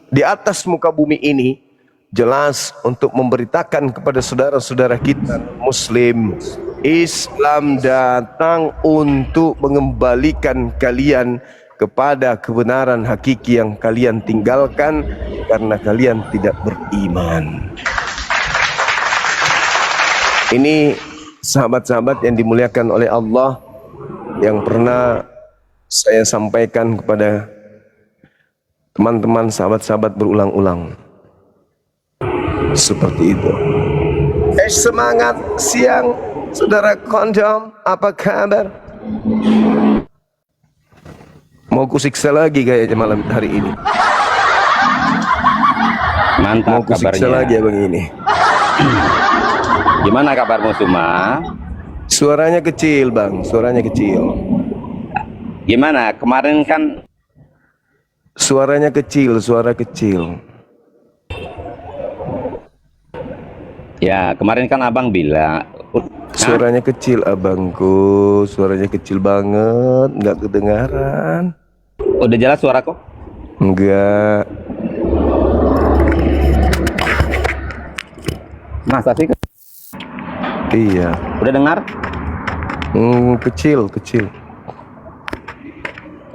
di atas muka bumi ini jelas untuk memberitakan kepada saudara-saudara kita Muslim, Islam datang untuk mengembalikan kalian kepada kebenaran hakiki yang kalian tinggalkan karena kalian tidak beriman. Ini sahabat-sahabat yang dimuliakan oleh Allah, yang pernah saya sampaikan kepada teman-teman sahabat-sahabat berulang-ulang. Seperti itu. Semangat siang, saudara kondom, apa kabar? Mau kusiksa lagi kayaknya malam hari ini. Mantap. Mau kusiksa kabarnya lagi abang ini. Gimana kabarmu Suma? Suaranya kecil bang, suaranya kecil. Gimana kemarin kan? Suaranya kecil, suara kecil. Ya kemarin kan abang bilang suaranya kecil abangku, suaranya kecil banget, nggak kedengaran. Udah jelas suaraku? Enggak. Masa sih? Iya. Udah dengar? Kecil, kecil.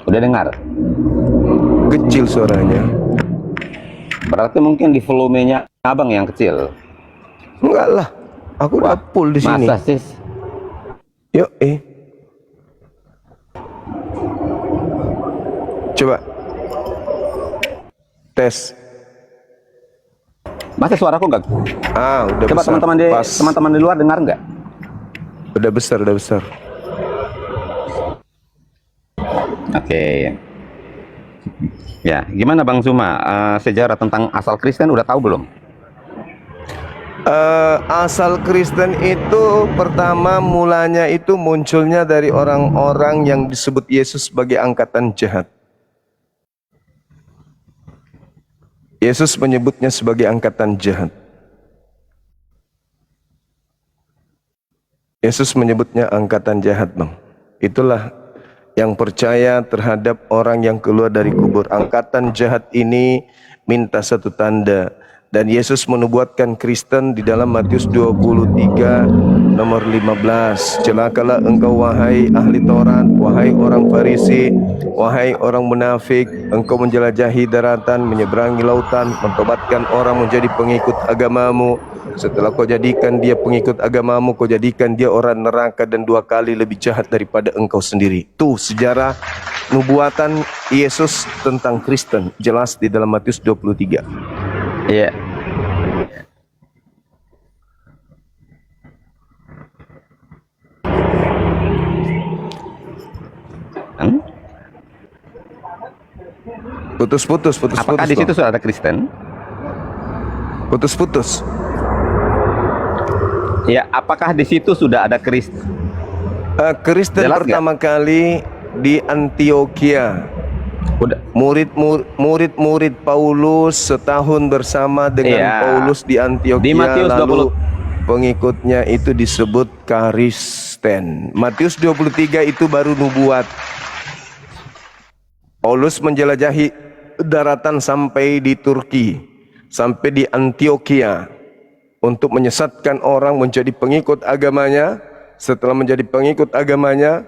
Udah dengar? Kecil suaranya. Berarti mungkin di volumenya abang yang kecil. Enggak lah, aku udah full di sini. Masa sih? Yuk, coba tes. Masa suaraku enggak? Udah coba besar. Teman-teman di luar dengar nggak? Udah besar, udah besar. Oke. Ya, gimana Bang Zuma? Sejarah tentang asal Kristen udah tahu belum? Asal Kristen itu pertama mulanya itu munculnya dari orang-orang yang disebut Yesus sebagai angkatan jahat. Yesus menyebutnya sebagai angkatan jahat. Yesus menyebutnya angkatan jahat, bang. Itulah yang percaya terhadap orang yang keluar dari kubur. Angkatan jahat ini minta satu tanda. Dan Yesus menubuatkan Kristen di dalam Matius 23 nomor 15. Celakalah engkau wahai ahli Taurat, wahai orang Farisi, wahai orang munafik, engkau menjelajahi daratan, menyeberangi lautan, mentobatkan orang menjadi pengikut agamamu. Setelah kau jadikan dia pengikut agamamu, kau jadikan dia orang neraka dan 2 kali lebih jahat daripada engkau sendiri. Tuh sejarah nubuatan Yesus tentang Kristen jelas di dalam Matius 23. Iya. Putus-putus. Apakah di situ sudah ada Kristen? Putus-putus. Ya, apakah di situ sudah ada Kristen? Kristen pertama kali di Antioquia. Murid-murid Paulus setahun bersama dengan Paulus di Antioquia. Di Matius 20. Lalu pengikutnya itu disebut Kristen. Matius 23 itu baru nubuat. Paulus menjelajahi daratan sampai di Turki, sampai di Antioquia untuk menyesatkan orang menjadi pengikut agamanya. Setelah menjadi pengikut agamanya,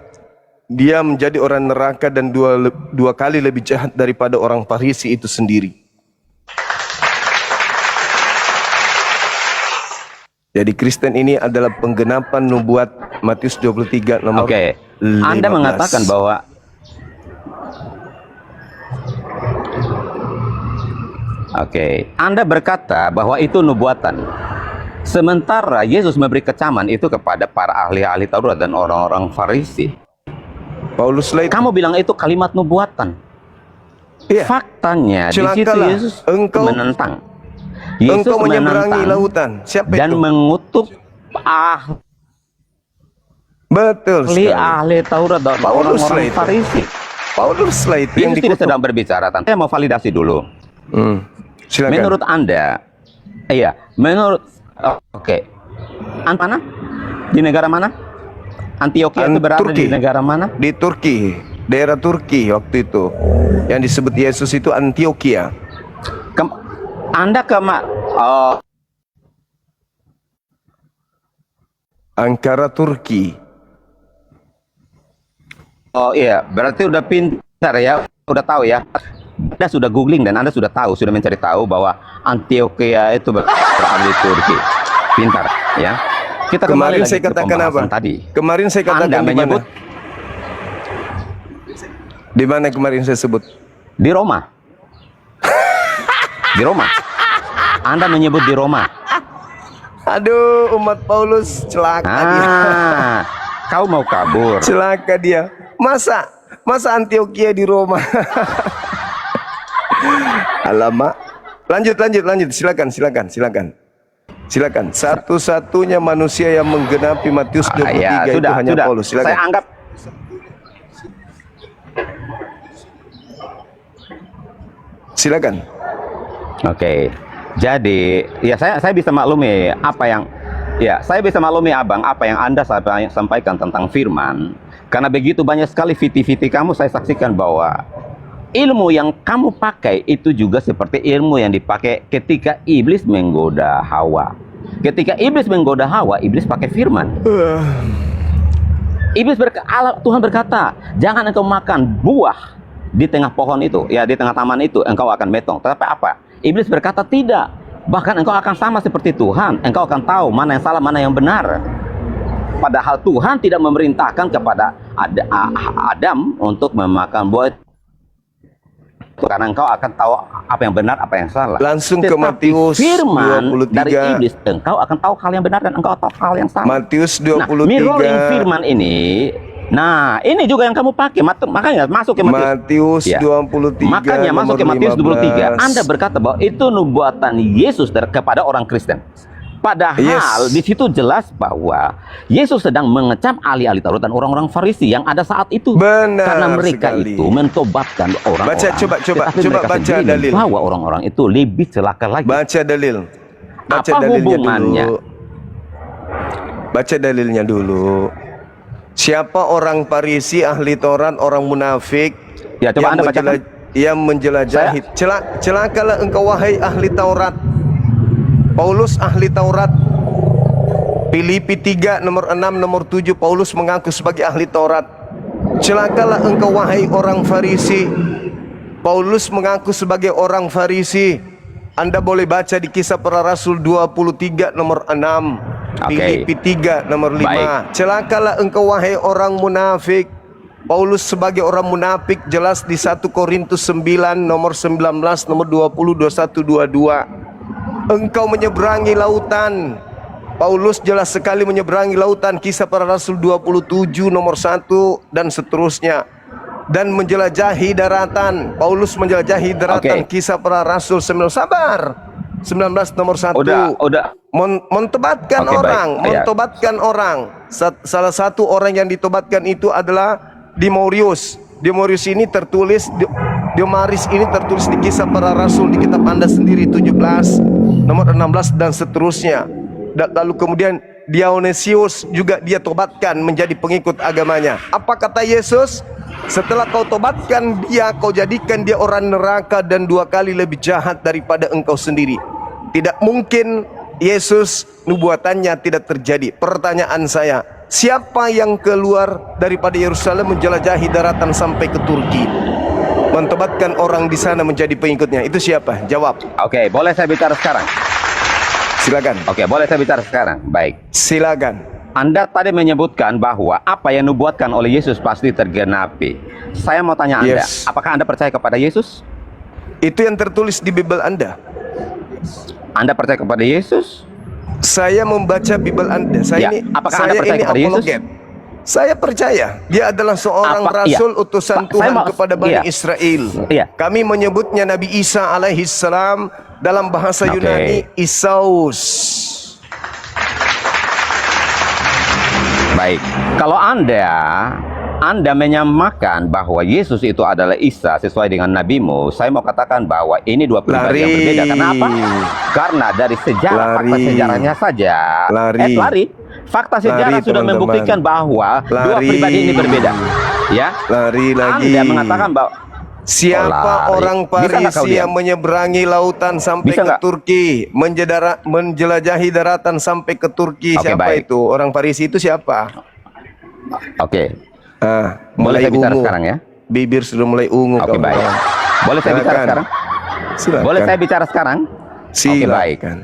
dia menjadi orang neraka dan dua kali lebih jahat daripada orang Farisi itu sendiri. Jadi Kristen ini adalah penggenapan nubuat Matius 23 nomor 15. Anda mengatakan bahwa Anda berkata bahwa itu nubuatan. Sementara Yesus memberi kecaman itu kepada para ahli-ahli Taurat dan orang-orang Farisi. Paulus kamu bilang itu kalimat nubuatan. Faktanya di situ Yesus menentang. Yesus engkau menyeberangi lautan. Siapa dan itu? mengutuk Betul ahli Taurat dan orang-orang Farisi. Paulus lah itu yang tidak sedang berbicara. Saya mau validasi dulu. Silakan. Menurut Anda, mana? Di negara mana? Antioquia itu berada di negara mana? Di Turki, daerah Turki waktu itu. Yang disebut Yesus itu Antioquia. Anda oh, Ankara, Turki. oh iya, berarti udah pintar ya, udah tahu ya. Anda sudah googling dan Anda sudah tahu, sudah mencari tahu bahwa Antioquia itu berada di Turki. Pintar ya. Kita kembali Kemarin lagi saya ke katakan apa? pembahasan tadi. Kemarin saya katakan Anda di mana? menyebut Di mana kemarin saya sebut? di Roma. Di Roma. Anda menyebut di Roma. Aduh, umat Paulus celaka dia. Kau mau kabur. Celaka dia. Masa Antioquia di Roma? Alamak. Lanjut. Silakan. Satu-satunya manusia yang menggenapi Matius 23 Ya, itu hanya sudah. Paulus. Silakan. Saya anggap Silakan. Oke. Jadi, ya saya bisa maklumi saya bisa maklumi Abang apa yang Anda sampaikan tentang firman. Karena begitu banyak sekali viti-viti kamu, saya saksikan bahwa ilmu yang kamu pakai itu juga seperti ilmu yang dipakai ketika iblis menggoda Hawa. Ketika iblis menggoda Hawa, iblis pakai firman. Tuhan berkata, jangan engkau makan buah di tengah pohon itu, ya di tengah taman itu, engkau akan metong. Tetapi apa? Iblis berkata tidak. Bahkan engkau akan sama seperti Tuhan. Engkau akan tahu mana yang salah, mana yang benar. Padahal Tuhan tidak memerintahkan kepada Adam untuk memakan buah itu. Karena engkau akan tahu apa yang benar, apa yang salah. Langsung ke Tetapi Matius firman 23. dari iblis, engkau akan tahu hal yang benar dan engkau tahu hal yang salah. Matius Nah, 23. mirroring firman ini, nah ini juga yang kamu pakai. Makanya masuk ke Matius Ya. 23. Makanya masuk ke nomor Matius 23. 15. Anda berkata bahwa itu nubuatan Yesus kepada orang Kristen. Padahal di situ jelas bahwa Yesus sedang mengecam ahli-ahli Taurat dan orang-orang Farisi yang ada saat itu. Benar Karena mereka sekali. itu mentobatkan orang-orang. Baca, coba Tetapi mereka baca sendiri dalil. membawa orang-orang itu lebih celaka lagi. Baca dalil. Baca Apa dalilnya hubungannya? dulu. Baca dalilnya dulu. Siapa orang Farisi, ahli Taurat, orang munafik Ya, coba Anda bacakan. yang menjelajahi. Celakalah engkau wahai ahli Taurat. Paulus ahli Taurat. Filipi 3 nomor 6 nomor 7 Paulus mengaku sebagai ahli Taurat. Celakalah engkau wahai orang Farisi. Paulus mengaku sebagai orang Farisi. Anda boleh baca di Kisah Para Rasul 23 nomor 6, Filipi 3 nomor 5. Baik. Celakalah engkau wahai orang munafik. Paulus sebagai orang munafik jelas di 1 Korintus 9 nomor 19 nomor 20 21 22. Engkau menyeberangi lautan. Paulus jelas sekali menyeberangi lautan. Kisah Para Rasul 27 nomor 1 dan seterusnya. Dan menjelajahi daratan. Paulus menjelajahi daratan. Kisah Para Rasul 19 nomor 1. Udah. Mentobatkan orang, mentobatkan orang. Salah satu orang yang ditobatkan itu adalah Diomaris. Diomaris ini tertulis di Kisah Para Rasul di kitab Anda sendiri 17 nomor 16 dan seterusnya. Lalu kemudian Dionysius juga dia tobatkan menjadi pengikut agamanya. Apa kata Yesus? Setelah kau tobatkan dia, kau jadikan dia orang neraka dan 2 kali lebih jahat daripada engkau sendiri. Tidak mungkin Yesus nubuatannya tidak terjadi. Pertanyaan saya, siapa yang keluar daripada Yerusalem menjelajahi daratan sampai ke Turki, mentobatkan orang di sana menjadi pengikutnya? Itu siapa? Jawab. Oke, boleh saya bicara sekarang? Silakan. Oke, boleh saya bicara sekarang? Baik. Silakan. Anda tadi menyebutkan bahwa apa yang nubuatkan oleh Yesus pasti tergenapi. Saya mau tanya Anda, apakah Anda percaya kepada Yesus? Itu yang tertulis di Bible Anda. Anda percaya kepada Yesus? Saya membaca Bible Anda. Apakah Anda percaya kepada Yesus? Saya percaya dia adalah seorang rasul utusan Tuhan kepada Bani Israel. Kami menyebutnya Nabi Isa alaihissalam, dalam bahasa Yunani Isaus. Baik, kalau Anda menyamakan bahwa Yesus itu adalah Isa sesuai dengan nabimu, saya mau katakan bahwa ini dua pribadi yang berbeda. Kenapa? Karena dari fakta sejarahnya saja. Fakta sejarah sudah membuktikan bahwa dua pribadi ini berbeda. Ya. Lari lagi. Anda mengatakan bahwa Siapa lari. orang Bisa nggak kau Farisi diam? yang menyeberangi lautan sampai Bisa ke nggak? Turki, menjelajahi daratan sampai ke Turki? Oke, Siapa baik. itu? Orang Farisi itu siapa? Oke, boleh Mulai saya bicara ungu. sekarang ya? Bibir sudah mulai ungu. Oke, baik. kawan-kawan. Boleh saya bicara Silakan. sekarang? Silakan. Boleh saya bicara sekarang? Oke, baik. Silakan.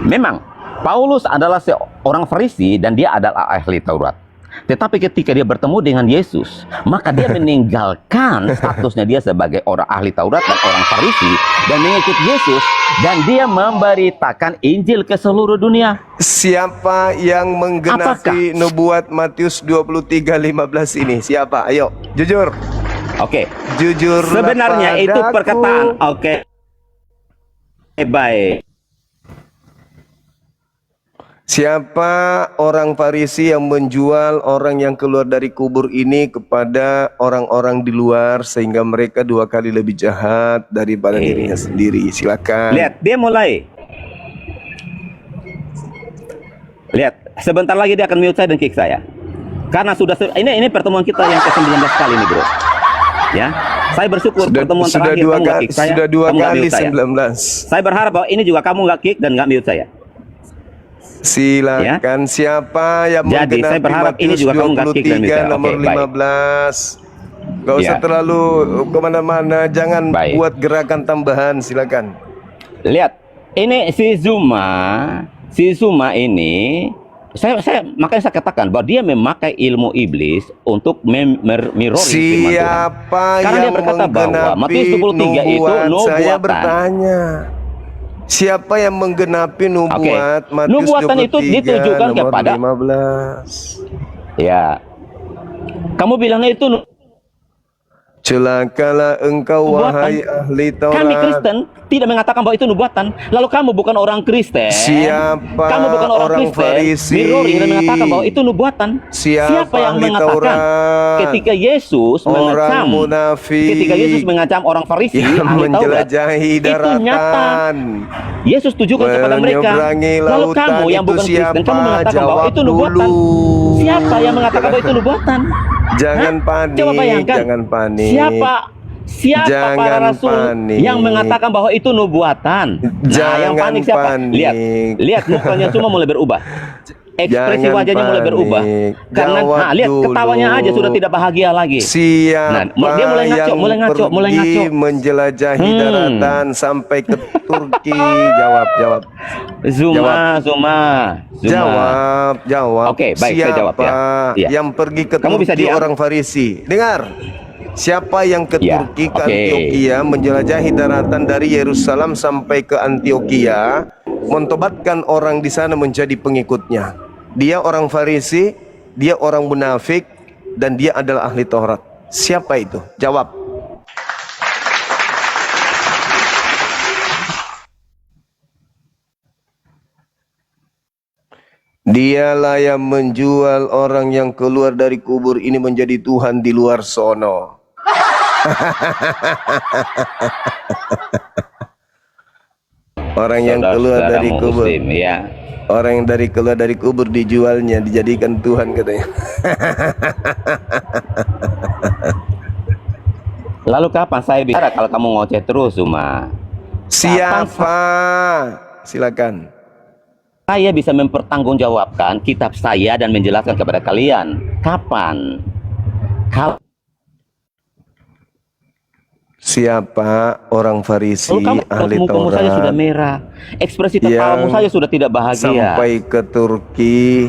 Memang Paulus adalah seorang Farisi dan dia adalah ahli Taurat. Tetapi ketika dia bertemu dengan Yesus, maka dia meninggalkan statusnya dia sebagai orang ahli Taurat dan orang Farisi dan mengikut Yesus, dan dia memberitakan Injil ke seluruh dunia. Siapa yang menggenapi nubuat Matius 23:15 ini? Siapa? Ayo, jujur. Oke. Jujur. Sebenarnya itu perkataan. Oke. Baik. Siapa orang Farisi yang menjual orang yang keluar dari kubur ini kepada orang-orang di luar sehingga mereka 2 kali lebih jahat daripada dirinya sendiri? Silakan. Lihat, dia mulai. Lihat, sebentar lagi dia akan mute saya dan kick saya. Karena sudah ini pertemuan kita yang ke-19 kali ini, Bro. Ya. Saya bersyukur pertemuan terakhir kamu nggak kick saya. Sudah 2 kamu nggak kali mute saya. 19. Saya berharap bahwa ini juga kamu nggak kick dan nggak mute saya. Silakan. Siapa yang Jadi, saya menggenapi berharap ini Matius juga kamu nggak kick dan mute saya. 23 nomor Oke, baik. 15. Gak usah terlalu kemana-mana. Jangan Baik. buat gerakan tambahan. Silakan. Lihat, ini si Zuma ini, makanya saya katakan bahwa dia memakai ilmu iblis untuk mirroring firman Tuhan. Siapa Karena dia yang berkata bahwa Matius 23 itu nubuat? nubuatan. Saya bertanya. Siapa yang menggenapi nubuat Matius Nubuatan itu 23 ditujukan nomor kepada 15? Ya. Kamu bilangnya itu Celakalah engkau nubuatan. wahai ahli Taurat. Kami Kristen tidak mengatakan bahwa itu nubuatan. Lalu kamu bukan orang Kristen. Siapa Kamu bukan orang Kristen. Farisi? Mirroring dan mengatakan bahwa itu nubuatan. Siapa yang ahli mengatakan Taurat? ketika Yesus Orang mengecam, munafik ketika Yesus mengecam orang Farisi, yang ahli Taurat, menjelajahi itu nyata. daratan, Yesus tujukan kepada mereka. menyeberangi Lalu lautan, kamu yang itu bukan Kristen, siapa? kamu mengatakan bahwa Jawab itu nubuatan. dulu. Siapa yang mengatakan bahwa itu nubuatan? Jangan panik. Coba bayangkan. Jangan panik. Siapa Jangan para rasul panik. yang mengatakan bahwa itu nubuatan? Nah, yang Jangan panik siapa? panik. Lihat mukanya semua mulai berubah. Ekspresi Jangan wajahnya mulai berubah. panik. Karena Jawab lihat dulu. ketawanya aja sudah tidak bahagia lagi. Siapa Nah, dia mulai ngaco, yang mulai ngaco. pergi menjelajahi daratan sampai ke Turki? Jawab. Zuma. Jawab. Oke, baik, saya jawab ya. Iya. Yang pergi ke Kamu bisa Turki diam? orang Farisi? Dengar. Siapa yang ke Ya, Turki, ke oke. Antioquia, menjelajahi daratan dari Yerusalem sampai ke Antioquia, mentobatkan orang di sana menjadi pengikutnya. Dia orang Farisi, dia orang munafik, dan dia adalah ahli Taurat. Siapa itu? Jawab. Dialah yang menjual orang yang keluar dari kubur ini menjadi Tuhan di luar sono. Orang yang keluar dari kubur, Muslim, ya. orang yang keluar dari kubur dijualnya, dijadikan Tuhan katanya. Lalu kapan saya bicara kalau kamu ngoceh terus, Zuma? Siapa? Silakan. Saya bisa mempertanggungjawabkan kitab saya dan menjelaskan kepada kalian. Kapan? Kalau Siapa orang Farisi kamu ahli mukamu saja sudah Taurat merah, ekspresi tapamu yang saja sudah tidak bahagia. sampai ke Turki,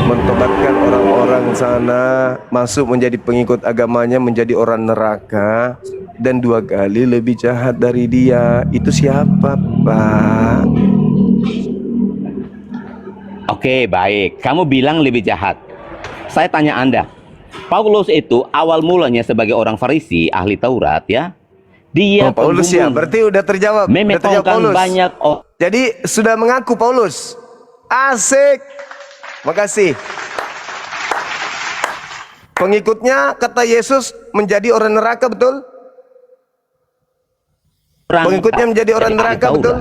mentobatkan orang-orang sana, masuk menjadi pengikut agamanya, menjadi orang neraka, dan 2 kali lebih jahat dari dia? Itu siapa, Pak? Oke, baik. Kamu bilang lebih jahat. Saya tanya Anda. Paulus itu awal mulanya sebagai orang Farisi, ahli Taurat, ya. Dia Paulus ya, berarti udah terjawab. Udah terjawab memetongkan Paulus. banyak Jadi sudah mengaku Paulus. Asik. Makasih. Pengikutnya kata Yesus menjadi orang neraka, betul? orang Pengikutnya menjadi orang ahli neraka, Taurat. betul?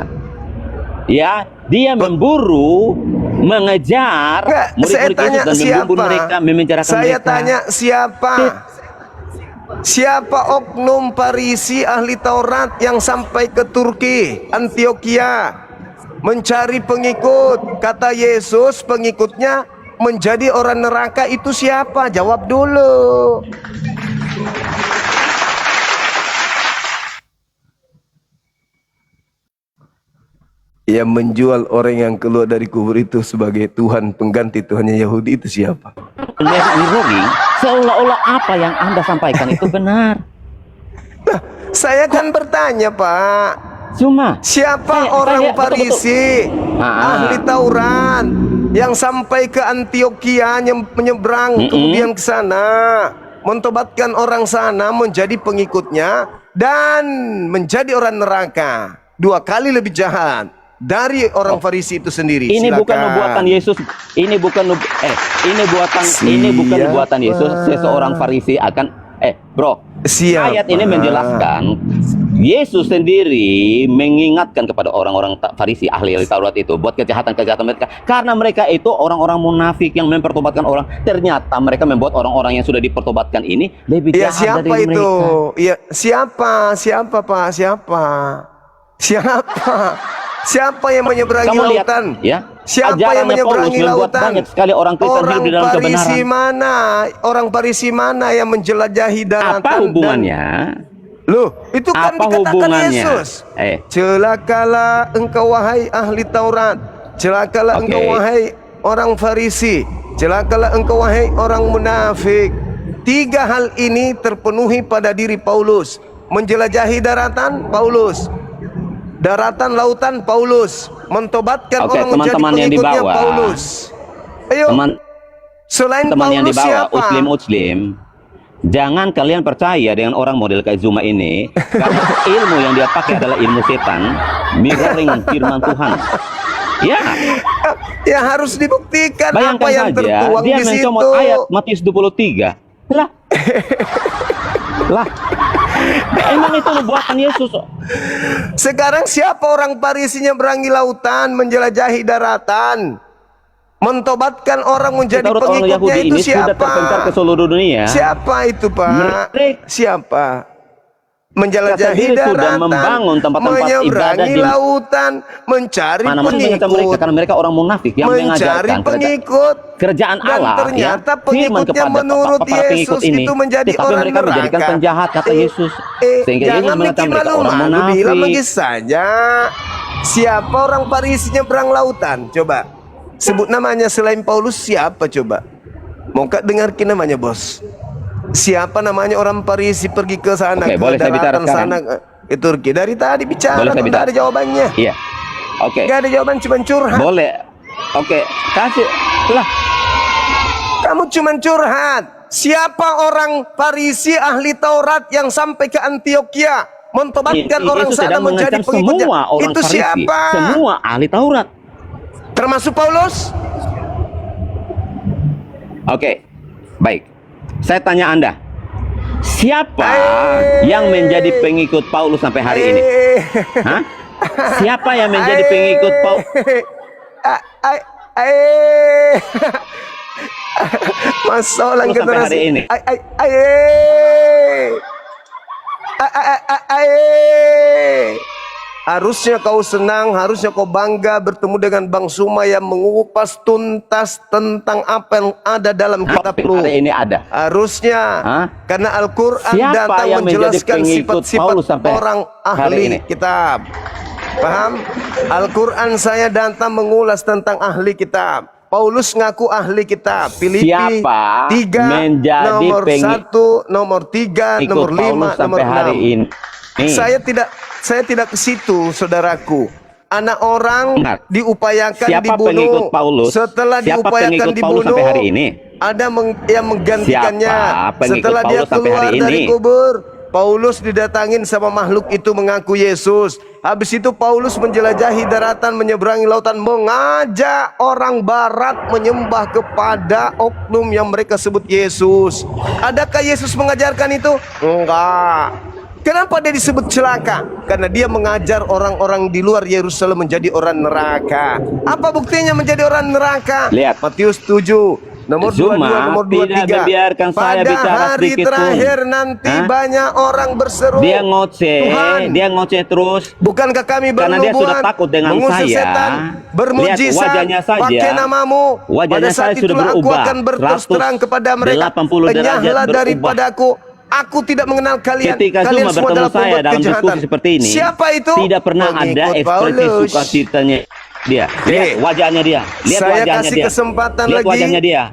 Ya, dia memburu, mengejar Enggak, saya murid-murid tanya Yesus dan siapa? membunuh mereka, memenjarakan Saya mereka. tanya siapa? Siapa oknum Farisi ahli Taurat yang sampai ke Turki, Antioquia, mencari pengikut? Kata Yesus, pengikutnya menjadi orang neraka itu siapa? Jawab dulu. Yang menjual orang yang keluar dari kubur itu sebagai Tuhan pengganti Tuhannya Yahudi itu siapa? Rugi, seolah-olah apa yang Anda sampaikan itu benar. Nah, saya kan bertanya, Pak. Cuma Siapa orang Farisi, ahli Taurat yang sampai ke Antioquia, menyeberang kemudian ke sana, mentobatkan orang sana menjadi pengikutnya dan menjadi orang neraka, 2 kali lebih jahat dari orang Farisi itu sendiri. Ini Silakan. bukan nubuatan Yesus. Ini bukan nubuatan Yesus. Seseorang Farisi akan bro. Siapa? Ayat ini menjelaskan Yesus sendiri mengingatkan kepada orang-orang Farisi ahli Taurat itu buat kejahatan-kejahatan mereka, karena mereka itu orang-orang munafik yang mempertobatkan orang. Ternyata mereka membuat orang-orang yang sudah dipertobatkan ini lebih jahat dari mereka. Siapa itu? Ya, siapa Pak? Siapa yang menyeberangi Kamu lihat, lautan? ya? Siapa yang menyeberangi lautan? Banyak sekali orang Kristen hidup di dalam kebenaran. Orang Farisi mana yang menjelajahi daratan? Apa hubungannya? Loh, itu kan Apa dikatakan hubungannya? Yesus. Celakalah engkau wahai ahli Taurat. Celakalah engkau wahai orang Farisi. Celakalah engkau wahai orang munafik. 3 hal ini terpenuhi pada diri Paulus. Menjelajahi daratan, Paulus. Daratan, lautan, Paulus. Mentobatkan orang menjadi pengikutnya, Paulus. Ayo, selain teman yang Paulus dibawa, siapa? Muslim, jangan kalian percaya dengan orang model kayak Zuma ini, karena ilmu yang dia pakai adalah ilmu setan, mirroring firman Tuhan. Ya harus dibuktikan. Bayangkan apa yang saja, tertuang dia di situ. mencomot ayat Matius 23. Lah, emang itu buatan Yesus. Sekarang siapa orang Farisi berangi lautan, menjelajahi daratan, mentobatkan orang menjadi pengikutnya itu ini siapa? Sudah terpencar ke seluruh dunia. Siapa itu, Pak? Siapa? Menjelajahi daratan, membangun tempat-tempat menyeberangi lautan, mencari pengikut. Mereka, karena mereka orang munafik yang mencari pengikut kerjaan Allah. Dan ternyata pengikutnya menurut Yesus itu menjadi orang neraka. Menjadikan penjahat, kata Yesus. Sehingga Yesus mengatakan mereka orang munafik. Bilang begitu saja. Siapa orang Farisi nyebrang lautan? Coba sebut namanya selain Paulus. Siapa coba? Mau kak dengarkin namanya, bos? Siapa namanya orang Farisi pergi ke sana, ke daratan sana, ke Turki? Dari tadi bicara, tidak ada jawabannya. Iya. Oke. Gak ada jawaban, cuma curhat. Boleh. Oke. Kasih lah. Kamu cuma curhat. Siapa orang Farisi ahli Taurat yang sampai ke Antioquia, mentobatkan orang sana menjadi pengikutnya? Itu Farisi, siapa? Semua ahli Taurat. Termasuk Paulus? Oke. Baik. Saya tanya Anda, siapa yang menjadi pengikut Paulus sampai hari ini? Hah? Siapa yang menjadi pengikut Paulus? Masalah generasi ini. Harusnya kau senang, harusnya kau bangga bertemu dengan Bang Suma yang mengupas tuntas tentang apa yang ada dalam kitab lu. Hari ini ada. Harusnya, karena Al-Quran datang menjelaskan sifat-sifat orang ahli kitab. Paham? Al-Quran saya datang mengulas tentang ahli kitab. Paulus ngaku ahli kitab. Filipi 3, nomor 1, nomor 3, nomor 5, nomor 6. Saya tidak ke situ, saudaraku. Anak orang diupayakan dibunuh. Setelah diupayakan dibunuh, ada yang menggantikannya. Setelah dia keluar dari kubur, Paulus didatangin sama makhluk itu mengaku Yesus. Habis itu Paulus menjelajahi daratan, menyeberangi lautan, mengajak orang barat menyembah kepada oknum yang mereka sebut Yesus. Adakah Yesus mengajarkan itu? Enggak. Kenapa dia disebut celaka? Karena dia mengajar orang-orang di luar Yerusalem menjadi orang neraka. Apa buktinya menjadi orang neraka? Lihat. Matius 7 Nomor Zuma nomor tidak 23. membiarkan saya Pada bicara hari sedikit pun. terakhir nanti Hah? banyak orang berseru, Dia ngoceh, Tuhan, dia ngoceh terus. bukankah kami Karena dia sudah bernubuat, takut dengan mengusir saya. setan, Lihat bermujizat, wajahnya saja. pakai namamu. Wajahnya Pada saat saya sudah itulah aku berubah. akan berterus terang kepada mereka, 180 derajat enyahlah berubah. daripadaku. Aku tidak mengenal kalian. Ketika Kalian Zuma semua bertemu adalah saya pembuat dalam kejahatan. diskusi seperti ini, Siapa itu? tidak pernah ada Pengikut ekspresi Paulus. sukacitanya dia. Lihat wajahnya dia. Lihat Saya wajahnya kasih dia. kesempatan Lihat lagi. wajahnya dia.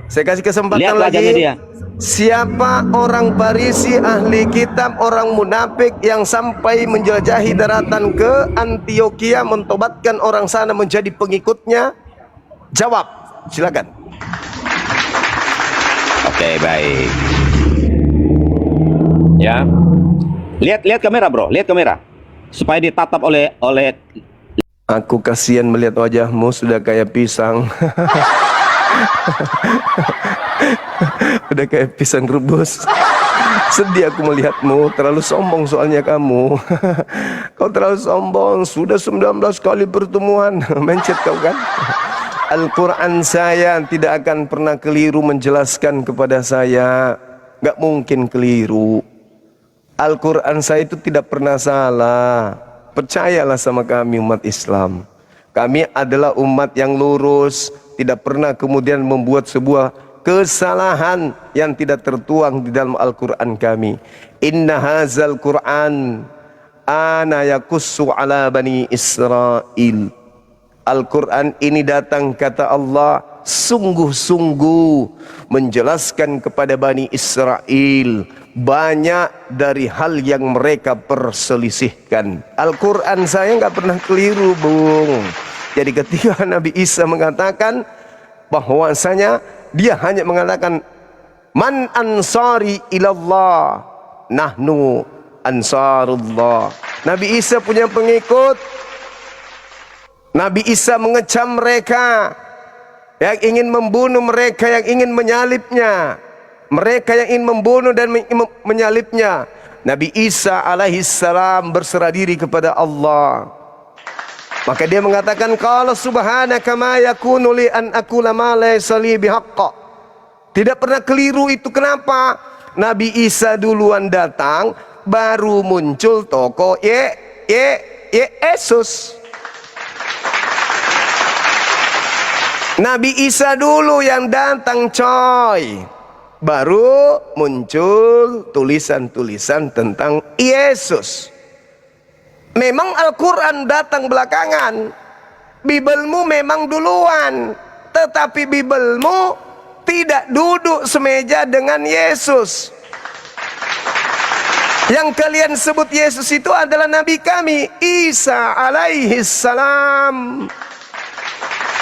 Saya kasih kesempatan Lihat lagi. wajahnya dia. Siapa orang Farisi, ahli kitab, orang munafik yang sampai menjelajahi daratan ke Antioquia, mentobatkan orang sana menjadi pengikutnya? Jawab, silakan. Oke, baik. Ya. Lihat kamera, Bro. Lihat kamera. Supaya ditatap oleh Aku kasihan melihat wajahmu sudah kayak pisang. Udah kayak pisang rebus. Sedih aku melihatmu, terlalu sombong soalnya kamu. Kau terlalu sombong, sudah 19 kali pertemuan. Mencet kau kan? Al-Quran saya tidak akan pernah keliru menjelaskan kepada saya. Gak mungkin keliru. Al-Quran saya itu tidak pernah salah. Percayalah sama kami umat Islam. Kami adalah umat yang lurus, tidak pernah kemudian membuat sebuah kesalahan yang tidak tertuang di dalam Al-Quran kami. Inna hazal Quran ana yakussu ala bani Israel. Al-Quran ini datang, kata Allah, sungguh-sungguh menjelaskan kepada Bani Israel banyak dari hal yang mereka perselisihkan. Al-Quran saya nggak pernah keliru, Bung. Jadi ketika Nabi Isa mengatakan bahwasanya dia hanya mengatakan man ansari ilallah, nahnu ansarullah. Nabi Isa punya pengikut. Nabi Isa mengecam mereka yang ingin membunuh, mereka yang ingin menyalibnya, mereka yang ingin membunuh dan menyalibnya. Nabi Isa alaihissalam berserah diri kepada Allah. Maka dia mengatakan, qala subhanaka ma yakunu li an aqula ma laysa li bihaqqa. Tidak pernah keliru itu. Kenapa? Nabi Isa duluan datang, baru muncul tokoh Yesus. Nabi Isa dulu yang datang, coy. Baru muncul tulisan-tulisan tentang Yesus. Memang Al-Quran datang belakangan. Bibelmu memang duluan. Tetapi Bibelmu tidak duduk semeja dengan Yesus. Yang kalian sebut Yesus itu adalah Nabi kami, Isa alaihissalam.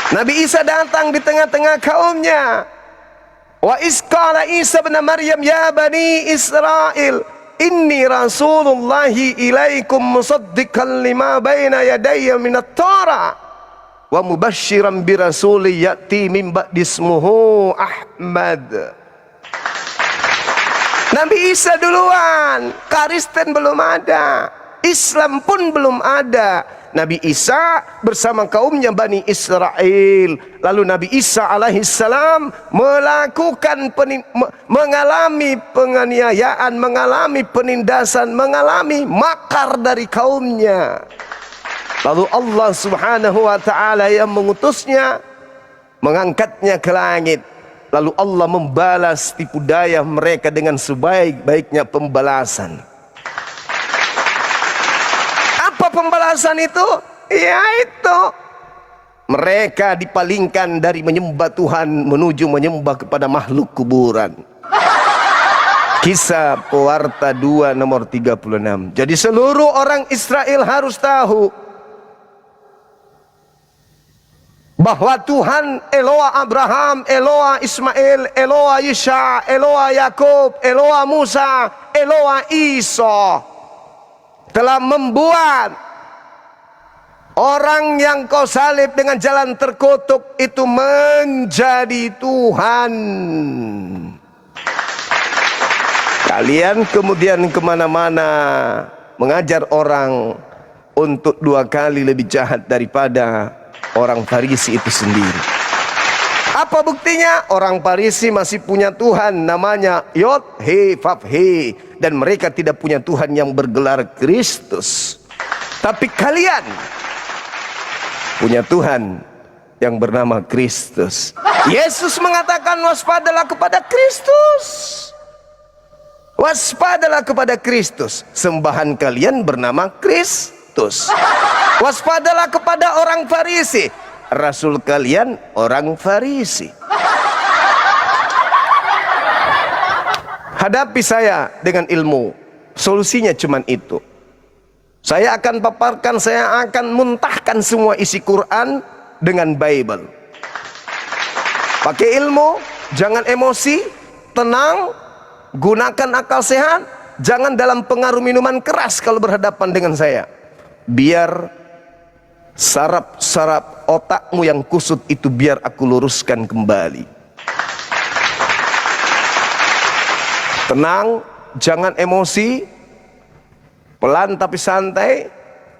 Nabi Isa datang di tengah-tengah kaumnya. Wa isqala Isa bin Maryam ya bani Israel, inni rasulullahi ilaikum musaddiqan lima baina yadayya minat Tara wa mubashiran bi rasuli ya'ti min ba'di ismuhu Ahmad. Nabi Isa duluan, Kristen belum ada, Islam pun belum ada. Nabi Isa bersama kaumnya Bani Israel. Lalu Nabi Isa alaihissalam melakukan mengalami penganiayaan, mengalami penindasan, mengalami makar dari kaumnya. Lalu Allah subhanahu wa ta'ala yang mengutusnya, mengangkatnya ke langit. Lalu Allah membalas tipu daya mereka dengan sebaik-baiknya pembalasan. Apa pembalasan itu? Yaitu mereka dipalingkan dari menyembah Tuhan menuju menyembah kepada makhluk kuburan. Kisah Pewarta 2 nomor 36. Jadi seluruh orang Israel harus tahu bahwa Tuhan Eloa Abraham, Eloa Ismail, Eloa Yesha, Eloa Yakub, Eloa Musa, Eloa Isa telah membuat orang yang kau salib dengan jalan terkutuk itu menjadi Tuhan. Kalian kemudian kemana-mana mengajar orang untuk 2 kali lebih jahat daripada orang Farisi itu sendiri. Apa buktinya? Orang Farisi masih punya Tuhan namanya Yod He Vav He, dan mereka tidak punya Tuhan yang bergelar Kristus. Tapi kalian punya Tuhan yang bernama Kristus. Yesus mengatakan waspadalah kepada Kristus. Waspadalah kepada Kristus. Sembahan kalian bernama Kristus. Waspadalah kepada orang Farisi. Rasul kalian orang Farisi. Hadapi saya dengan ilmu. Solusinya cuma itu. Saya akan paparkan, saya akan muntahkan semua isi Quran dengan Bible. Pakai ilmu, jangan emosi, tenang, gunakan akal sehat, jangan dalam pengaruh minuman keras kalau berhadapan dengan saya. Biar saraf-saraf otakmu yang kusut itu biar aku luruskan kembali. Tenang, jangan emosi, pelan tapi santai.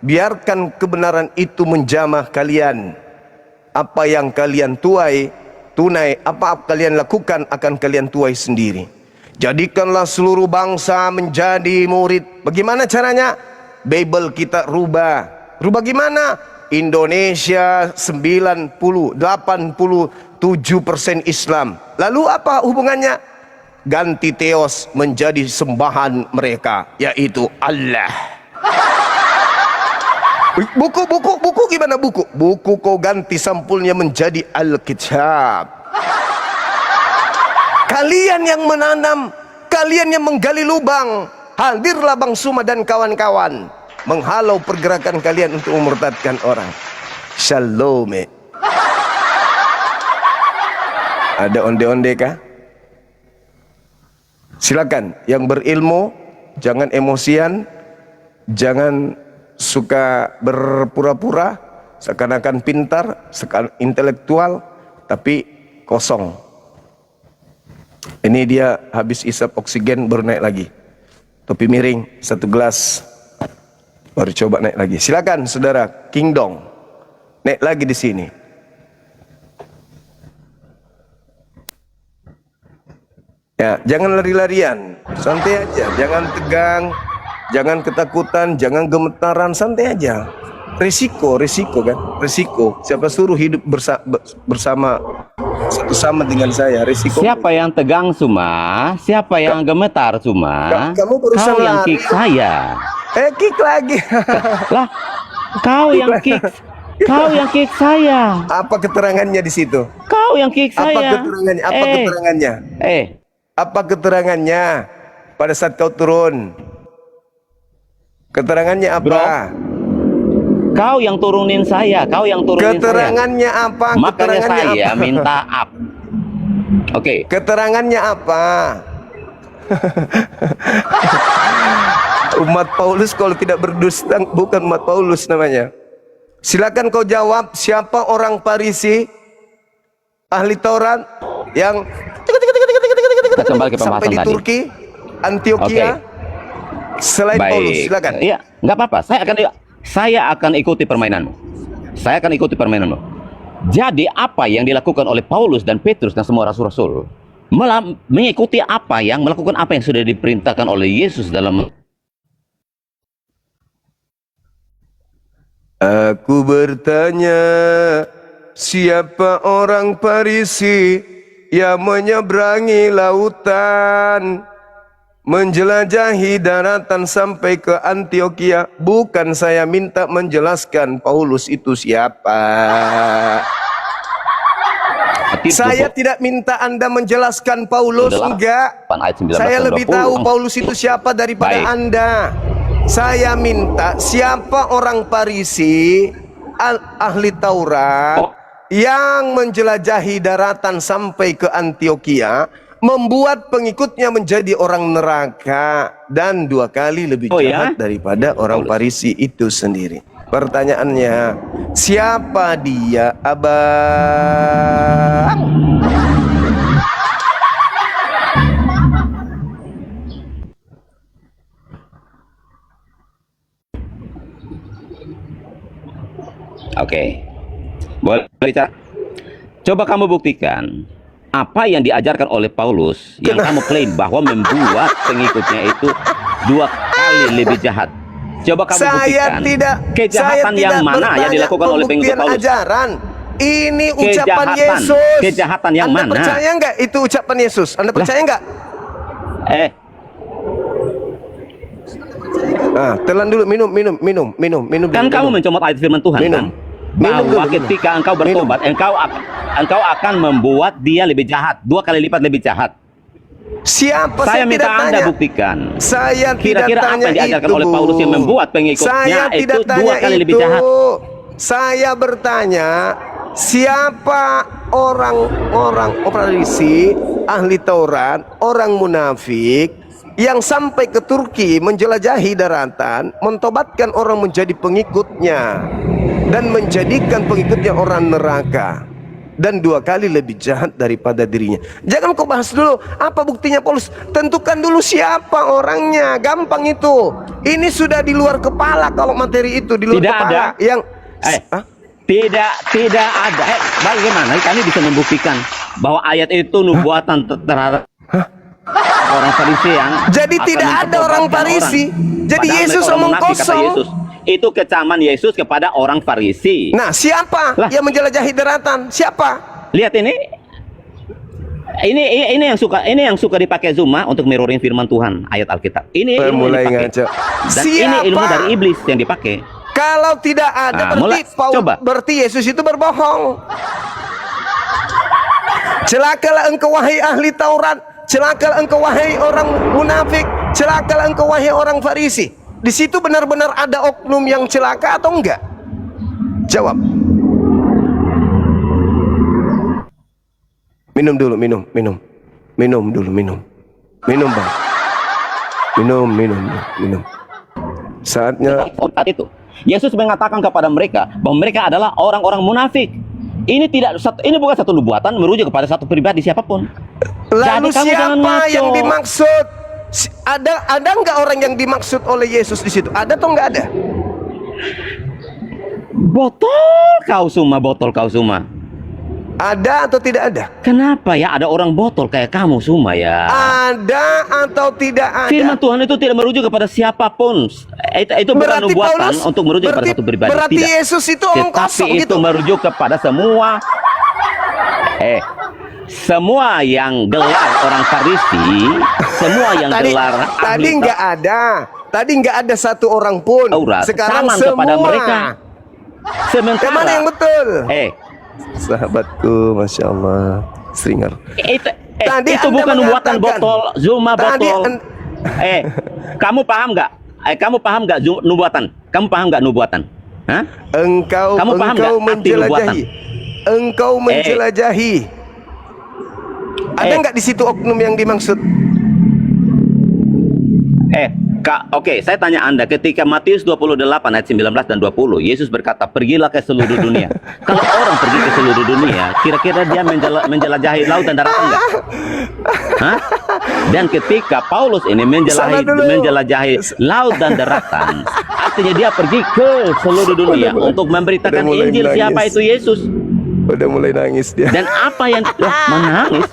Biarkan kebenaran itu menjamah kalian. Apa yang kalian tunai, apa kalian lakukan akan kalian tuai sendiri. Jadikanlah seluruh bangsa menjadi murid. Bagaimana caranya? Bible kita rubah. Rubah gimana? Indonesia 87% Islam. Lalu apa hubungannya? Ganti Theos menjadi sembahan mereka, yaitu Allah. Buku gimana buku? Buku kau ganti sampulnya menjadi Alkitab. Kalian yang menanam, kalian yang menggali lubang. Hadirlah Bang Suma dan kawan-kawan menghalau pergerakan kalian untuk memurtadkan orang. Shalom. Ada onde-onde kah? Silakan yang berilmu, jangan emosian, jangan suka berpura-pura seakan-akan pintar, intelektual tapi kosong. Ini dia habis isap oksigen baru naik lagi. Topi miring, 1 gelas baru coba naik lagi. Silakan saudara King Dong, naik lagi di sini. Ya, jangan lari-larian, santai aja, jangan tegang, jangan ketakutan, jangan gemetaran, santai aja. Risiko kan, risiko. Siapa suruh hidup bersama satu sama dengan saya, risiko. Siapa yang tegang Suma? Siapa yang gemetar Suma? Kamu berusaha Kau yang lari. kick saya. Kick lagi. Lah, kau yang kick. Kau yang kick saya. Apa keterangannya di situ? Kau yang kick Apa saya. keterangannya? Apa keterangannya? Apa keterangannya pada saat kau turun? Keterangannya apa? Bro, kau yang turunin saya. Kau yang turunin Keterangannya saya. apa? Makanya Keterangannya saya apa? minta up. Oke. Keterangannya apa? Umat Paulus kalau tidak berdusta bukan umat Paulus namanya. Silakan kau jawab, siapa orang Farisi ahli Taurat yang Kita kembali ke sampai pembahasan di tadi. Turki, Antioquia, selain Paulus? Silakan. Iya, nggak apa-apa. Saya akan ikuti permainanmu. Saya akan ikuti permainanmu. Jadi apa yang dilakukan oleh Paulus dan Petrus dan semua rasul-rasul mengikuti melakukan apa yang sudah diperintahkan oleh Yesus dalam. Aku bertanya, siapa orang Farisi yang menyeberangi lautan, menjelajahi daratan sampai ke Antioquia? Bukan saya minta menjelaskan Paulus itu siapa. Saya tidak minta Anda menjelaskan Paulus, enggak. Saya lebih tahu Paulus itu siapa daripada Anda. Saya minta siapa orang Farisi ahli Taurat yang menjelajahi daratan sampai ke Antioquia, membuat pengikutnya menjadi orang neraka dan 2 kali lebih jahat daripada orang Farisi itu sendiri. Pertanyaannya, siapa dia, Abang? Oke. Boleh bicara. Coba kamu buktikan apa yang diajarkan oleh Paulus yang kamu klaim bahwa membuat pengikutnya itu 2 kali lebih jahat. Coba kamu buktikan kejahatan yang mana yang dilakukan oleh pengikut Paulus. Ajaran. Ini ucapan Yesus. Kejahatan yang Anda mana? percaya nggak itu ucapan Yesus? Anda percaya nggak? Telan dulu, minum. Kan kamu mencomot ayat firman Tuhan kan? Bahwa ketika engkau bertobat, engkau akan membuat dia lebih jahat, 2 kali lipat lebih jahat. Siapa? Saya minta Anda buktikan. Saya Kira-kira apa yang diajarkan oleh Paulus yang membuat pengikutnya itu 2 kali lebih jahat? Saya bertanya, siapa orang Farisi, ahli Taurat, orang munafik yang sampai ke Turki menjelajahi daratan, mentobatkan orang menjadi pengikutnya dan menjadikan pengikutnya orang neraka, dan 2 kali lebih jahat daripada dirinya. Jangan kau bahas dulu apa buktinya Paulus, tentukan dulu siapa orangnya. Gampang itu. Ini sudah di luar kepala. Kalau materi itu di luar Tidak kepala ada. yang tidak ada. Bagaimana kami bisa membuktikan bahwa ayat itu nubuatan terhadap orang Farisi yang jadi tidak ada orang Farisi. Jadi Yesus omong kosong. Itu kecaman Yesus kepada orang Farisi. Nah, siapa yang menjelajahi daratan? Siapa? Lihat ini yang suka dipakai Zuma untuk mirroring firman Tuhan, ayat Alkitab. Ini ilmu mulai yang dipakai. ngaco. Dan Siapa? ini ilmu dari iblis yang dipakai. Kalau tidak ada, berarti Yesus itu berbohong. Celakalah engkau wahai ahli Taurat, celakalah engkau wahai orang munafik, celakalah engkau wahai orang Farisi. Di situ benar-benar ada oknum yang celaka atau enggak? Jawab. Minum dulu, minum. Minum dulu, minum. Minum, Bang. Minum. Saatnya itu. Yesus mengatakan kepada mereka bahwa mereka adalah orang-orang munafik. Ini bukan satu nubuatan merujuk kepada satu pribadi siapapun. Lalu Jadi, siapa yang dimaksud? Ada nggak orang yang dimaksud oleh Yesus di situ? Ada atau nggak ada? Botol kau semua. Ada atau tidak ada? Kenapa ya ada orang botol kayak kamu semua ya? Ada atau tidak ada? Firman Tuhan itu tidak merujuk kepada siapapun. Itu bukan nubuatan untuk merujuk kepada satu pribadi. Berarti tidak. Yesus itu omong kosong Tetapi gitu. itu merujuk kepada semua. Semua yang gelar orang Farisi, semua yang gelar tadi nggak ada. Tadi nggak ada satu orang pun. Sekarang semua. Kepada mereka. Sementara. Yang mana yang betul? Sahabatku, Masya Allah, Sringer. Itu bukan nubuatan botol, Zuma botol. Kamu paham nggak? Kamu paham nggak nubuatan? Kamu paham nggak nubuatan? Hah? Engkau menjelajahi. Engkau menjelajahi. Ada nggak di situ oknum yang dimaksud? Oke, saya tanya Anda, ketika Matius 28 ayat 19 dan 20, Yesus berkata, pergilah ke seluruh dunia. Kalau orang pergi ke seluruh dunia, kira-kira dia menjelajahi laut dan daratan enggak? Hah? Dan ketika Paulus ini menjelajahi laut dan daratan, artinya dia pergi ke seluruh dunia untuk memberitakan Injil siapa itu Yesus. Udah mulai nangis dia. Dan apa yang menangis?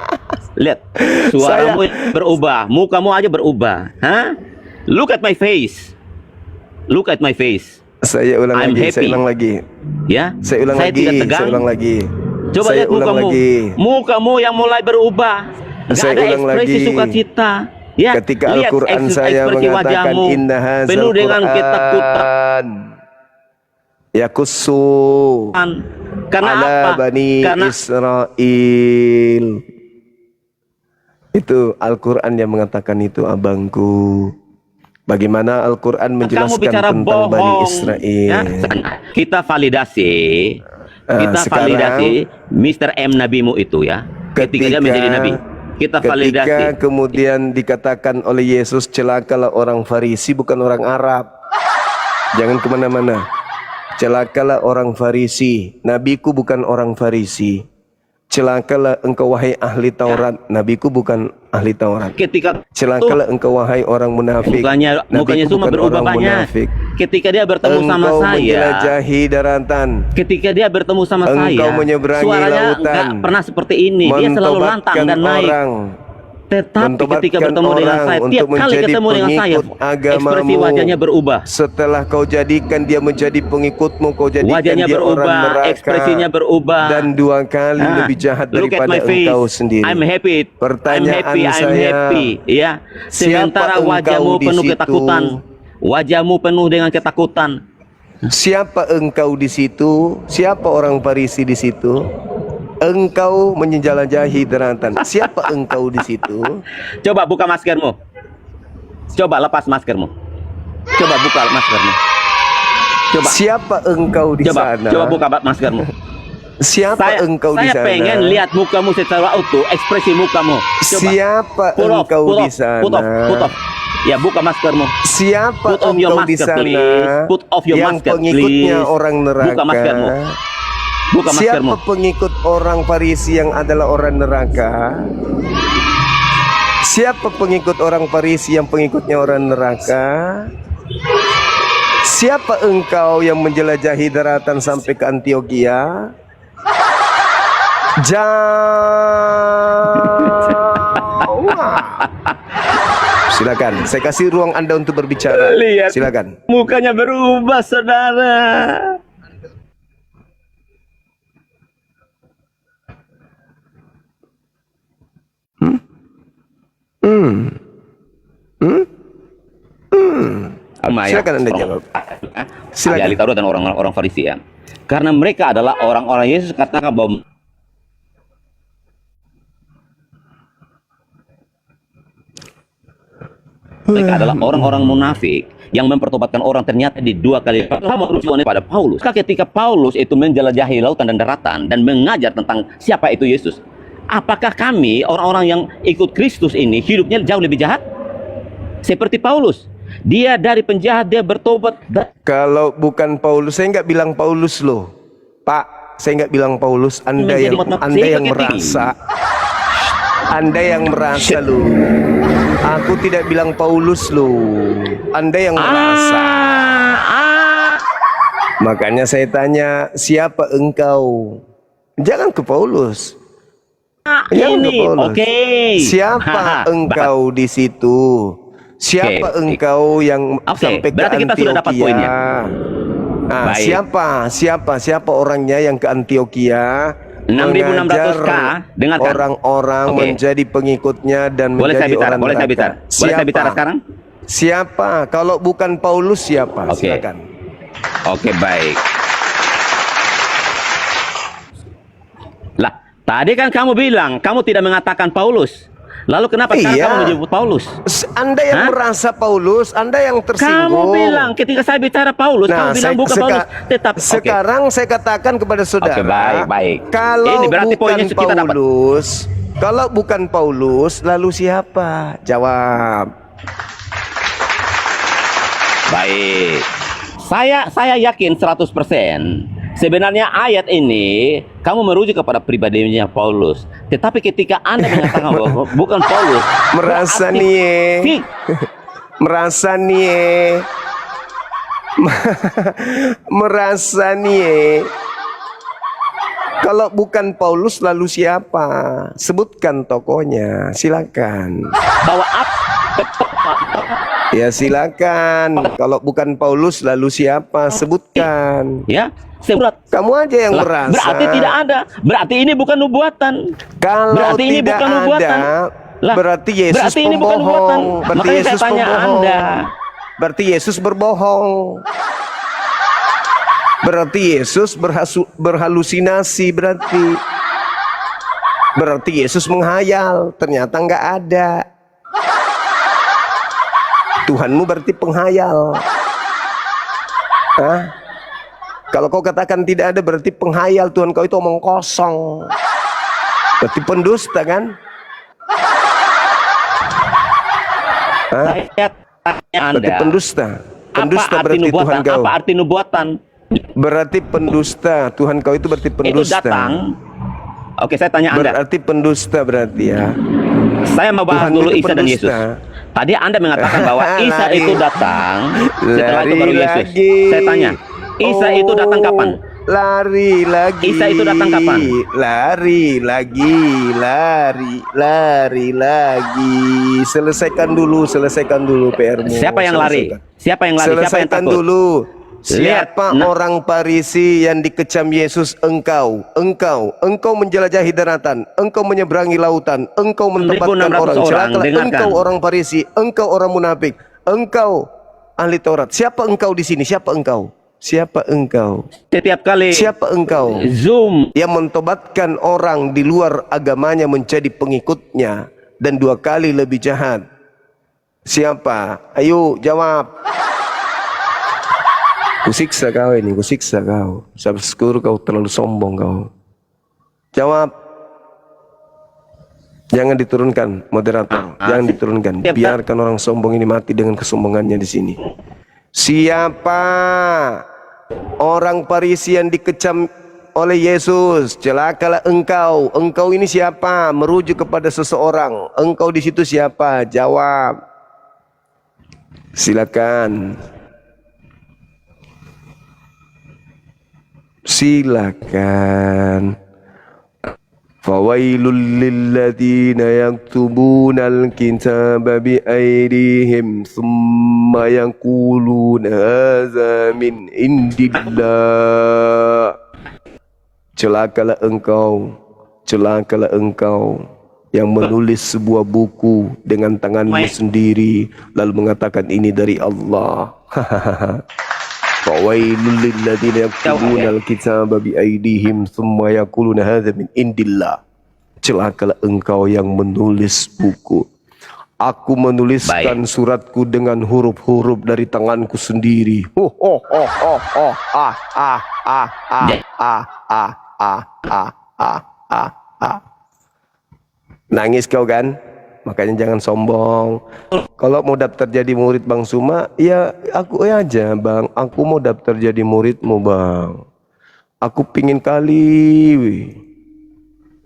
Lihat, suaramu berubah, mukamu aja berubah. Hah? Look at my face. Look at my face. Saya ulang lagi. Ya? Saya ulang lagi. Coba lihat mukamu. Mukamu yang mulai berubah. Gak ada ekspresi sukacita. Ya, ketika Al-Quran saya mengatakan inna hazal penuh dengan ketakutan. Yakussu karena ala apa? Bani Israel. Itu Al-Quran yang mengatakan itu, abangku. Bagaimana Al-Quran menjelaskan tentang Bani Israel. Kita validasi Mr. M nabimu itu ya. Ketika dia menjadi nabi, kita validasi. Ketika kemudian dikatakan oleh Yesus, celakalah orang Farisi bukan orang Arab. Jangan kemana-mana. Celakalah orang Farisi. Nabiku bukan orang Farisi. Celakalah engkau wahai ahli Taurat, nabiku bukan ahli Taurat. Ketika Celakalah engkau wahai orang munafik, mukanya nabiku semua bukan berubah orang banyak. munafik. Ketika dia bertemu sama Engkau saya, menjelajahi daratan, ketika dia bertemu sama engkau saya, menyeberangi suaranya lautan, nggak pernah seperti ini. Dia selalu lantang mentobatkan dan naik. orang, Tetapi ketika mentobatkan bertemu dengan orang saya, tiap untuk kali menjadi ketemu dengan saya, pengikut ekspresi agamamu. wajahnya berubah. Setelah kau jadikan dia menjadi pengikutmu, kau jadikan Wajahnya dia orang berubah, neraka, ekspresinya berubah. dan 2 kali lebih jahat Look at daripada my face. engkau sendiri. I'm happy. Pertanyaan I'm saya, happy. Ya. Sementara siapa wajahmu engkau di penuh situ? ketakutan. Wajahmu penuh dengan ketakutan. Siapa engkau di situ? Siapa orang Farisi di situ? Engkau menjelajahi daratan. Siapa engkau di situ? Coba buka maskermu. Coba lepas maskermu. Coba buka maskermu. Coba. Siapa engkau di sana? Coba buka maskermu. Siapa engkau di Saya sana? pengen lihat mukamu secara utuh, ekspresi mukamu. Coba. Siapa Put off, engkau put di off, sana? Put off. Ya, buka maskermu. Siapa Put off your engkau di masker, sana? please. Put off your yang masker, pengikutnya please. orang neraka. Buka maskermu. Buka maskermu. Siapa pengikut orang Farisi yang adalah orang neraka? Siapa pengikut orang Farisi yang pengikutnya orang neraka? Siapa engkau yang menjelajahi daratan sampai ke Antioquia? Jauh. Silakan, saya kasih ruang Anda untuk berbicara. Lihat. Silakan. Mukanya berubah, saudara. Silakan Anda jawab. Silakan. Ahli Taurat dan orang-orang Farisi ya. Karena mereka adalah orang-orang Yesus katakan bahwa mereka adalah orang-orang munafik yang mempertobatkan orang ternyata di 2 kali pada Paulus. Ketika Paulus itu menjelajahi lautan dan daratan dan mengajar tentang siapa itu Yesus, apakah kami orang-orang yang ikut Kristus ini hidupnya jauh lebih jahat? Seperti Paulus, dia dari penjahat dia bertobat. Kalau bukan Paulus, saya nggak bilang Paulus loh, Pak. Saya nggak bilang Paulus. Anda yang merasa. Anda yang merasa loh. Aku tidak bilang Paulus loh. Anda yang merasa. Makanya saya tanya, siapa engkau? Jangan ke Paulus. Jangan ke Paulus. Siapa engkau di situ? Siapa engkau yang sampai ke berarti kita sudah dapat poinnya. Nah, siapa orangnya yang ke Antioquia 6.600K dengarkan. Orang-orang menjadi pengikutnya dan menjadi orang neraka. Boleh saya bicara sekarang? Siapa? Kalau bukan Paulus siapa? Silakan. Oke, baik. Lah, tadi kan kamu bilang kamu tidak mengatakan Paulus. Lalu kenapa sekarang kamu menyebut Paulus? Anda yang merasa Paulus, Anda yang Kamu tersinggung. bilang ketika saya bicara Paulus, kamu bilang bukan Paulus. Sekarang saya katakan kepada saudara, baik. Kalau ini berarti bukan kita Paulus, kalau bukan Paulus, lalu siapa? Jawab. Baik. Saya yakin 100%. Sebenarnya ayat ini kamu merujuk kepada pribadinya Paulus. Tetapi ketika Anda mengatakan bahwa bukan Paulus, merasa nih, merasa nih, merasa nih. Kalau bukan Paulus lalu siapa? Sebutkan tokohnya, silakan. Bahwa ya silakan. Kalau bukan Paulus lalu siapa? Sebutkan. Ya. Kamu aja yang merasa. Berarti tidak ada. Berarti ini bukan nubuatan. Kalau berarti ini tidak bukan nubuatan. Lah, berarti Yesus berarti ini bukan nubuatan. Berarti makanya Yesus saya tanya pembohong. Anda. Berarti Yesus berbohong. Berarti Yesus berhalusinasi. Berarti Yesus menghayal. Ternyata nggak ada. Tuhanmu berarti penghayal. Hah? Kalau kau katakan tidak ada, berarti penghayal. Tuhan kau itu omong kosong. Berarti pendusta kan? Saya tanya Anda. Berarti pendusta. Pendusta apa arti berarti nubuatan? Tuhan kau. Apa arti nubuatan? Berarti pendusta. Tuhan kau itu berarti pendusta. Itu datang. Oke, saya tanya Anda. Berarti pendusta berarti ya. Saya mau bahas Tuhan dulu itu Isa dan Yesus. pendusta. Tadi Anda mengatakan bahwa Isa Lari. itu datang, setelah itu baru Yesus. lagi. Saya tanya, Isa itu datang kapan? Lari lagi. Isa itu datang kapan? Lari lagi, lari lagi. Selesaikan dulu PR-mu. Siapa yang lari? Siapa yang lari? Siapa yang Selesaikan takut? dulu. Lihat, Siapa orang Farisi yang dikecam Yesus? Engkau menjelajahi daratan, engkau menyeberangi lautan, engkau mentempatkan 1.600 orang. orang, Celakalah dengarkan. engkau orang Farisi, engkau orang munafik, engkau ahli Taurat. Siapa engkau di sini? Siapa engkau? Siapa engkau? Setiap kali Siapa engkau Zoom yang mentobatkan orang di luar agamanya menjadi pengikutnya dan 2 kali lebih jahat? Siapa? Ayo jawab. Kusiksa kau ini, kusiksa kau. Syukur kau terlalu sombong kau. Jawab. Jangan diturunkan, moderator. Jangan diturunkan. Biarkan orang sombong ini mati dengan kesombongannya di sini. Siapa orang Farisi yang dikecam oleh Yesus? Celakalah engkau. Engkau ini siapa? Merujuk kepada seseorang. Engkau di situ siapa? Jawab. Silakan. Silakan. Fawailul lilladzina yaktubuna al-kitaba biaydihim thumma yaquluna hadza min indillah. Celakalah engkau yang menulis sebuah buku dengan tanganmu sendiri lalu mengatakan ini dari Allah. Fawailul lilladzina yaktubuna al-kitaba biaydihim thumma yaquluna hadza min indillah. Celakalah engkau yang menulis buku. Aku menuliskan suratku dengan huruf-huruf dari tanganku sendiri. Nangis kau kan? Makanya jangan sombong. Kalau mau daftar jadi murid Bang Suma, ya aku aja Bang. Aku mau daftar jadi muridmu Bang. Aku pingin kali.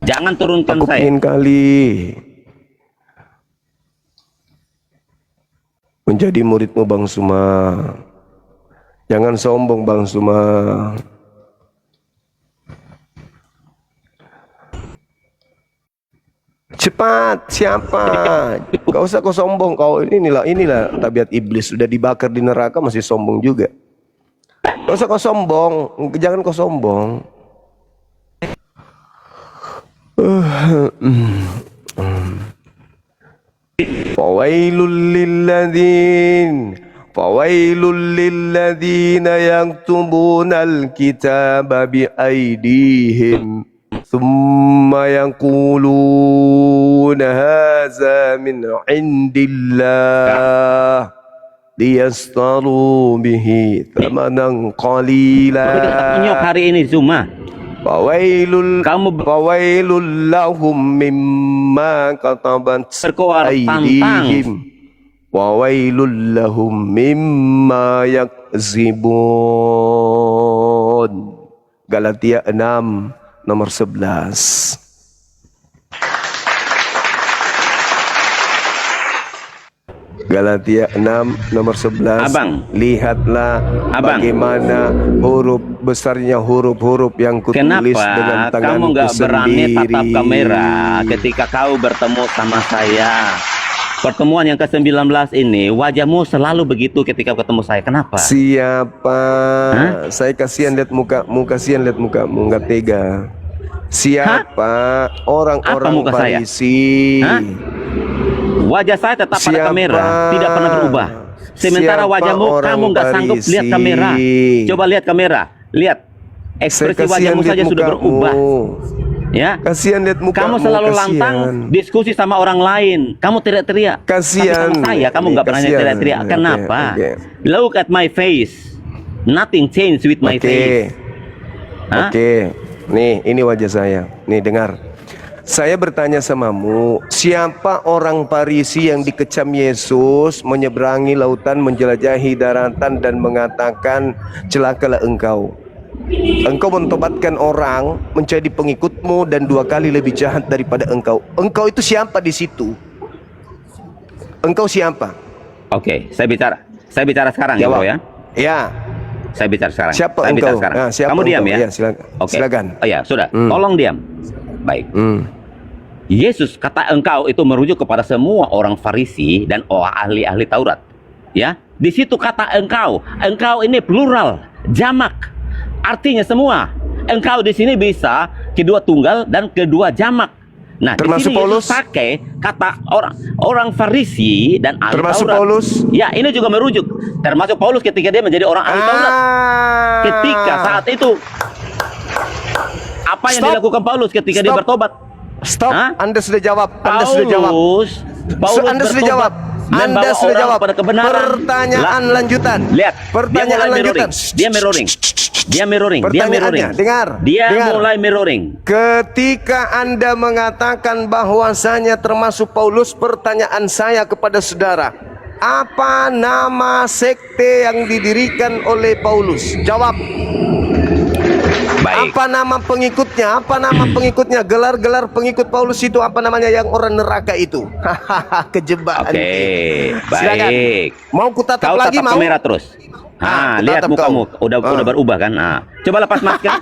jangan turunkan Aku saya. pingin kali menjadi muridmu Bang Suma. Jangan sombong Bang Suma. Cepat, siapa? Gak usah kau sombong kau. Inilah tabiat iblis. Sudah dibakar di neraka masih sombong juga. Gak usah kau sombong. Jangan kau sombong. Fawailul lilladzina yaktubuna al-kitaba biaydihim thumma yaquluna hadza min indillah liyastaru bihi thamanan qalila. Nyok hari ini Zuma. Fawailul lahum mimma katabat Berkoar aydihim wawailul lahum mimma yakzibun. Galatia 6 nomor 11. Galatia 6 nomor 11. Abang. Lihatlah Abang. bagaimana huruf besarnya huruf-huruf yang kutulis dengan Kenapa kamu tanganku nggak berani sendiri. tatap kamera ketika kau bertemu sama saya? Pertemuan yang ke-19 ini, wajahmu selalu begitu ketika ketemu saya. Kenapa? Siapa? Saya kasihan lihat mukamu, kasihan lihat mukamu, nggak tega. Siapa orang-orang muka saya? Farisi? Wajah saya tetap pada Siapa? kamera, tidak pernah berubah. Sementara Siapa wajahmu, orang kamu nggak sanggup Farisi? lihat kamera. Coba lihat kamera, lihat ekspresi Saya kasihan wajahmu lihat saja sudah mukamu. berubah. Ya, Kasihan lihat mukamu. kamu selalu kasihan. lantang diskusi sama orang lain. Kamu teriak-teriak. Kasihan. Tapi sama saya, kamu nggak pernah Kasihan. teriak-teriak. Oke, Kenapa? oke. Look at my face. Nothing changed with my face. Hah? Oke. Nih, ini wajah saya. Nih, dengar. Saya bertanya samamu, siapa orang Farisi yang dikecam Yesus, menyeberangi lautan, menjelajahi daratan dan mengatakan celakalah engkau? Engkau mentobatkan orang menjadi pengikutmu dan 2 kali lebih jahat daripada engkau. Engkau itu siapa di situ? Engkau siapa? Oke, saya bicara sekarang ya, Jawab. bro ya. Ya. Saya bicara sekarang. Siapa saya bicara engkau? sekarang. Nah, siapa Kamu diam engkau? ya. Ya, silakan. Oke. Silakan. Oh ya, sudah. Tolong diam. Baik. Yesus kata engkau itu merujuk kepada semua orang Farisi dan ahli-ahli Taurat. Ya, di situ kata engkau. Engkau ini plural, jamak. Artinya semua. Engkau di sini bisa kedua tunggal dan kedua jamak. Nah, Termasuk di sini Paulus? Yesus pakai kata orang Farisi dan ahli Termasuk Taurat. Paulus? Ya, ini juga merujuk. Termasuk Paulus ketika dia menjadi orang ahli Taurat. Ketika saat itu apa yang Stop. dilakukan Paulus ketika dia Stop. bertobat? Stop. Hah? Anda sudah jawab. Anda sudah jawab. Paulus Anda sudah bertobat, jawab. Anda membawa sudah orang jawab. kepada kebenaran. Pertanyaan lanjutan. Lihat, Pertanyaan dia mulai lanjutan. mirroring. Dia mirroring. Dia mirroring. Dia mirroring. Pertanyaannya, dengar. Dia Dengar. mulai mirroring. Ketika Anda mengatakan bahwasanya termasuk Paulus, pertanyaan saya kepada saudara, apa nama sekte yang didirikan oleh Paulus? Jawab. Baik. Apa nama pengikutnya? Apa nama pengikutnya? Gelar-gelar pengikut Paulus itu apa namanya yang orang neraka itu? Hahaha, kejebak. Oke, Silakan. baik. Mau kutatap Kau lagi tatap mau? kamera terus. Ah, Lihat tatap mukamu kau. udah berubah kan? Coba lepas masker.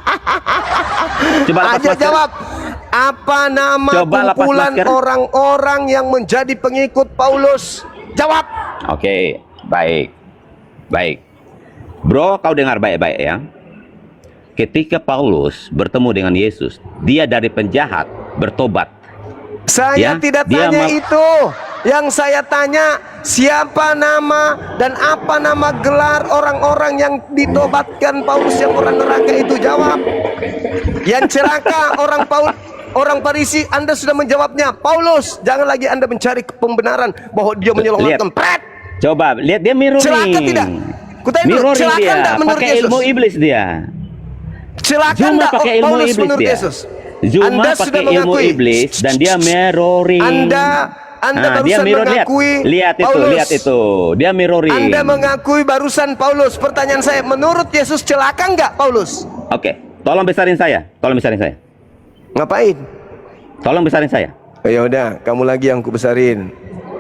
Coba lepas Aja masker. jawab. Apa nama Coba lepas kumpulan masker. orang-orang yang menjadi pengikut Paulus? Jawab. Oke, baik. Baik. Bro, kau dengar baik-baik ya. Ketika Paulus bertemu dengan Yesus, dia dari penjahat bertobat. Saya Ya, tidak dia tanya itu. Yang saya tanya, siapa nama dan apa nama gelar orang-orang yang ditobatkan Paulus yang orang neraka itu? Jawab. Yang celaka orang Farisi, Anda sudah menjawabnya. Paulus, jangan lagi Anda mencari pembenaran bahwa dia menyelamatkan. Pret. Coba lihat dia mirroring. Celaka tidak? Kutanya dulu, Mirroring celaka dia, enggak menurut pakai Yesus? ilmu iblis dia. Celaka Cuma enggak pakai ilmu Paulus iblis menurut dia. Yesus? Cuma Anda sudah pakai ilmu mengakui. iblis dan dia mirroring. Anda dia barusan mirror, mengakui lihat itu, Paulus. lihat itu. Dia mirroring. Anda mengakui barusan Paulus. Pertanyaan saya, menurut Yesus celaka enggak Paulus? Oke, tolong besarin saya. Tolong besarin saya. Ngapain? Tolong besarin saya. Oh, ya udah, kamu lagi yang kubesarin.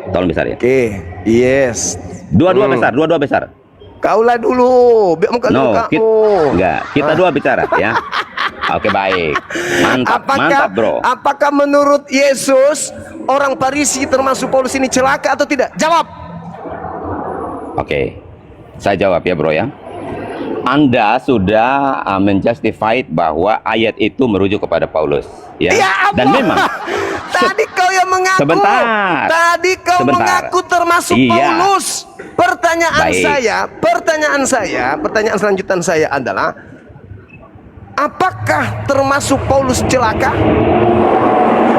Tolong besarin. Oke, yes. Dua-dua besar, dua-dua besar. Kaulah dulu, biar muka No, kamu. enggak. Kita dua bicara ya. Oke, baik. Mantap, mantap, bro. Apakah menurut Yesus orang Farisi termasuk Paulus ini celaka atau tidak? Jawab. Oke, saya jawab ya, bro ya. Anda sudah menjustified bahwa ayat itu merujuk kepada Paulus, ya. Ya ampun. Dan memang Tadi kau yang mengaku. Sebentar. Tadi kau Sebentar. mengaku termasuk Iya. Paulus. Pertanyaan Baik. pertanyaan selanjutan saya adalah, apakah termasuk Paulus celaka?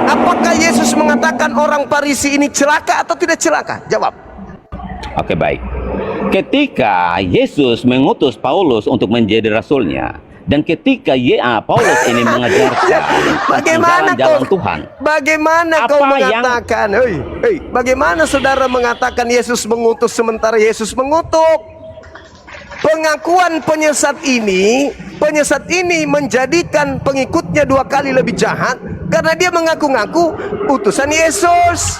Apakah Yesus mengatakan orang Farisi ini celaka atau tidak celaka? Jawab. Oke, baik. Ketika Yesus mengutus Paulus untuk menjadi rasulnya, dan ketika Paulus ini mengajarkan Bagaimana jalan kau Tuhan, Bagaimana Apa kau yang- mengatakan? Hei, bagaimana saudara mengatakan Yesus mengutus sementara Yesus mengutuk? Pengakuan penyesat ini menjadikan pengikutnya 2 kali lebih jahat karena dia mengaku-ngaku utusan Yesus.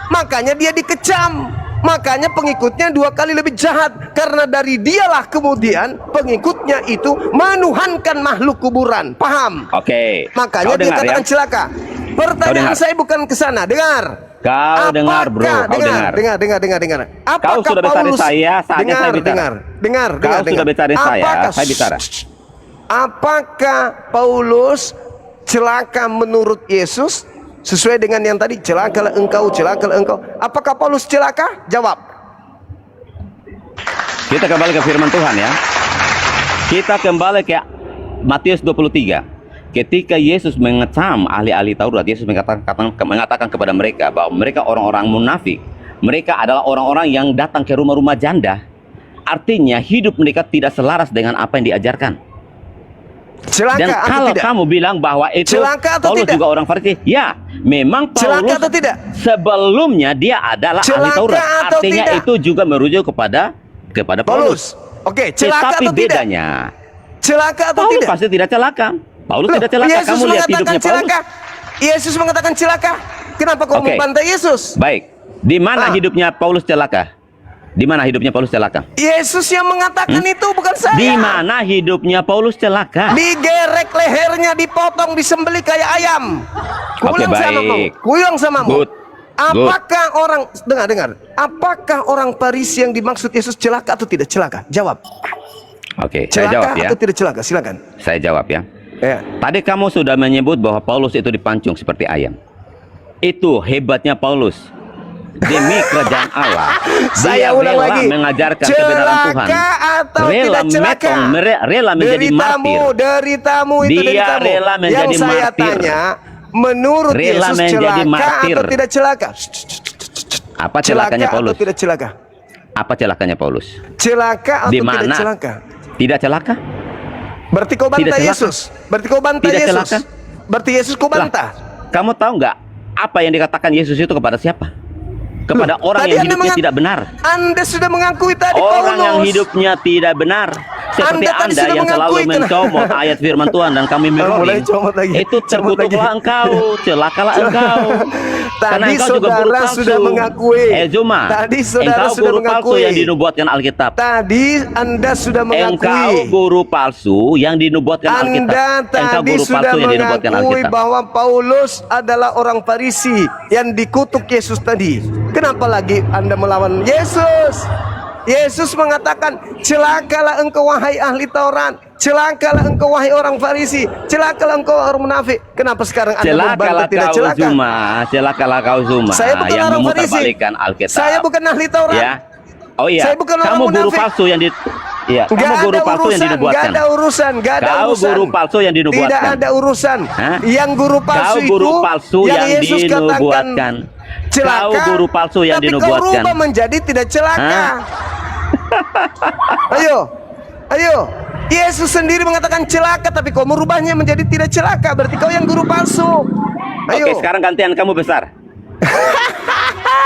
Makanya dia dikecam. Makanya pengikutnya 2 kali lebih jahat karena dari dialah kemudian pengikutnya itu menuhankan makhluk kuburan. Paham? Oke. Makanya Kau dia dengar, katakan ya? celaka. Pertanyaan dengar. saya bukan ke sana. Dengar. Kau dengar, bro. Kau dengar. Dengar. Apakah sudah besarin Paulus? saya, saatnya saya bicara. Dengar. Kau sudah besarin saya bicara. Apakah Paulus celaka menurut Yesus? Sesuai dengan yang tadi, celakalah engkau. Apakah Paulus celaka? Jawab. Kita kembali ke firman Tuhan ya. Kita kembali ke Matius 23. Ketika Yesus mengecam ahli-ahli Taurat, Yesus mengatakan kepada mereka bahwa mereka orang-orang munafik. Mereka adalah orang-orang yang datang ke rumah-rumah janda. Artinya hidup mereka tidak selaras dengan apa yang diajarkan. Celaka Dan atau kalau tidak? kamu bilang bahwa itu Celaka atau Paulus tidak? juga orang Farisi, ya, memang Celaka Paulus atau tidak? sebelumnya dia adalah ahli Celaka Taurat. atau Artinya tidak? itu juga merujuk kepada Paulus. Oke, celaka Tetapi atau tidak? bedanya, Celaka atau Paulus tidak? pasti tidak celaka. Paulus Loh, tidak celaka. Yesus Kamu lihat mengatakan hidupnya Paulus. celaka. Yesus mengatakan celaka. Kenapa kau Oke. membantai Yesus? Baik. Di mana Ah. hidupnya Paulus celaka? Di mana hidupnya Paulus celaka? Yesus yang mengatakan itu, bukan saya. Di mana hidupnya Paulus celaka? Digerek lehernya, dipotong, disembelih kayak ayam. Oke, Kuulang sama kamu. baik. Kuulang samamu. Good. Apakah orang, dengar. Apakah orang Farisi yang dimaksud Yesus celaka atau tidak celaka? Jawab. Oke, saya Celaka jawab ya. atau tidak celaka? Silakan. Saya jawab ya. Ya. Tadi kamu sudah menyebut bahwa Paulus itu dipancung seperti ayam. Itu hebatnya Paulus. Demi kerajaan Allah, Saya dia ulang rela lagi. mengajarkan kebenaran Tuhan. Celaka atau Rela tidak celaka? metong, rela menjadi martir. Deritamu itu Dia deritamu. rela menjadi Yang saya martir. tanya, menurut Rela Yesus menjadi celaka martir. atau tidak celaka? Apa Celaka celakanya atau Paulus? tidak celaka? Apa celakanya Paulus? Celaka atau Di tidak mana? celaka? Tidak celaka? Berarti kau Tidak bantah celaka. Yesus. Berarti kau bantah Tidak Yesus. celaka. Berarti Yesus kau Lah, bantah. kamu tahu nggak apa yang dikatakan Yesus itu kepada siapa? Kepada Loh, orang tadi yang Anda hidupnya tidak benar. Anda sudah mengakui tadi Orang yang Paulus. hidupnya tidak benar. Seperti Anda tadi Anda sudah yang selalu mengakui, mencomot ayat firman Tuhan dan kami mulai mirroring. comot lagi. Itu Comot terkutuklah lagi. engkau, celakalah engkau. Karena Tadi engkau juga guru saudara palsu. sudah mengakui. Zuma, Tadi saudara engkau sudah guru palsu mengakui. yang dinubuatkan Alkitab. Tadi Anda sudah Engkau mengakui. guru palsu yang dinubuatkan Alkitab. Anda Engkau tadi guru sudah palsu yang dinubuatkan mengakui Alkitab. bahwa Paulus adalah orang Farisi yang dikutuk Yesus tadi. Kenapa lagi Anda melawan Yesus? Yesus mengatakan, celakalah engkau wahai ahli Taurat, celakalah engkau wahai orang Farisi, celakalah engkau orang munafik. Kenapa sekarang Anda Celakalah membantah tidak kau celaka? Zuma, celakalah kau Zuma Saya bukan yang orang Farisi. memutarbalikkan Alkitab. Saya bukan ahli Taurat. Ya. Oh iya. Saya bukan orang kamu guru munafik. palsu yang di Iya, kamu Nggak guru ada palsu yang urusan, dinubuatkan. nggak ada urusan, nggak ada Kau urusan. guru palsu yang dinubuatkan. Tidak ada urusan. Hah? Yang guru palsu Kau guru itu palsu yang Yesus dinubuatkan. katakan celaka. Kau guru palsu yang tapi dinubuatkan. kau rubah menjadi tidak celaka. Hah? Ayo. Yesus sendiri mengatakan celaka, tapi kau merubahnya menjadi tidak celaka. Berarti kau yang guru palsu. Ayo. Oke, sekarang gantian kamu besar.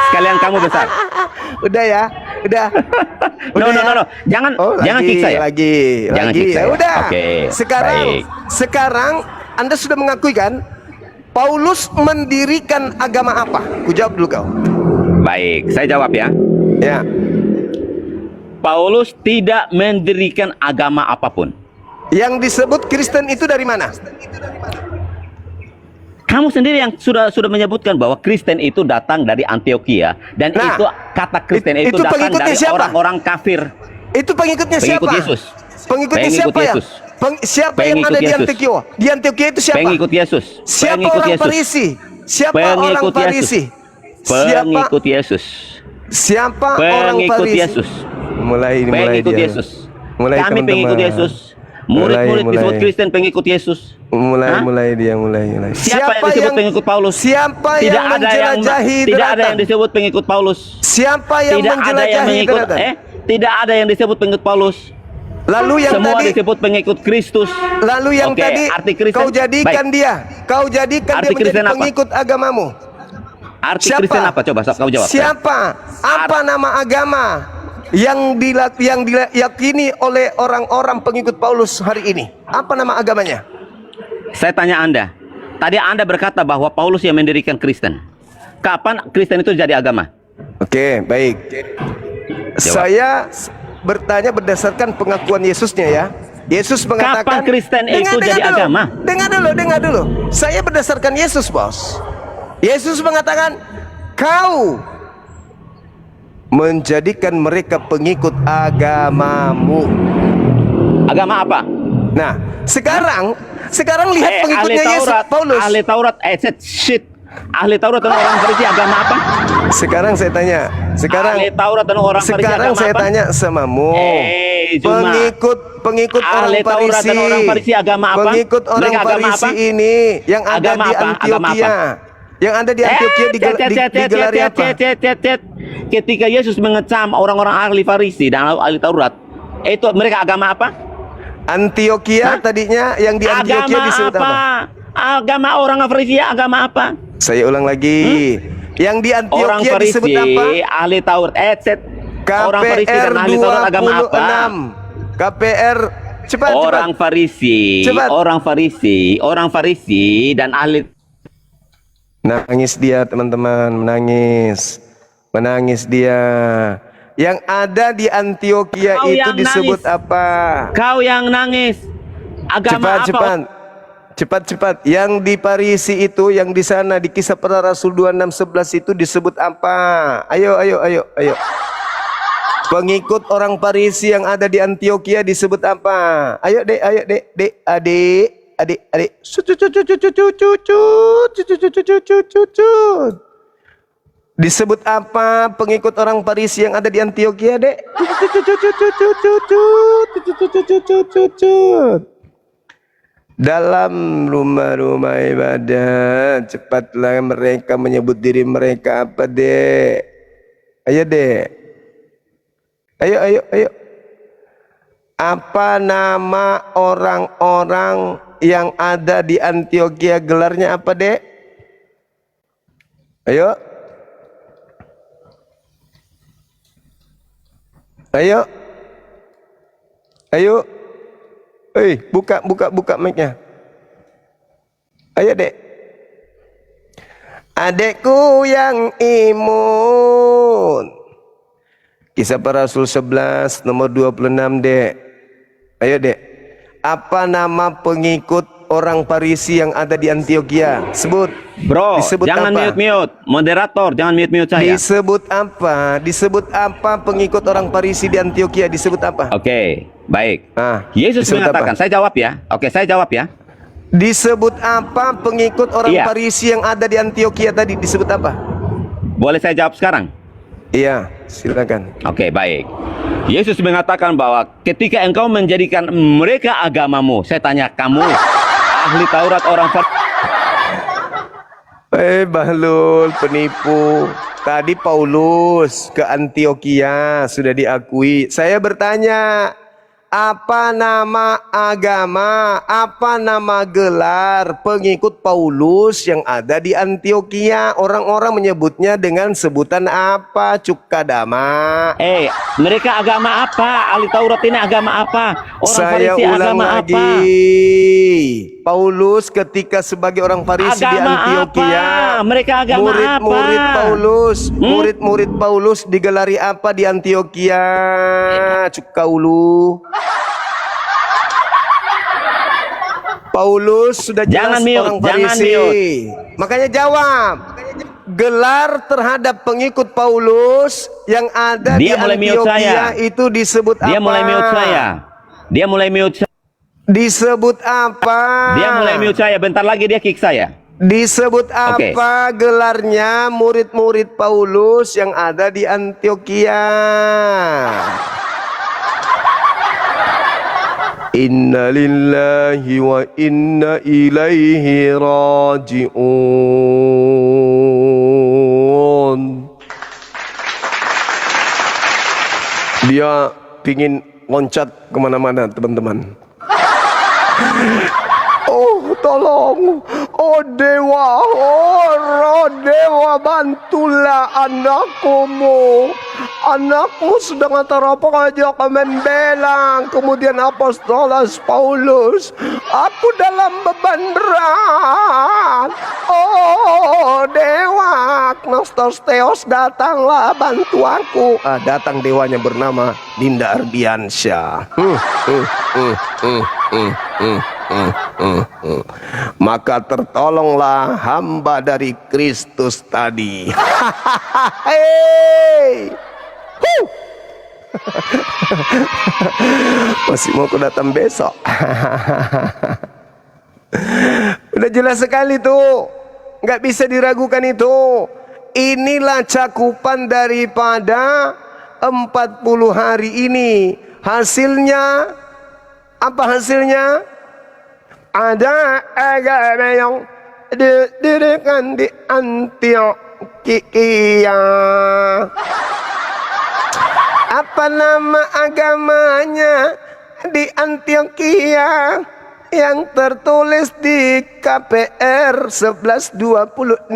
Sekalian kamu besar. Udah ya, udah. No. Jangan jangan kick saya. Jangan Lagi. kick Ya saya. udah. Oke, baik. Sekarang Anda sudah mengakui kan? Paulus mendirikan agama apa? Ku jawab dulu kau. Baik, saya jawab ya. Ya. Paulus tidak mendirikan agama apapun. Yang disebut Kristen itu dari mana? Kamu sendiri yang sudah menyebutkan bahwa Kristen itu datang dari Antioquia dan Nah, itu kata Kristen itu itu datang pengikutnya dari siapa? orang-orang kafir. Itu pengikutnya Pengikut siapa? Yesus. Pengikutnya Pengikut siapa ya? Yesus. Siapa yang Pengikut ada di Yesus. Antioquia? Di Antioquia itu siapa? Pengikut Yesus. Siapa Pengikut orang Yesus. Farisi? Siapa Pengikut orang Farisi? Yesus. Pengikut Yesus. Siapa orang Pengikut Farisi? Yesus. Mulai Pengikut dia. Yesus. Mulai Kami teman-teman. pengikut Yesus. Murid-murid Mulai. disebut Kristen pengikut Yesus. Hah? Mulai dia. Siapa yang disebut pengikut Paulus? Siapa Tidak yang ada yang menjelajahi tidak ada daratan? yang disebut pengikut Paulus. Siapa yang Tidak ada yang menjelajahi mengikut daratan? tidak ada yang disebut pengikut Paulus. Lalu yang Semua tadi disebut pengikut Kristus. Lalu yang Oke, tadi arti Kristen. kau jadikan Baik. dia, kau jadikan Arti dia menjadi Kristen apa? pengikut agamamu. Arti Kristen apa? Coba kau jawab. Siapa? Apa nama agama yang diyakini oleh orang-orang pengikut Paulus hari ini? Apa nama agamanya? Saya tanya Anda. Tadi Anda berkata bahwa Paulus yang mendirikan Kristen. Kapan Kristen itu jadi agama? Oke, baik. Saya bertanya berdasarkan pengakuan Yesusnya ya. Yesus mengatakan, Kapan Kristen itu jadi dulu. agama? Dengar dulu. Saya berdasarkan Yesus, Bos. Yesus mengatakan, kau menjadikan mereka pengikut agamamu. Agama apa? Nah, sekarang lihat pengikutnya ahli Yesus, Taurat, Paulus. Ahli Taurat, shit. Ahli Taurat dan orang Farisi agama apa? Sekarang saya tanya, Ahli Taurat dan orang Farisi sekarang agama saya apa? tanya samamu. Zuma. Pengikut Ahli orang Taurat Farisi. dan orang Farisi agama apa? Pengikut orang Mereka agama Farisi apa? ini yang ada Agama di apa? Agama Antioquia. apa? Yang ada di Antioquia digelari apa? Ketika Yesus mengecam orang-orang ahli Farisi dan ahli Taurat, itu mereka agama apa? Antioquia tadinya yang di Antioquia Agama disebut apa? apa? Agama orang Farisi agama apa? Saya ulang lagi. Yang di Orang Antioquia Farisi, disebut apa? ahli Taurat, orang Farisi KPR dan ahli Taurat agama apa? 26. KPR cepat. Orang Farisi, Cepat. orang Farisi dan ahli. Nangis dia teman-teman, menangis dia. Yang ada di Antioquia Kau itu yang disebut nangis. apa? Kau yang nangis. Agama apa? Cepat. Yang di Parisi itu, yang di sana di Kisah Para Rasul 26:11 itu disebut apa? Ayo. Pengikut orang Parisi yang ada di Antioquia disebut apa? Ayo dek, adik. Disebut apa pengikut orang Parisi yang ada di Antioquia, dek? Dalam rumah-rumah ibadah, cepatlah mereka menyebut diri mereka apa, dek? Ayo, dek. Ayo. Apa nama orang-orang yang ada di Antioquia, gelarnya apa, dek? Ayo. Buka mic-nya. Ayo, dek. Adekku yang imun. Kisah Para Rasul 11 nomor 26, dek. Ayo, dek. Apa nama pengikut orang Parisi yang ada di Antioquia? Sebut. Bro, Disebut jangan apa? mute. Moderator, jangan mute saya. Disebut apa? Disebut apa pengikut orang Parisi di Antioquia? Disebut apa? Oke, baik. Yesus disebut mengatakan, apa? saya jawab ya. Oke, saya jawab ya. Disebut apa pengikut orang Iya. Parisi yang ada di Antioquia tadi? Disebut apa? Boleh saya jawab sekarang? Iya, silakan. Oke, baik. Yesus mengatakan bahwa ketika engkau menjadikan mereka agamamu, saya tanya kamu, ahli Taurat orang Farisi. Bahlul, penipu. Tadi Paulus ke Antioquia sudah diakui. Saya bertanya, apa nama agama, apa nama gelar pengikut Paulus yang ada di Antioquia? Orang-orang menyebutnya dengan sebutan apa? Cukadama. Mereka agama apa? Ahli Taurat ini agama apa? Orang Saya Farisi ulang agama lagi. apa? Paulus ketika sebagai orang Farisi di Agama Antioquia, apa? Mereka agama murid-murid apa? Paulus, murid-murid Paulus digelari apa di Antioquia? Cukaulu. Paulus sudah jelas Jangan mute, orang jangan Farisi. mute. Makanya jawab. Gelar terhadap pengikut Paulus yang ada Dia di mulai mute Antioquia saya. itu disebut apa? Dia mulai mute saya. Disebut apa? Dia mulai mute saya. Bentar lagi dia kick saya. Disebut Oke. apa gelarnya murid-murid Paulus yang ada di Antioquia? Inna lillahi wa inna ilaihi raji'un. Dia pingin loncat kemana-mana, teman-teman. Oh, tolong. Oh dewa, oh dewa, bantulah anakmu. Anakmu sedang antara pengajak membelang. Kemudian Apostolos Paulus, aku dalam beban berat. Oh dewa, Gnostos Theos, datanglah bantu aku. Datang dewanya bernama Dinda Ardiansyah. Maka tertolonglah hamba dari Kristus tadi. Hey! Masih mau aku datang besok. Udah jelas sekali tuh, nggak bisa diragukan itu. Inilah cakupan daripada 40 hari ini. Hasilnya apa hasilnya? Ada agama yang didirikan di Antioquia. Apa nama agamanya di Antioquia? yang tertulis di KPR 1126.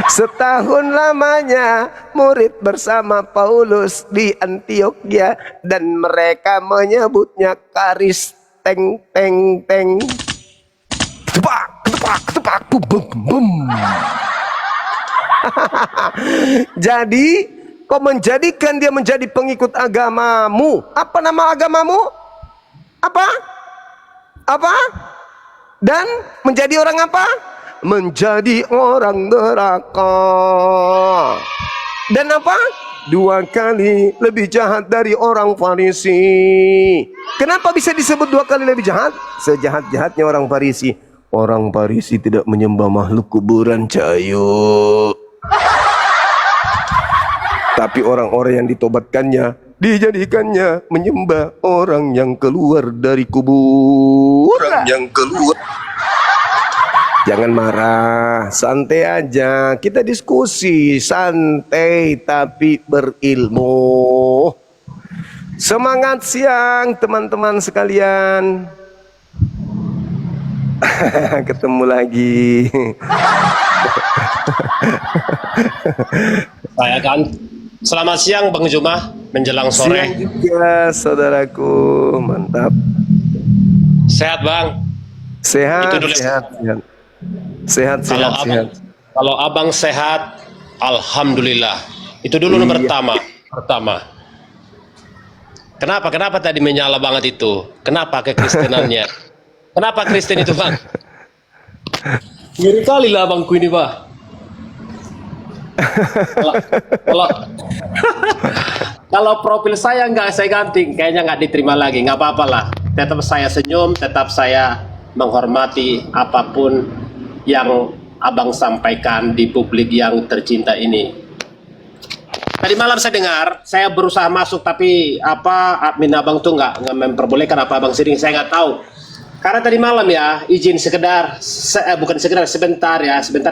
Setahun lamanya murid bersama Paulus di Antiokhia dan mereka menyebutnya karis teng teng teng. Ketepak, ketepak, ketepak, bum bum bum. Jadi kau menjadikan dia menjadi pengikut agamamu. Apa nama agamamu? Apa? Apa? Dan menjadi orang apa? Menjadi orang neraka. Dan apa? 2 kali lebih jahat dari orang Farisi. Kenapa bisa disebut 2 kali lebih jahat? Sejahat-jahatnya orang Farisi. Orang Farisi tidak menyembah makhluk kuburan, Cayo. Tapi orang-orang yang ditobatkannya, dijadikannya menyembah orang yang keluar dari kubur. Orang yang keluar. Jangan marah, santai aja. Kita diskusi, santai tapi berilmu. Semangat siang teman-teman sekalian. Ketemu lagi. Saya kan selamat siang Bang Juma menjelang sore. Siang juga saudaraku, mantap. Sehat Bang? Sehat, Itu dulu. sehat, sehat. Sehat, Kalau sehat, abang, sehat. kalau abang sehat, alhamdulillah. Itu dulu nomor pertama. Kenapa tadi menyala banget itu? Kenapa kekristenannya? Kenapa Kristen itu Bang? Ngeri kali lah abangku ini Bang. Kalau kalau profil saya nggak saya ganti, kayaknya nggak diterima lagi. Nggak apa-apa lah. Tetap saya senyum, tetap saya menghormati apapun yang abang sampaikan di publik yang tercinta ini. Tadi malam saya dengar, saya berusaha masuk tapi admin abang tuh nggak memperbolehkan apa abang sering, saya nggak tahu. Karena tadi malam ya, izin sekedar, bukan sekedar, sebentar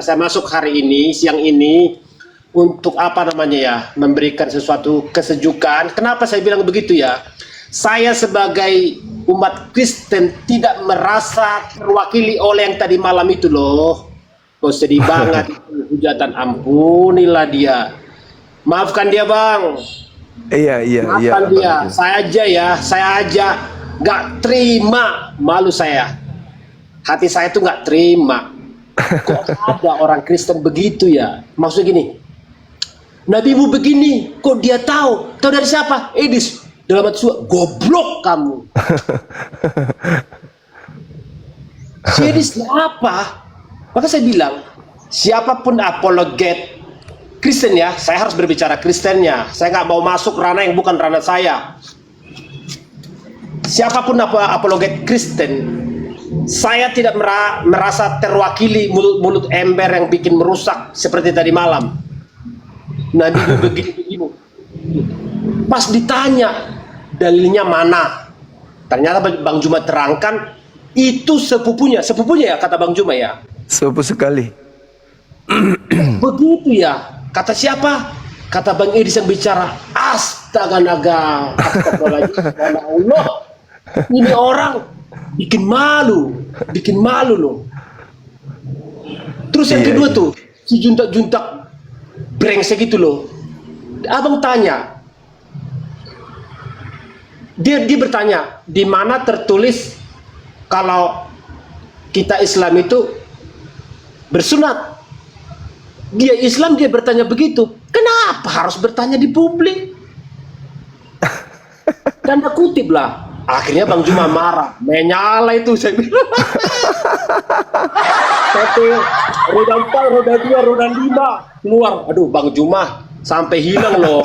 saya masuk hari ini, siang ini, untuk memberikan sesuatu kesejukan. Kenapa saya bilang begitu ya? Saya sebagai umat Kristen tidak merasa terwakili oleh yang tadi malam itu loh. Oh sedih banget, hujatan, ampunilah dia. Maafkan dia Bang. Iya. Maafkan dia. Saya aja nggak terima, malu saya. Hati saya tuh nggak terima. Kok ada orang Kristen begitu ya? Maksudnya gini, Nabimu begini, kok dia tahu? Tahu dari siapa? Edis. Dalam hati saya, goblok kamu. Si Edis apa? Maka saya bilang, siapapun apologet Kristen ya, saya harus berbicara Kristennya. Saya nggak mau masuk ranah yang bukan ranah saya. Siapapun apologet Kristen, saya tidak merasa terwakili mulut-mulut ember yang bikin merusak seperti tadi malam. Nabi begini. Pas ditanya dalilnya mana, ternyata Bang Juma terangkan itu sepupunya ya kata Bang Juma ya. Sepupu sekali. Begitu ya. Kata siapa? Kata Bang Edis yang bicara. Astaga naga. Astagfirullahaladzim. Allah. Ini orang bikin malu loh. Terus yang kedua tuh, si juntak-juntak brengsek gitu loh. Abang tanya, dia bertanya, di mana tertulis kalau kita Islam itu bersunat? Dia Islam, dia bertanya begitu. Kenapa harus bertanya di publik? Tanda kutip lah. Akhirnya Bang Juma marah, menyala itu saya bilang. Satu, roda 4, roda 2, roda 5 keluar. Aduh Bang Juma sampai hilang loh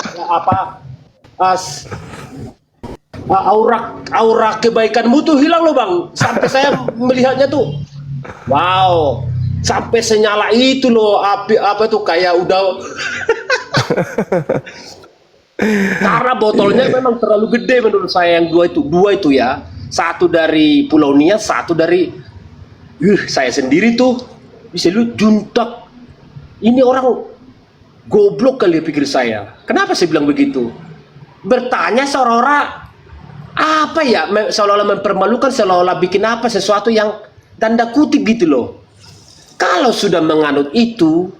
aura kebaikanmu tuh hilang loh Bang. Sampai saya melihatnya tuh, wow, sampai senyala itu loh, api apa tuh kayak udah. Karena botolnya memang terlalu gede menurut saya yang dua itu ya. Satu dari Pulau Nia, satu dari saya sendiri tuh bisa lu juntak. Ini orang goblok kali pikir saya. Kenapa saya bilang begitu? Bertanya seorang-orang apa ya, seolah-olah mempermalukan, seolah-olah bikin apa sesuatu yang tanda kutip gitu loh. Kalau sudah menganut itu,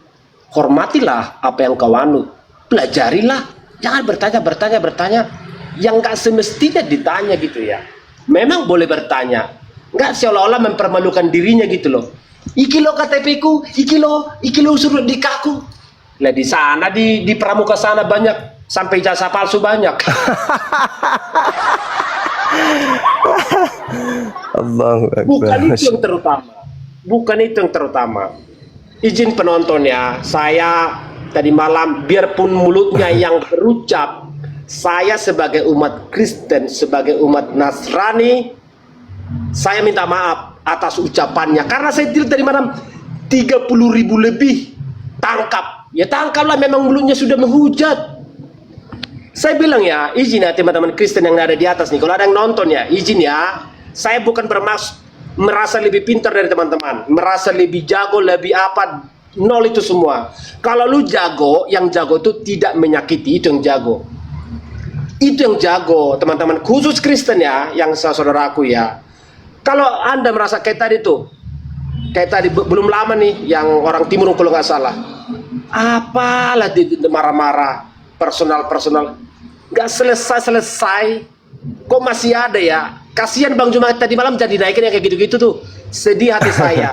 hormatilah apa yang kau anut, pelajarilah, jangan bertanya yang nggak semestinya ditanya gitu ya. Memang boleh bertanya, nggak seolah-olah mempermalukan dirinya gitu loh. Iki lo KTP ku, iki lo suruh di kaku. Lah di sana di pramuka sana banyak, sampai jasa palsu banyak. Allahu Bukan Akbar. itu yang terutama. Bukan itu yang terutama. Izin penonton ya, saya tadi malam biarpun mulutnya yang berucap, saya sebagai umat Kristen, sebagai umat Nasrani, saya minta maaf atas ucapannya. Karena saya tadi malam 30.000 lebih tangkap. Ya tangkaplah, memang mulutnya sudah menghujat. Saya bilang ya, izin ya teman-teman Kristen yang ada di atas nih, kalau ada yang nonton ya, izin ya, saya bukan bermaksud merasa lebih pintar dari teman-teman, merasa lebih jago, lebih apa, nol itu semua. Kalau lu jago, yang jago itu tidak menyakiti, itu yang jago. Itu yang jago, teman-teman, khusus Kristen ya, yang saudaraku ya. Kalau Anda merasa kayak tadi tuh, kayak tadi belum lama nih, yang orang timur kalau nggak salah, apalah di marah-marah, personal, nggak selesai, kok masih ada ya. Kasihan Bang Juma tadi malam jadi naikin yang kayak gitu-gitu tuh, sedih hati saya.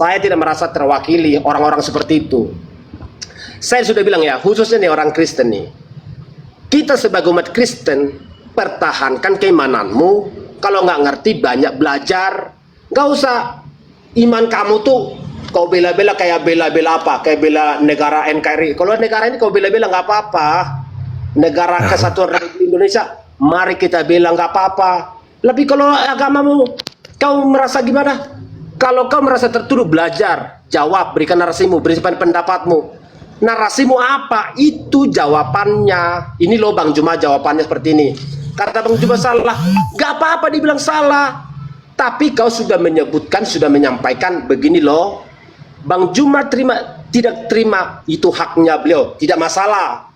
Saya tidak merasa terwakili orang-orang seperti itu. Saya sudah bilang ya, khususnya nih orang Kristen nih, kita sebagai umat Kristen pertahankan keimananmu. Kalau nggak ngerti banyak belajar, nggak usah iman kamu tuh kau bela-bela kayak bela-bela apa, kayak bela negara NKRI. Kalau negara ini kau bela-bela nggak apa-apa, negara kesatuan Republik Indonesia, mari kita bela nggak apa-apa. Lebih kalau agamamu kau merasa gimana? Kalau kau merasa tertuduh, belajar, jawab, berikan narasimu, berikan pendapatmu. Narasimu apa? Itu jawabannya. Ini loh Bang Juma jawabannya seperti ini. Kata Bang Juma salah, nggak apa-apa dibilang salah. Tapi kau sudah menyebutkan, sudah menyampaikan begini loh. Bang Juma tidak terima, itu haknya beliau, tidak masalah.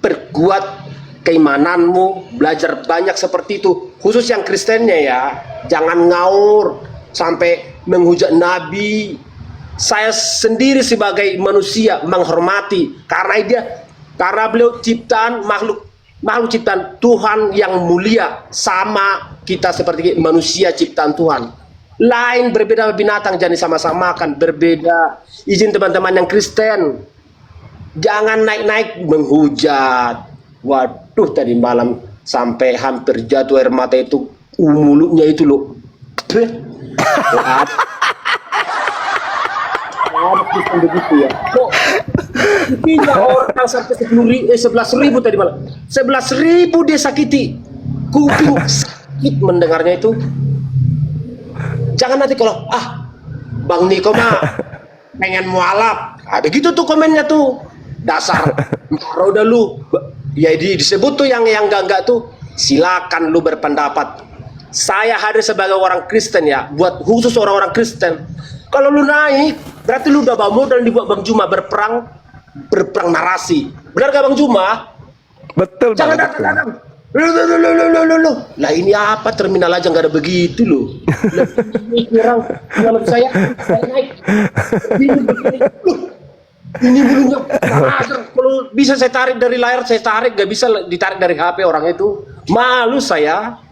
Perkuat keimananmu, belajar banyak seperti itu. Khusus yang Kristennya ya, jangan ngaur sampai menghujat Nabi. Saya sendiri sebagai manusia menghormati karena beliau ciptaan makhluk ciptaan Tuhan yang mulia, sama kita seperti manusia ciptaan Tuhan. Lain, berbeda binatang, jangan disama-samakan, berbeda. Izin teman-teman yang Kristen, jangan naik-naik menghujat. Waduh, tadi malam sampai hampir jatuh air mata itu, mulutnya itu loh. Kristen begitu ya. Kok tiga orang sampai 11.000 tadi malam. 11.000 dia sakiti. Kuping sakit mendengarnya itu. Jangan nanti kalau Bang Niko mah pengen mualaf. Begitu tuh komennya tuh. Dasar roda lu. Ya disebut tuh yang enggak tuh. Silakan lu berpendapat. Saya hadir sebagai orang Kristen ya, buat khusus orang-orang Kristen. Kalau lu naik, berarti lu udah bawa modal dibuat Bang Juma berperang narasi. Benar gak Bang Juma? Betul. Jangan datang. Loh. Lah ini apa, terminal aja nggak ada begitu loh. Ini orang dalam saya naik. Ini belumnya. Kalau bisa saya tarik dari layar, saya tarik. Gak bisa ditarik dari HP orang itu. Malu saya.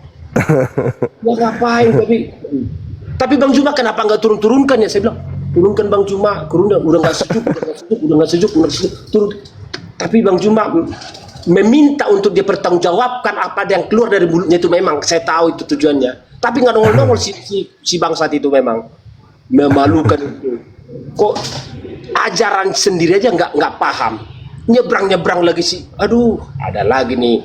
Ya ngapain tapi Bang Juma kenapa nggak turun-turunkan ya? Saya bilang turunkan Bang Juma, udah nggak sejuk, turun. Tapi Bang Juma meminta untuk dia bertanggungjawabkan apa yang keluar dari mulutnya itu, memang saya tahu itu tujuannya. Tapi nggak nongol-nongol si bangsat itu, memang memalukan itu. Kok ajaran sendiri aja nggak paham, nyebrang lagi sih. Aduh, ada lagi nih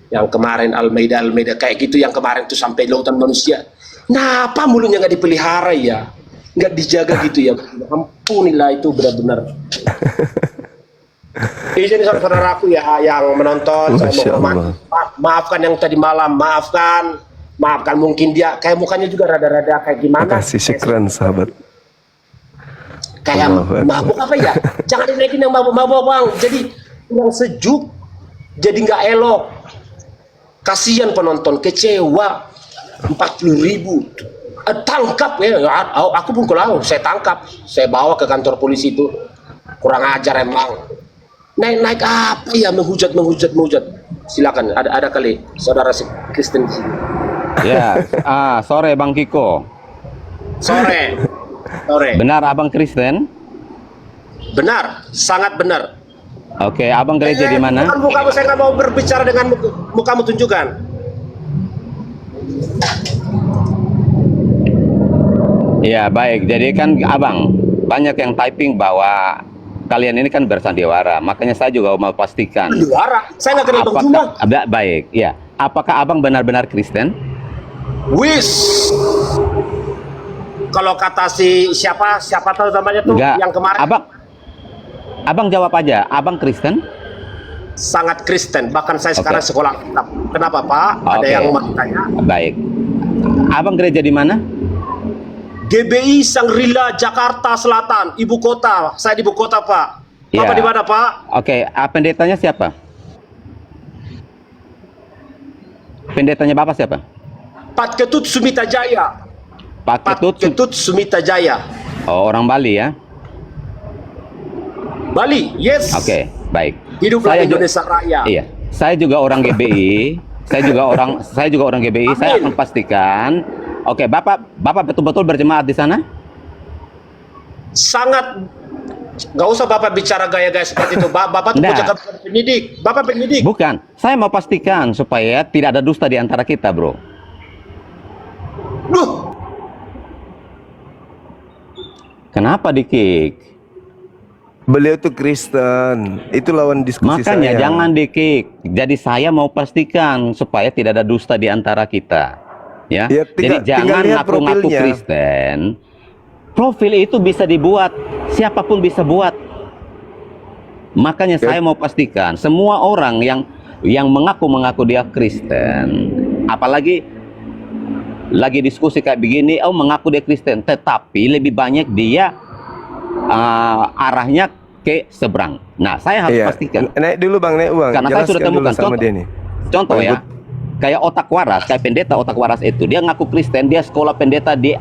yang kemarin Almeida kayak gitu, yang kemarin tuh sampai lautan manusia. Nah, apa mulutnya nggak dipelihara ya, nggak dijaga gitu ya. Ampunilah, itu benar-benar. Ini saudaraku ya yang menonton, saya mau maafkan yang tadi malam, maafkan mungkin dia kayak mukanya juga rada-rada kayak gimana. Makasih, syukran sahabat. Kayak mabuk apa ya? Jangan dinaikin yang mabuk Bang. Jadi yang sejuk, jadi nggak elok. Kasihan penonton, kecewa. 40.000. Tangkap ya. Aku pun kalau saya tangkap, saya bawa ke kantor polisi itu. Kurang ajar emang. Naik apa ya, menghujat. Silakan, ada kali saudara Kristen di sini. Ya, sore Bang Kiko. Sore. Benar abang Kristen? Benar, sangat benar. Oke, abang gereja di mana? Bukan mukamu, saya nggak mau berbicara dengan mukamu, tunjukkan. Ya, baik. Jadi kan abang, banyak yang typing bahwa kalian ini kan bersandiwara. Makanya saya juga mau pastikan. Sandiwara? Saya nggak kenal Bang Juma. Baik, ya. Apakah abang benar-benar Kristen? Wis. Kalau kata siapa tahu namanya tuh Enggak. yang kemarin. Abang jawab aja. Abang Kristen? Sangat Kristen. Bahkan saya sekarang Oke. sekolah Alkitab. Kenapa Pak? Ada Oke. yang mau tanya? Baik. Abang gereja di mana? GBI Sangrila Jakarta Selatan, ibu kota. Saya di ibu kota Pak. Bapak Ya. di mana Pak? Oke, pendetanya siapa? Pendetanya Bapak siapa? Pat Ketut Sumita Jaya. Pak Pat Ketut. Ketut Sumita Jaya. Oh, orang Bali ya? Bali, yes. Oke, baik. Hiduplah Saya ju- Indonesia Raya. Iya, saya juga orang GBI. Saya juga orang GBI. Saya Amin. akan pastikan. Oke, Bapak betul-betul berjemaat di sana? Sangat. Gak usah Bapak bicara gaya-gaya seperti itu. Bapak tuh Nggak. bocah pendidik. Bapak pendidik. Bukan. Saya mau pastikan supaya tidak ada dusta di antara kita, bro. Duh, Kenapa di-kick? Beliau tuh Kristen. Itu lawan diskusi Makanya saya. jangan di-kick. Jadi saya mau pastikan supaya tidak ada dusta di antara kita. Ya. Ya, Jadi tinggal jangan lihat ngaku-ngaku profilnya. Kristen. Profil itu bisa dibuat, siapapun bisa buat. Makanya Ya. saya mau pastikan semua orang yang mengaku dia Kristen, apalagi lagi diskusi kayak begini, mengaku dia Kristen, tetapi lebih banyak dia arahnya ke seberang. Nah, saya harus Iya. pastikan. Naik dulu Bang, naik uang. Karena saya sudah Jelaskan dulu temukan sama dia nih. contoh Bang, ya, kayak otak waras, kayak pendeta otak waras itu, dia ngaku Kristen, dia sekolah pendeta di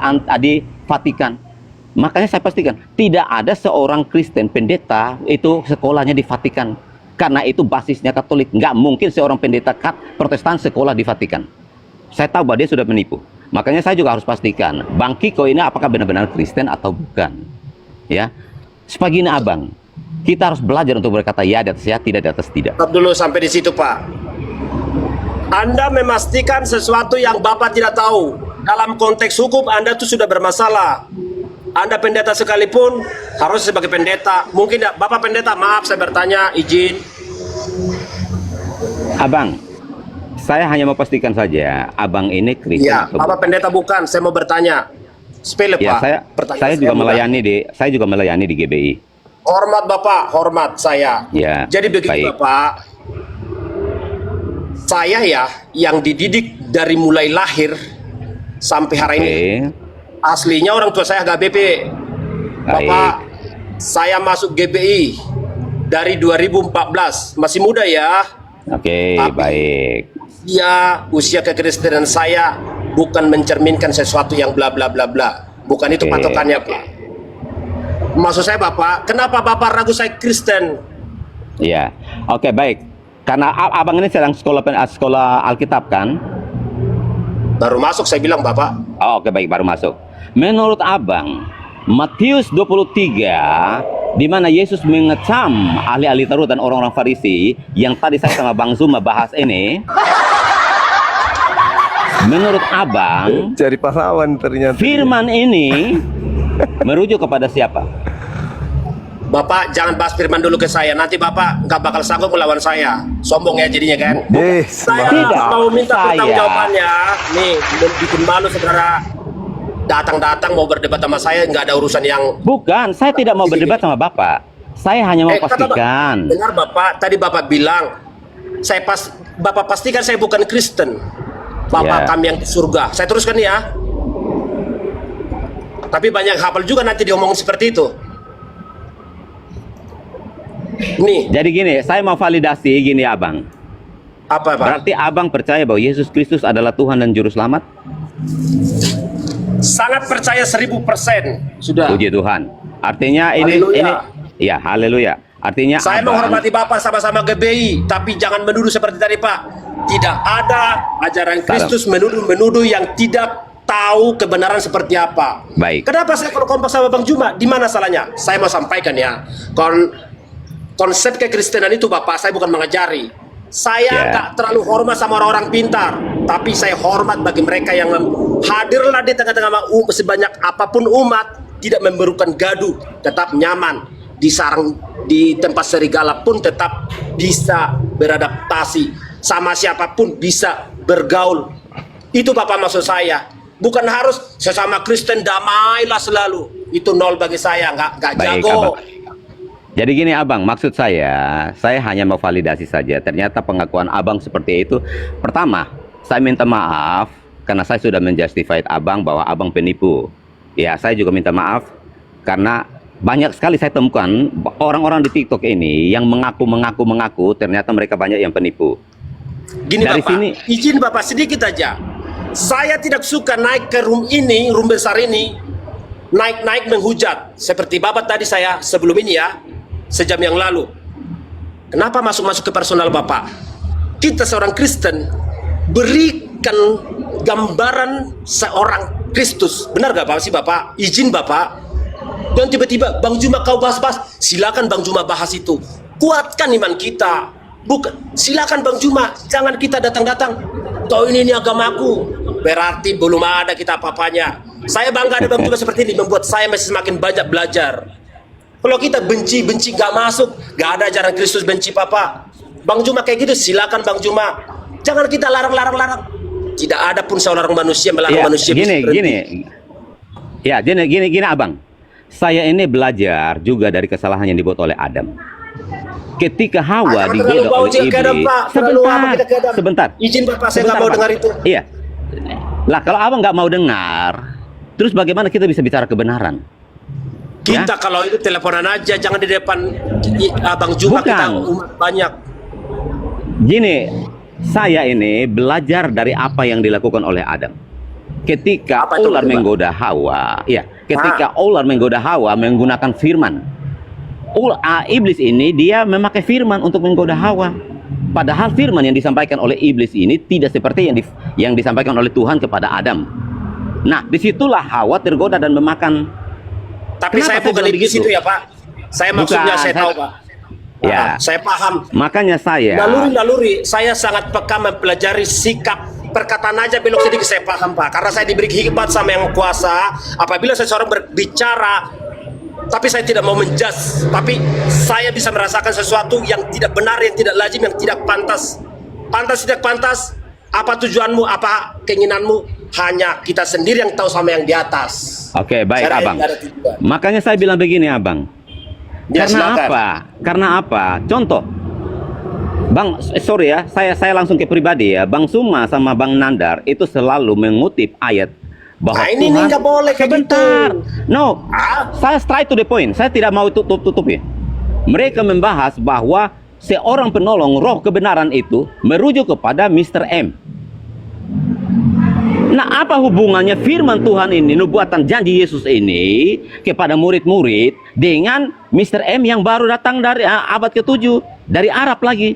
Vatikan. Makanya saya pastikan tidak ada seorang Kristen pendeta itu sekolahnya di Vatikan, karena itu basisnya Katolik. Nggak mungkin seorang pendeta Protestan sekolah di Vatikan. Saya tahu bahwa dia sudah menipu. Makanya saya juga harus pastikan Bang Kiko ini apakah benar-benar Kristen atau bukan. Ya, supaya gini abang, kita harus belajar untuk berkata ya di atas ya, tidak di atas tidak. stop dulu sampai di situ Pak. Anda memastikan sesuatu yang Bapak tidak tahu. Dalam konteks hukum Anda tuh sudah bermasalah. Anda pendeta sekalipun harus sebagai pendeta. Mungkin Bapak pendeta, maaf saya bertanya, izin. Abang, saya hanya mau pastikan saja, abang ini Kristen Iya, atau Bapak bukan? pendeta bukan. Saya mau bertanya. Sepele Ya, Pak. Pertanyaan saya juga bukan. saya juga melayani di GBI. Hormat Bapak, hormat saya. Ya, Jadi begini baik. Bapak, saya ya yang dididik dari mulai lahir sampai hari Oke, ini. Aslinya orang tua saya HBP. Bapak, saya masuk GBI dari 2014. Masih muda ya. oke, Tapi- baik. Ya, usia kekristenan saya bukan mencerminkan sesuatu yang bla bla bla bla. Bukan itu Oke. patokannya, Pak. Maksud saya Bapak, kenapa Bapak ragu saya Kristen? Ya, oke, baik. Karena abang ini sedang sekolah Alkitab kan? Baru masuk saya bilang Bapak. Oh, oke, baik, baru masuk. Menurut abang, Matius 23, di mana Yesus mengecam ahli-ahli Taurat dan orang-orang Farisi, yang tadi saya sama Bang Zuma bahas ini. Menurut abang, Cari pahlawan ternyata. firman ini merujuk kepada siapa? Bapak jangan bahas firman dulu ke saya. Nanti Bapak nggak bakal sanggup melawan saya. Sombong ya jadinya kan. Saya Tidak. mau minta Saya- pertanggungjawabannya. Nih, bikin malu saudara. Datang-datang mau berdebat sama saya, nggak ada urusan yang. Bukan, saya tidak mau berdebat sama Bapak. Saya hanya mau Kata pastikan. Dengar Bapak, tadi Bapak bilang, Bapak pastikan saya bukan Kristen. Bapak Ya. kami yang di surga. Saya teruskan ya. Tapi banyak hafal juga nanti diomong seperti itu. Nih, Jadi gini, saya mau validasi gini abang. Apa, Pak? Berarti abang percaya bahwa Yesus Kristus adalah Tuhan dan Juru Selamat? Sangat percaya 1000%. Sudah. Puji Tuhan. Artinya ini, Haleluya. ya haleluya. Artinya Saya abang, menghormati Bapak sama-sama GBI, tapi jangan menuduh seperti tadi, Pak. Tidak ada ajaran Kristus menuduh yang tidak tahu kebenaran seperti apa. Baik. Kenapa saya kalau kompak sama Bang Juma? Di mana salahnya? Saya mau sampaikan ya. Konsep kekristenan itu, Bapak, saya bukan mengajari. Saya nggak terlalu hormat sama orang-orang pintar, tapi saya hormat bagi mereka yang hadirlah di tengah-tengah sebanyak apapun umat, tidak memerlukan gaduh, tetap nyaman di sarang, di tempat serigala pun tetap bisa beradaptasi sama siapapun, bisa bergaul. Itu Bapak maksud saya. Bukan harus sesama Kristen damailah selalu. Itu nol bagi saya, nggak baik, jago. abang. Jadi gini abang, maksud saya hanya mau validasi saja. Ternyata pengakuan abang seperti itu. Pertama, saya minta maaf karena saya sudah menjustified abang bahwa abang penipu. Ya, saya juga minta maaf karena banyak sekali saya temukan orang-orang di TikTok ini yang mengaku ternyata mereka banyak yang penipu. Gini Dari Bapak, sini, izin Bapak sedikit aja. Saya tidak suka naik ke room besar ini, naik menghujat. Seperti Bapak tadi saya sebelum ini ya, sejam yang lalu. Kenapa masuk ke personal Bapak? Kita seorang Kristen, berikan gambaran seorang Kristus. Benar gak Bapak sih Bapak? Izin Bapak. Dan tiba-tiba Bang Juma kau bahas-bahas, silakan Bang Juma bahas itu. Kuatkan iman kita. Bukan, silakan Bang Juma, jangan kita datang-datang. Toh ini agamaku. Berarti belum ada kita apa-apanya. Saya bangga ada Bang Juma seperti ini, membuat saya masih semakin banyak belajar. Kalau kita benci gak masuk, gak ada ajaran Kristus benci Papa. Bang Juma kayak gitu, silakan Bang Juma. Jangan kita larang. Tidak ada pun seorang manusia melarang manusia. Gini abang. Saya ini belajar juga dari kesalahan yang dibuat oleh Adam. Ketika Hawa digoda oleh iblis. Sebentar. Izin Bapak, saya nggak mau dengar itu. Iya. Lah kalau abang nggak mau dengar, terus bagaimana kita bisa bicara kebenaran? Kita kalau itu teleponan aja, jangan di depan Abang Juma. Bukan. Kita umat banyak. Gini, saya ini belajar dari apa yang dilakukan oleh Adam. Ketika ular menggoda Hawa, ketika ular menggoda Hawa menggunakan firman. Iblis ini dia memakai firman untuk menggoda Hawa. Padahal firman yang disampaikan oleh iblis ini tidak seperti yang disampaikan oleh Tuhan kepada Adam. Nah, disitulah Hawa tergoda dan memakan. Tapi saya bukan di situ ya Pak. Saya maksudnya saya tahu Pak. Ya, saya paham. Makanya saya naluri saya sangat peka mempelajari sikap perkataan aja belok sedikit saya paham Pak. Karena saya diberi hikmat sama yang kuasa. Apabila seseorang berbicara, tapi saya tidak mau menjudge, tapi saya bisa merasakan sesuatu yang tidak benar, yang tidak lazim, yang tidak pantas. Pantas tidak pantas, apa tujuanmu, apa keinginanmu, hanya kita sendiri yang tahu sama yang di atas. Oke, baik abang. Makanya saya bilang begini abang. Ya, karena silakan. apa? Karena apa? Contoh, Bang, sorry ya, saya langsung ke pribadi ya. Bang Suma sama Bang Nandar itu selalu mengutip ayat bahwa ini Tuhan, nggak boleh kayak sebentar. gitu. No, saya straight to the point. Saya tidak mau tutup-tutupi. Mereka membahas bahwa seorang penolong roh kebenaran itu merujuk kepada Mr. M. Nah, apa hubungannya firman Tuhan ini, nubuatan janji Yesus ini kepada murid-murid dengan Mr. M yang baru datang dari abad ke-7 dari Arab lagi?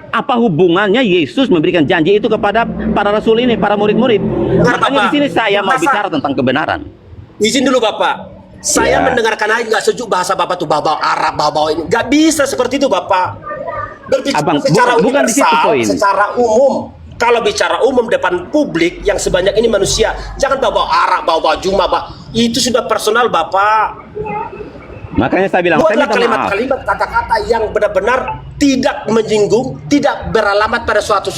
Apa hubungannya Yesus memberikan janji itu kepada para rasul ini, para murid-murid? Makanya di sini saya mau bicara tentang kebenaran. Izin dulu Bapak. Saya mendengarkan aja nggak sejuk bahasa Bapak tuh bawa Arab, bawa ini. Nggak bisa seperti itu Bapak. Berbicara Abang, secara bukan di situ poin. secara umum. Kalau bicara umum depan publik yang sebanyak ini manusia, jangan bawa Arab, bawa Juma, Pak. Itu sudah personal Bapak. Makanya saya bilang, Buatlah kalimat-kalimat, kata-kata yang benar-benar tidak menyinggung, tidak beralamat pada suatu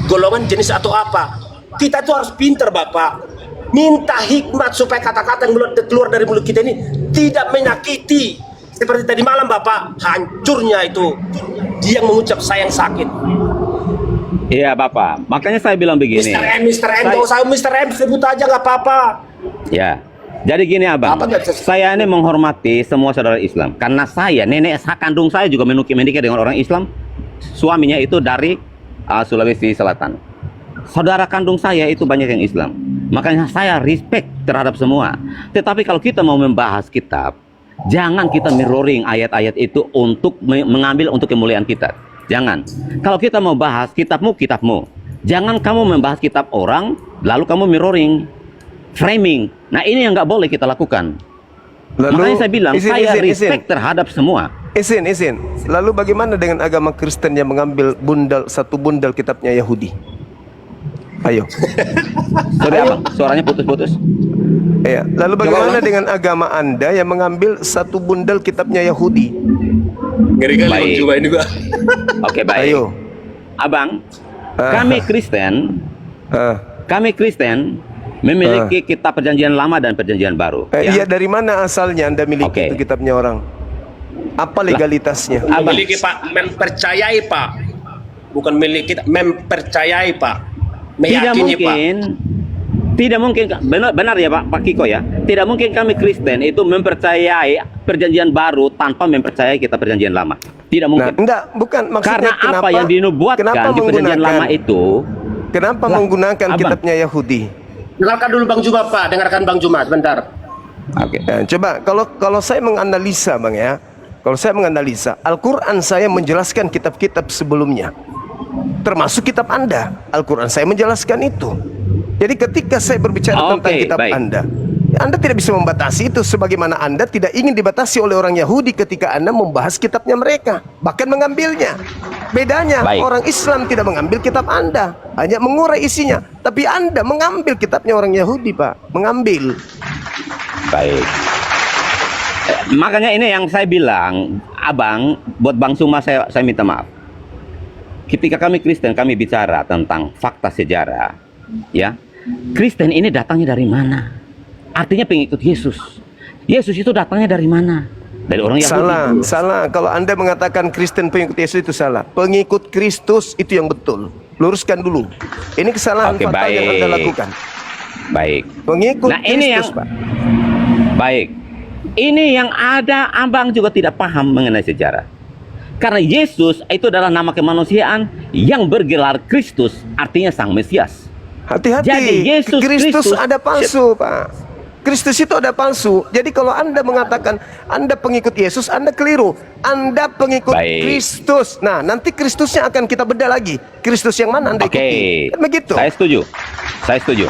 golongan jenis atau apa. Kita tuh harus pintar Bapak. Minta hikmat supaya kata-kata yang keluar dari mulut kita ini tidak menyakiti. Seperti tadi malam Bapak, hancurnya itu dia yang mengucap sayang sakit. Iya Bapak, makanya saya bilang begini. Mr. M, gak usah Mr. M, sebut aja gak apa-apa. Ya, jadi gini abang, saya ini menghormati semua saudara Islam. Karena saya, nenek kandung saya juga menikah dengan orang Islam. Suaminya itu dari Sulawesi Selatan. Saudara kandung saya itu banyak yang Islam. Makanya saya respect terhadap semua. Tetapi kalau kita mau membahas kitab, jangan kita mirroring ayat-ayat itu untuk mengambil untuk kemuliaan kita. Jangan. Kalau kita mau bahas kitabmu, kitabmu. Jangan kamu membahas kitab orang, lalu kamu mirroring, framing. Nah, ini yang nggak boleh kita lakukan. Makanya saya bilang, saya respect terhadap semua. Izin. Lalu bagaimana dengan agama Kristen yang mengambil satu bundal kitabnya Yahudi? Ayo. Sorry abang, suaranya putus-putus. Iya. Lalu bagaimana dengan agama Anda yang mengambil satu bundal kitabnya Yahudi? Ngeri kali Bang Juba ini juga. Oke, baik. Ayo. Abang, kami Kristen memiliki kitab Perjanjian Lama dan Perjanjian Baru. Iya, dari mana asalnya Anda miliki itu kitabnya orang? Apa legalitasnya? Memiliki Pak, mempercayai Pak. Bukan miliki, mempercayai Pak. Meyakini Pak. Tidak mungkin, benar ya Pak Kiko ya. Tidak mungkin kami Kristen itu mempercayai Perjanjian Baru tanpa mempercayai kitab Perjanjian Lama. Tidak mungkin. Nah, enggak, bukan maksudnya karena apa yang dinubuatkan di Perjanjian Lama itu. Kenapa menggunakan kitabnya Yahudi? Dengarkan dulu Bang Juma Pak, dengarkan Bang Juma sebentar. Oke. Nah, coba kalau saya menganalisa Bang ya. Kalau saya menganalisa, Al-Quran saya menjelaskan kitab-kitab sebelumnya. Termasuk kitab Anda. Al-Quran saya menjelaskan itu. Jadi ketika saya berbicara tentang kitab Anda tidak bisa membatasi itu, sebagaimana Anda tidak ingin dibatasi oleh orang Yahudi ketika Anda membahas kitabnya mereka, bahkan mengambilnya. Bedanya, orang Islam tidak mengambil kitab Anda, hanya mengurai isinya. Tapi Anda mengambil kitabnya orang Yahudi, Pak. Mengambil. Baik. Makanya ini yang saya bilang, abang, buat Bang Suma saya minta maaf. Ketika kami Kristen, kami bicara tentang fakta sejarah, ya. Kristen ini datangnya dari mana? Artinya pengikut Yesus. Yesus itu datangnya dari mana? Dari orang Yahudi. Salah. Kalau Anda mengatakan Kristen pengikut Yesus itu salah. Pengikut Kristus itu yang betul. Luruskan dulu. Ini kesalahan fatal yang Anda lakukan. Baik. Pengikut Kristus, Pak. Baik. Ini yang ada, abang juga tidak paham mengenai sejarah. Karena Yesus itu adalah nama kemanusiaan yang bergelar Kristus, artinya Sang Mesias. Hati-hati. Jadi Yesus Kristus ada palsu, Pak. Kristus itu ada palsu. Jadi kalau Anda mengatakan Anda pengikut Yesus, Anda keliru. Anda pengikut Kristus. Nah, nanti Kristusnya akan kita bedah lagi. Kristus yang mana Anda ikuti? Kan begitu. Saya setuju.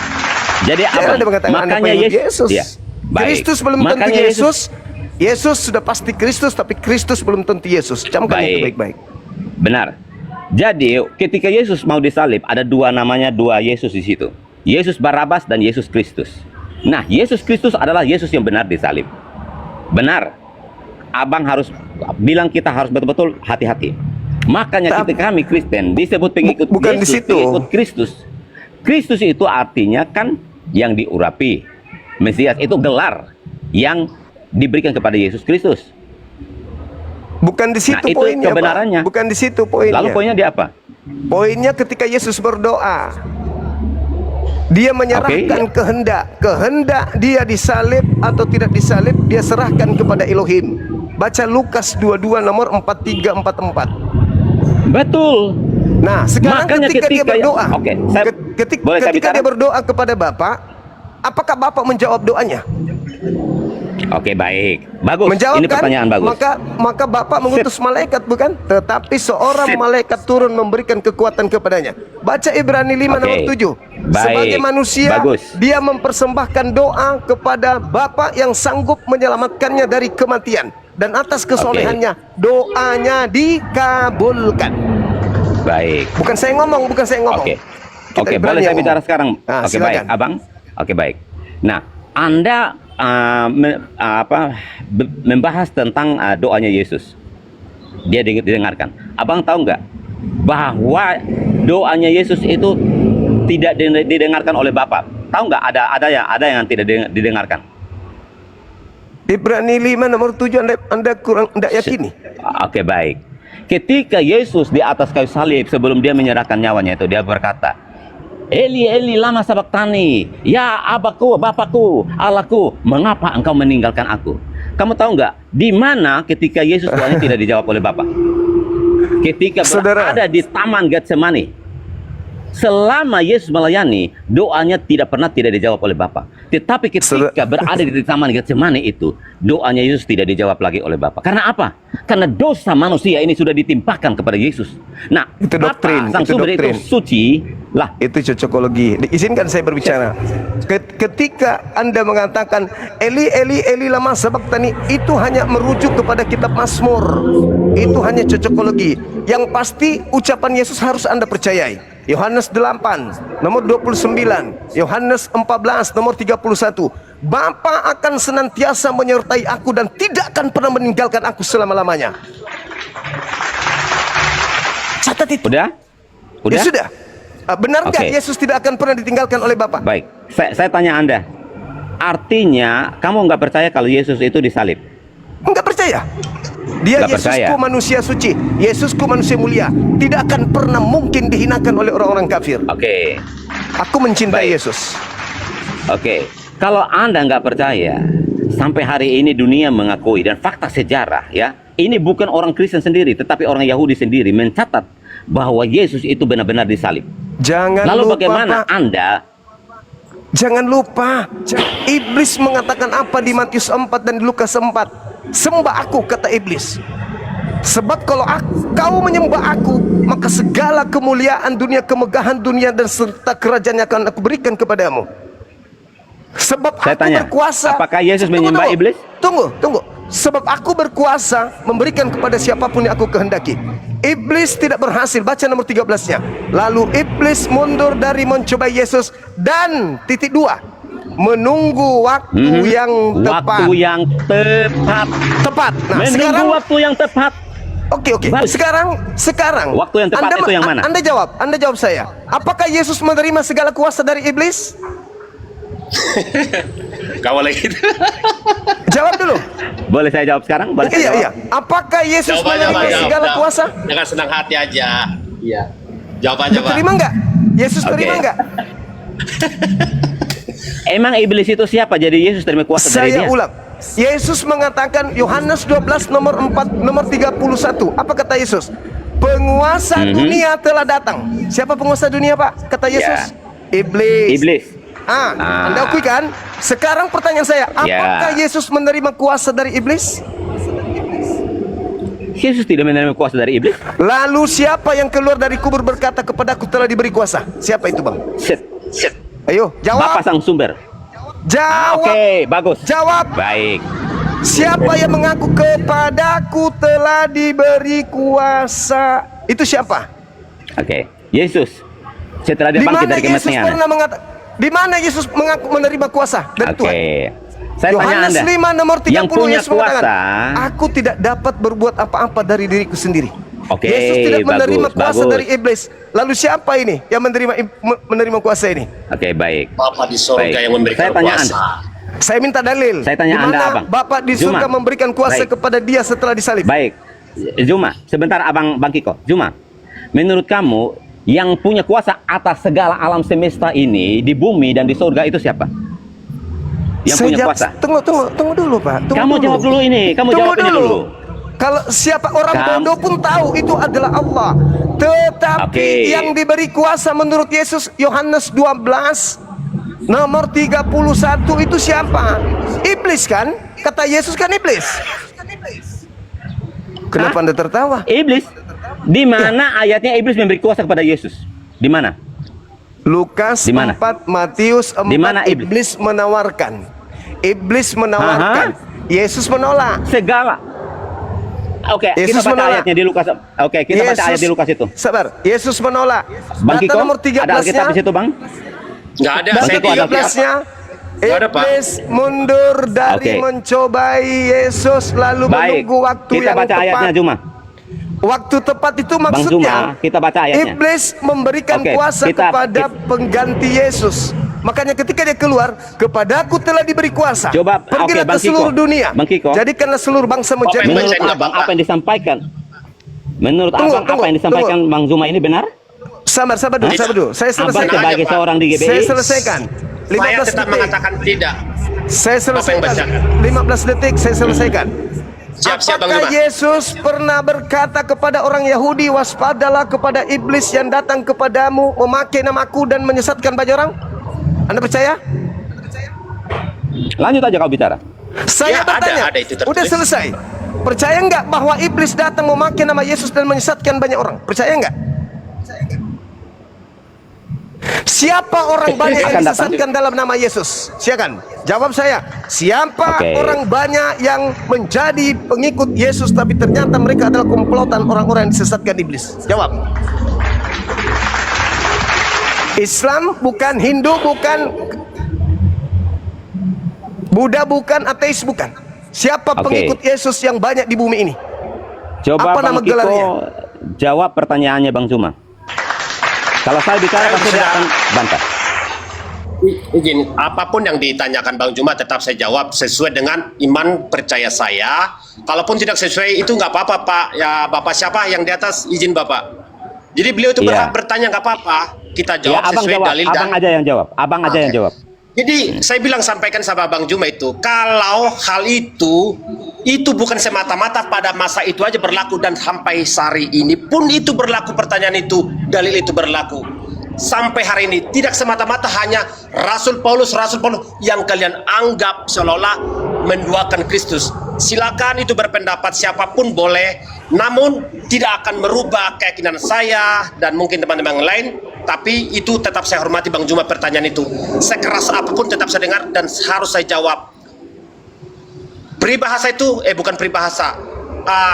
Jadi Anda mengatakan makanya Anda Yesus. Ya. Kristus belum tentu Yesus. Yesus sudah pasti Kristus, tapi Kristus belum tentu Yesus. Camkan itu baik-baik. Benar. Jadi ketika Yesus mau disalib, ada dua Yesus di situ. Yesus Barabas dan Yesus Kristus. Nah, Yesus Kristus adalah Yesus yang benar disalib. Benar. Abang harus bilang kita harus betul-betul hati-hati. Makanya ketika kami Kristen disebut pengikut Yesus, pengikut Kristus. Kristus itu artinya kan yang diurapi. Mesias itu gelar yang diberikan kepada Yesus Kristus. Bukan di situ poinnya, kebenarannya. Pak. Bukan di situ poinnya. Lalu poinnya di apa? Poinnya ketika Yesus berdoa, dia menyerahkan kehendak dia disalib atau tidak disalib, dia serahkan kepada Elohim. Baca Lukas 22 nomor 43-44. Betul. Nah, sekarang ketika dia berdoa, ketika dia berdoa kepada Bapa, apakah Bapa menjawab doanya? Oke, baik. Bagus. Menjawab, ini pertanyaan bagus. Maka Bapak mengutus malaikat, bukan? Tetapi seorang malaikat turun memberikan kekuatan kepadanya. Baca Ibrani 5 nomor 7. Sebagai manusia, dia mempersembahkan doa kepada Bapa yang sanggup menyelamatkannya dari kematian. Dan atas kesolehannya, doanya dikabulkan. Baik. Bukan saya ngomong. Oke, boleh saya bicara sekarang? Oke, baik, Abang. Oke, baik. Nah, Anda membahas tentang doanya Yesus. Dia didengarkan. Abang tahu nggak bahwa doanya Yesus itu tidak didengarkan oleh Bapa? Tahu nggak ada yang tidak didengarkan? Ibrani 5 nomor 7 Anda kurang yakini. Oke, baik. Ketika Yesus di atas kayu salib sebelum dia menyerahkan nyawanya itu, dia berkata, Eli, Eli, lama sabaktani. Ya Abaku, Bapakku, Allahku, mengapa engkau meninggalkan aku? Kamu tahu nggak di mana ketika Yesus doanya tidak dijawab oleh Bapa? Ketika berada di Taman Getsemani. selama Yesus melayani, doanya tidak pernah tidak dijawab oleh Bapa. Tetapi ketika berada di taman Getsemani itu, doanya Yesus tidak dijawab lagi oleh Bapa. Karena apa? Karena dosa manusia ini sudah ditimpakan kepada Yesus. Nah, Itu doktrin, Bapa sang itu sumber doktrin. itu suci lah. Itu cocokologi. Izinkan saya berbicara. Ketika Anda mengatakan Eli Eli Eli lama sabaqtani, itu hanya merujuk kepada kitab Mazmur. Itu hanya cocokologi. Yang pasti ucapan Yesus harus Anda percayai. Yohanes 8 nomor 29, Yohanes 14 nomor 31. Bapa akan senantiasa menyertai aku dan tidak akan pernah meninggalkan aku selama-lamanya. Catat itu. Udah? Ya Udah? sudah. Benar nggak Oke. Yesus tidak akan pernah ditinggalkan oleh Bapa? Baik, saya tanya Anda. Artinya kamu nggak percaya kalau Yesus itu disalib? Enggak percaya. Dia Nggak percaya. Yesusku manusia suci, Yesusku manusia mulia, tidak akan pernah mungkin dihinakan oleh orang-orang kafir. Oke. Aku mencintai Baik. Yesus. Oke, kalau Anda nggak percaya, sampai hari ini dunia mengakui dan fakta sejarah ya, ini bukan orang Kristen sendiri, tetapi orang Yahudi sendiri mencatat bahwa Yesus itu benar-benar disalib. Jangan Lalu lupa, bagaimana Pak. Anda? Jangan lupa, iblis mengatakan apa di Matius 4 dan di Lukas 4? Sembah aku, kata iblis. Sebab kalau kau menyembah aku, maka segala kemuliaan dunia, kemegahan dunia dan serta kerajaannya akan aku berikan kepadamu. Sebab Saya aku tanya, berkuasa. apakah Yesus menyembah iblis? Tunggu. Sebab aku berkuasa memberikan kepada siapapun yang aku kehendaki. Iblis tidak berhasil. Baca nomor 13-nya. Lalu iblis mundur dari mencobai Yesus dan titik 2, menunggu waktu yang tepat. Waktu yang tepat. Tepat. Nah, Menunggu sekarang waktu yang tepat. Oke. Bagus. Sekarang Waktu yang tepat itu yang mana? Anda jawab saya. Apakah Yesus menerima segala kuasa dari iblis? Kau lagi. Jawab dulu. Boleh saya jawab sekarang? Boleh saya jawab? Iya. Apakah Yesus menerima segala kuasa? Dengan senang hati aja. Iya. Jawab aja, Pak. Terima enggak? Yesus Oke. terima enggak? Emang iblis itu siapa? Jadi Yesus terima kuasa dari dia? Saya ulang. Yesus mengatakan Yohanes 12 nomor 4 nomor 31. Apa kata Yesus? Penguasa dunia telah datang. Siapa penguasa dunia, Pak? Kata Yesus. Iblis. Iblis. Anda akui kan? Sekarang pertanyaan saya, apakah Yesus menerima kuasa dari iblis? Yesus tidak menerima kuasa dari iblis. Lalu siapa yang keluar dari kubur berkata kepadaku telah diberi kuasa? Siapa itu, Bang? Set. Ayo, jawab. Bapak sang sumber. Jawab. Oke, bagus. Jawab. Baik. Siapa yang mengaku kepadaku telah diberi kuasa? Itu siapa? Oke. Yesus. Setelah dia Di bangkit mana dari Yesus kematian. pernah mengatakan? Di mana Yesus mengaku menerima kuasa dari Tuhan? Oke. Saya tanya Yohanes Anda. 5 nomor 30 Yang punya Yesus mengatakan, kuasa. aku tidak dapat berbuat apa-apa dari diriku sendiri. Oke, Yesus tidak menerima bagus, kuasa bagus. dari iblis. Lalu siapa ini yang menerima kuasa ini? Oke, baik. Bapa di surga Baik. yang memberikan Saya tanya kuasa. Anda. Saya minta dalil. Saya tanya Di Anda, mana Abang. Bapak di surga Juma. memberikan kuasa Baik. kepada dia setelah disalib? Baik. Juma, sebentar Abang Bang Kiko. Juma, menurut kamu yang punya kuasa atas segala alam semesta ini di bumi dan di surga itu siapa? Yang punya kuasa. Tunggu dulu, Pak. Kamu jawab dulu ini. Kamu Tunggu jawab ini dulu. Kalau siapa orang bodoh pun tahu itu adalah Allah. Tetapi Oke. yang diberi kuasa menurut Yesus Yohanes 12 nomor 31 itu siapa? Iblis kan? Kata Yesus kan iblis. Kenapa Anda tertawa? Iblis. Di mana ayatnya iblis memberi kuasa kepada Yesus? Di mana? Lukas Di mana? 4, Matius 4, Di mana iblis menawarkan. Iblis menawarkan. Yesus menolak. Segala. Oke, Yesus kita baca menolak. ayatnya di Lukas. Oke, kita baca ayat di Lukas itu. Sabar. Yesus menolak. Bang Data Kiko, nomor ada Alkitab 13-nya. di situ, Bang? Nggak ada. Data Bang Kiko, ada 13-nya. Nggak ada, Pak. Iblis mundur dari Oke. mencobai Yesus lalu Baik. menunggu waktu Kita yang baca tepat. ayatnya, Juma. Waktu tepat itu Bang maksudnya Zuma, kita baca ayatnya. Iblis memberikan Oke, kuasa kita- kepada pengganti Yesus. Makanya ketika dia keluar, kepadaku telah diberi kuasa. Coba, Pergilah oke, Bang ke seluruh Kiko. dunia. Bang Kiko. Jadikanlah seluruh bangsa menjadi Baca Menurut ini, Abang, Bapak. apa yang disampaikan? Menurut Tunggu, Abang, apa yang disampaikan Bang Zuma ini benar? Sabar dulu, Hah? sabar dulu. Saya Abang selesaikan. sebagai Pak. seorang di GBI. Saya selesaikan. Saya 15 tetap detik. mengatakan tidak. Saya selesaikan. bacakan? 15 detik saya selesaikan. Siap-siap Bang Apakah Juma. Yesus pernah berkata kepada orang Yahudi, waspadalah kepada iblis yang datang kepadamu memakai namaku dan menyesatkan banyak orang? Anda percaya? Lanjut aja kau bicara. Saya Ya, bertanya, ada itu tertulis. udah selesai. Percaya nggak bahwa iblis datang memakai nama Yesus dan menyesatkan banyak orang? Percaya nggak? Siapa orang banyak yang Akan datang disesatkan dalam nama Yesus? Silakan jawab saya. Siapa Oke. orang banyak yang menjadi pengikut Yesus tapi ternyata mereka adalah komplotan orang-orang yang disesatkan iblis? Jawab. Islam bukan, Hindu bukan, Buddha bukan, ateis bukan. Siapa Oke. pengikut Yesus yang banyak di bumi ini? Coba Apa Bang nama Kiko gelarnya? jawab pertanyaannya Bang Juma. Kalau saya bicara pasti dia akan bantah. Izin, apapun yang ditanyakan Bang Juma tetap saya jawab sesuai dengan iman percaya saya. Kalaupun tidak sesuai itu nggak apa-apa Pak. Ya Bapak siapa yang di atas, izin Bapak. Jadi beliau itu berhak Iya. bertanya, nggak apa-apa. Kita Ya, jawab abang sesuai jawab. dalil Abang aja yang jawab. Abang aja yang jawab. Jadi saya bilang sampaikan sama Bang Juma itu, kalau hal itu bukan semata-mata pada masa itu aja berlaku dan sampai hari ini pun itu berlaku, pertanyaan itu, dalil itu berlaku. Sampai hari ini tidak semata-mata hanya Rasul Paulus yang kalian anggap seolah-olah menduakan Kristus. Silakan itu berpendapat, siapapun boleh, namun tidak akan merubah keyakinan saya dan mungkin teman-teman yang lain. Tapi itu tetap saya hormati Bang Juma, pertanyaan itu sekeras apapun tetap saya dengar dan harus saya jawab. Peribahasa itu bukan peribahasa,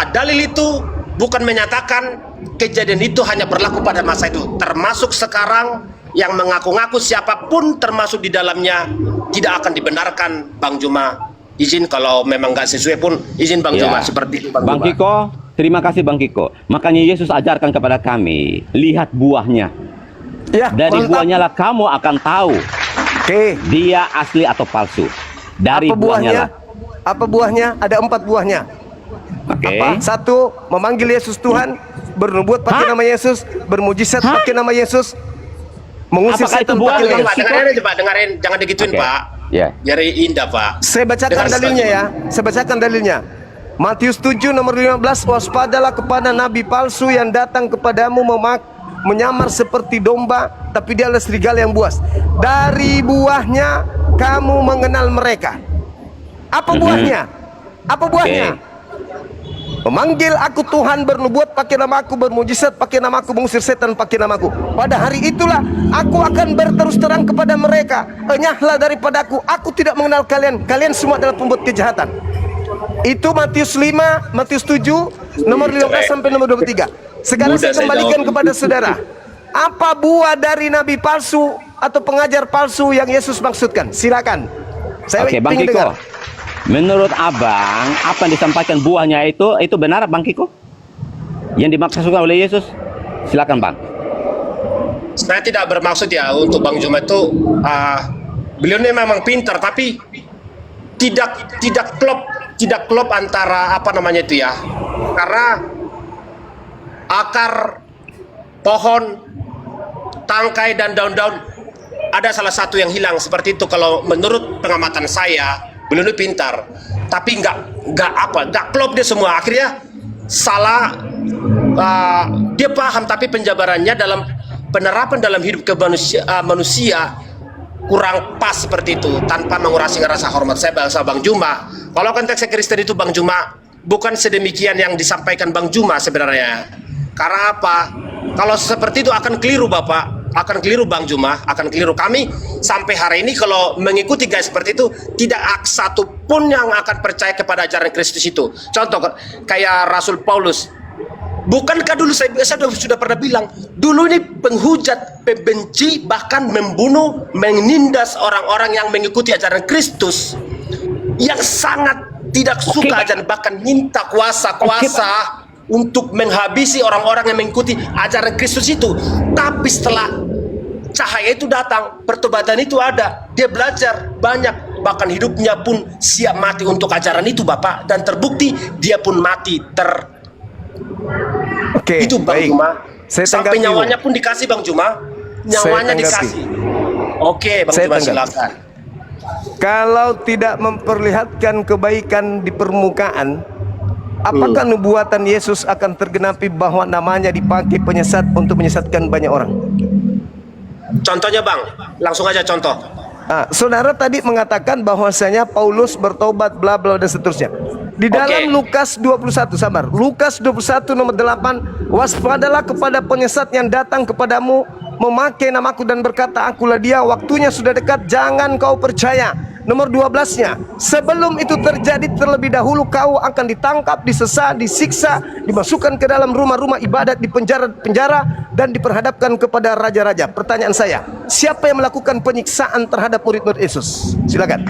dalil itu bukan menyatakan kejadian itu hanya berlaku pada masa itu, termasuk sekarang yang mengaku-ngaku siapapun termasuk di dalamnya tidak akan dibenarkan. Bang Juma izin, kalau memang nggak sesuai pun izin Bang Ya. Juma, seperti itu Bang Juma. Kiko, terima kasih Bang Kiko. Makanya Yesus ajarkan kepada kami, lihat buahnya. Ya, Dari mantap. buahnya lah kamu akan tahu Oke. dia asli atau palsu. Dari Apa buahnya buahnya? lah. Apa buahnya? Ada 4 buahnya. Oke. Apa? 1, memanggil Yesus Tuhan, bernubuat pakai Hah? nama Yesus, bermujizat Hah? pakai nama Yesus, mengusir Apakah itu setan buah pakai nama yang Pak, Yesus. dengerin aja Pak, dengerin, jangan digituin Oke. Pak. Ya. Biar indah Pak. Saya bacakan Dengar dalilnya sekali. ya. Saya bacakan dalilnya. Matius 7 nomor 15, waspadalah kepada nabi palsu yang datang kepadamu menyamar seperti domba, tapi dia adalah serigala yang buas. Dari buahnya kamu mengenal mereka. Apa buahnya? Apa buahnya? Memanggil aku Tuhan, bernubuat pakai namaku, bermujizat pakai namaku, mengusir setan pakai namaku. Pada hari itulah aku akan berterus terang kepada mereka, enyahlah daripadaku, aku tidak mengenal kalian, kalian semua adalah pembuat kejahatan. Itu Matius 5, Matius 7 nomor 15 sampai nomor 23. Sekarang Mudah saya saya kembalikan jawab. kepada saudara. Apa buah dari nabi palsu atau pengajar palsu yang Yesus maksudkan? Silakan. Saya Oke, Bang ingin Kiko. dengar. Menurut Abang, apa yang disampaikan buahnya itu benar Bang Kiko? Yang dimaksudkan oleh Yesus? Silakan Bang. Saya tidak bermaksud ya untuk Bang Juma itu, beliau ini memang pintar tapi tidak klop antara apa namanya itu ya, karena akar pohon, tangkai dan daun-daun ada salah satu yang hilang seperti itu. Kalau menurut pengamatan saya, beliau ini pintar tapi nggak klop dia semua, akhirnya salah. Dia paham tapi penjabarannya dalam penerapan dalam hidup manusia kurang pas seperti itu, tanpa mengurangi rasa hormat saya bangsa Bang Juma. Kalau konteks Kristen itu Bang Juma bukan sedemikian yang disampaikan Bang Juma sebenarnya. Karena apa? Kalau seperti itu akan keliru Bapak, akan keliru Bang Juma, akan keliru kami. Sampai hari ini kalau mengikuti gaya seperti itu, tidak satu pun yang akan percaya kepada ajaran Kristus itu. Contoh kayak Rasul Paulus. Bukankah dulu saya sudah pernah bilang, dulu ini penghujat, pembenci, bahkan membunuh, menindas orang-orang yang mengikuti ajaran Kristus, yang sangat tidak suka dan bahkan minta kuasa untuk menghabisi orang-orang yang mengikuti ajaran Kristus itu. Tapi setelah cahaya itu datang, pertobatan itu ada, dia belajar banyak, bahkan hidupnya pun siap mati untuk ajaran itu Bapak, dan terbukti dia pun mati Oke, itu Bang baik. Juma. Saya Sampai tanggapi, nyawanya Bu. pun dikasih Bang Juma. Nyawanya Saya tanggapi. dikasih. Oke Bang Saya Juma, tanggapi. silakan. Kalau tidak memperlihatkan kebaikan di permukaan, Apakah nubuatan Yesus akan tergenapi bahwa namanya dipakai penyesat untuk menyesatkan banyak orang? Contohnya Bang, langsung aja contoh. Saudara tadi mengatakan bahwasanya Paulus bertobat bla bla dan seterusnya. Di dalam Lukas 21, sabar. Lukas 21 nomor 8, waspadalah kepada penyesat yang datang kepadamu memakai namaku dan berkata, akulah dia, waktunya sudah dekat, jangan kau percaya. Nomor 12-nya, sebelum itu terjadi terlebih dahulu kau akan ditangkap, disesa, disiksa, dimasukkan ke dalam rumah-rumah ibadat, di penjara-penjara, dan diperhadapkan kepada raja-raja. Pertanyaan saya, siapa yang melakukan penyiksaan terhadap murid-murid Yesus? Silakan.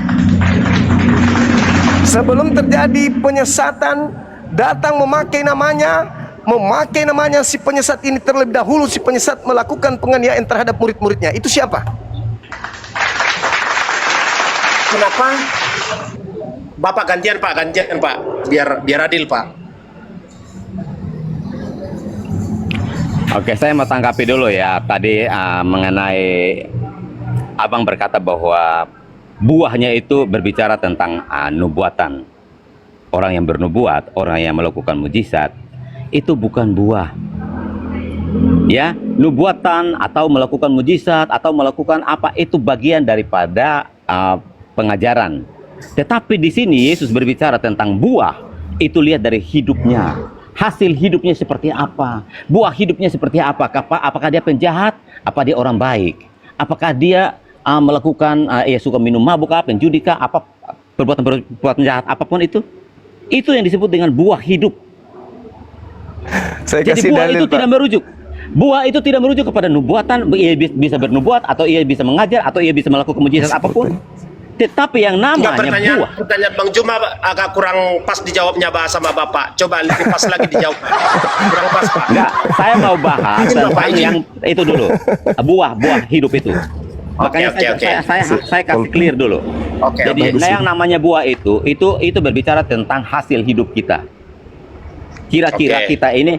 Sebelum terjadi penyesatan, datang memakai namanya si penyesat ini terlebih dahulu. Si penyesat melakukan penganiayaan terhadap murid-muridnya. Itu siapa? Kenapa? Bapak gantian Pak, biar adil Pak. Oke, saya mau tanggapi dulu ya tadi mengenai Abang berkata bahwa buahnya itu berbicara tentang nubuatan. Orang yang bernubuat, orang yang melakukan mujizat, itu bukan buah. Ya, nubuatan atau melakukan mujizat atau melakukan apa itu bagian daripada pengajaran. Tetapi di sini Yesus berbicara tentang buah. Itu lihat dari hidupnya. Hasil hidupnya seperti apa? Buah hidupnya seperti apa? Apakah dia penjahat? Apa dia orang baik? Apakah dia melakukan suka minum mabuk, penjudi, apa perbuatan jahat apapun itu? Itu yang disebut dengan buah hidup. Jadi buah itu tidak merujuk. Buah itu tidak merujuk kepada nubuatan. Ia bisa bernubuat, atau ia bisa mengajar, atau ia bisa melakukan mujizat apapun. Tetapi yang namanya buah. Pertanyaan Bang Juma agak kurang pas dijawabnya sama Bapak. Coba lebih pas lagi dijawab. Kurang pas Pak. Enggak, saya mau bahas tentang yang itu dulu. Buah hidup itu. Makanya saya kasih clear dulu. Jadi yang namanya buah itu berbicara tentang hasil hidup kita. Kira-kira kita ini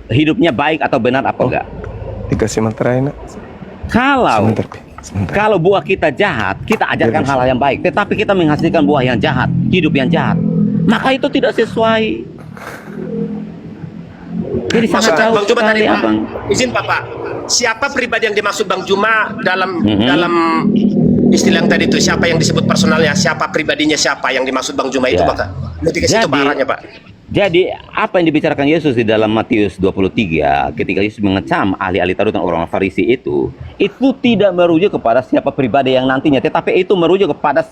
hidupnya baik atau benar apa enggak? Dikasih materai nak. Kalau buah kita jahat, kita ajarkan hal yang baik, tetapi kita menghasilkan buah yang jahat, hidup yang jahat, maka itu tidak sesuai. Jadi sangat jauh Bang Juma tadi sekali, Pak. Abang. Izin Bapak, siapa pribadi yang dimaksud Bang Juma dalam istilah yang tadi itu? Siapa yang disebut personalnya? Siapa pribadinya? Siapa yang dimaksud Bang Juma itu Pak? Nanti kasih itu barangnya Pak. Jadi apa yang dibicarakan Yesus di dalam Matius 23 ketika Yesus mengecam ahli-ahli Taurat dan orang Farisi itu tidak merujuk kepada siapa pribadi yang nantinya, tetapi itu merujuk kepada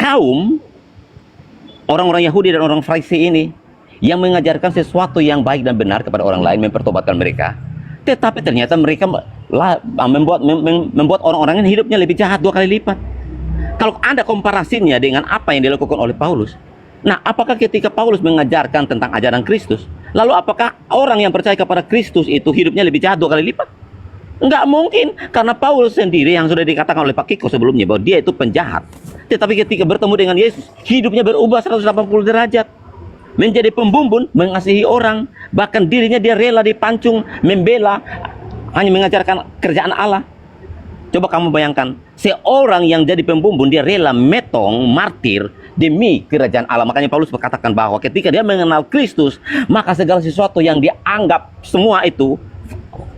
kaum orang-orang Yahudi dan orang Farisi ini yang mengajarkan sesuatu yang baik dan benar kepada orang lain, mempertobatkan mereka. Tetapi ternyata mereka membuat orang-orang ini hidupnya lebih jahat 2 kali lipat. Kalau Anda komparasinya dengan apa yang dilakukan oleh Paulus, nah, apakah ketika Paulus mengajarkan tentang ajaran Kristus, lalu apakah orang yang percaya kepada Kristus itu hidupnya lebih jahat 2 kali lipat? Enggak mungkin, karena Paulus sendiri yang sudah dikatakan oleh Pak Kiko sebelumnya bahwa dia itu penjahat. Tetapi ketika bertemu dengan Yesus, hidupnya berubah 180 derajat. Menjadi pembumbun, mengasihi orang, bahkan dirinya dia rela dipancung, membela, hanya mengajarkan kerjaan Allah. Coba kamu bayangkan, seorang yang jadi pembumbun, dia rela metong, martir, demi kerajaan Allah. Makanya Paulus berkatakan bahwa ketika dia mengenal Kristus, maka segala sesuatu yang dia anggap semua itu,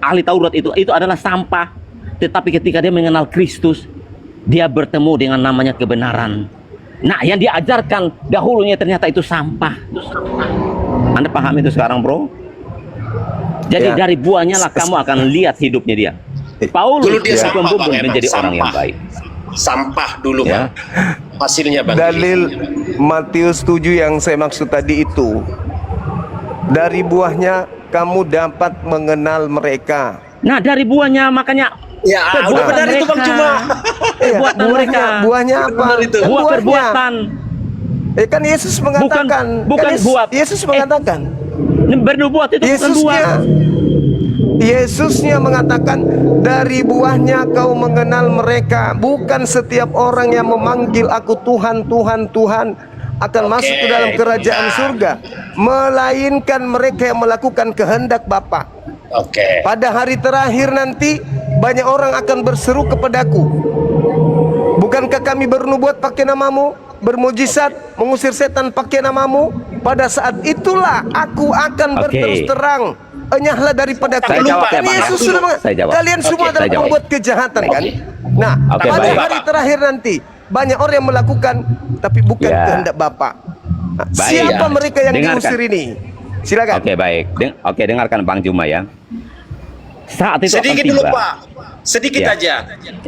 ahli Taurat itu adalah sampah. Tetapi ketika dia mengenal Kristus, dia bertemu dengan namanya kebenaran. Nah, yang dia ajarkan dahulunya ternyata itu sampah. Anda paham itu sekarang, bro? Jadi dari buahnya lah kamu akan lihat hidupnya dia. Paulus dulu dia pembumbun menjadi orang yang baik. Sampah dulu Bang. Hasilnya Bang. Dalil Matius 7 yang saya maksud tadi itu, dari buahnya kamu dapat mengenal mereka. Nah, dari buahnya makanya udah benar itu Bang Juma. Perbuatan mereka. Buahnya apa? Buah perbuatan. Kan Yesus mengatakan. Bukan buah. Yesus mengatakan. Bernubuat itu bukan buah. Yesusnya mengatakan, dari buahnya kau mengenal mereka. Bukan setiap orang yang memanggil aku Tuhan, Tuhan, Tuhan akan masuk ke dalam kerajaan surga, melainkan mereka yang melakukan kehendak Bapa. Pada hari terakhir nanti banyak orang akan berseru kepadaku, bukankah kami bernubuat pakai namamu, bermujizat, mengusir setan pakai namamu, pada saat itulah aku akan Oke. berterus terang, enyahlah daripada Saya kalian. jawab ya, Bang, ya. Yesus sudah Saya jawab. kalian semua Oke, adalah saya jawab. pembuat kejahatan kan? Nah, Oke, pada baik. hari terakhir nanti banyak orang yang melakukan tapi bukan Ya. kehendak Bapa. Nah, Baik, siapa ya. mereka yang Dengarkan. diusir ini? Silakan. Oke, baik. Oke, dengarkan Bang Juma ya. Saat itu Sedikit akan dulu tiba. Pak, sedikit Ya. aja.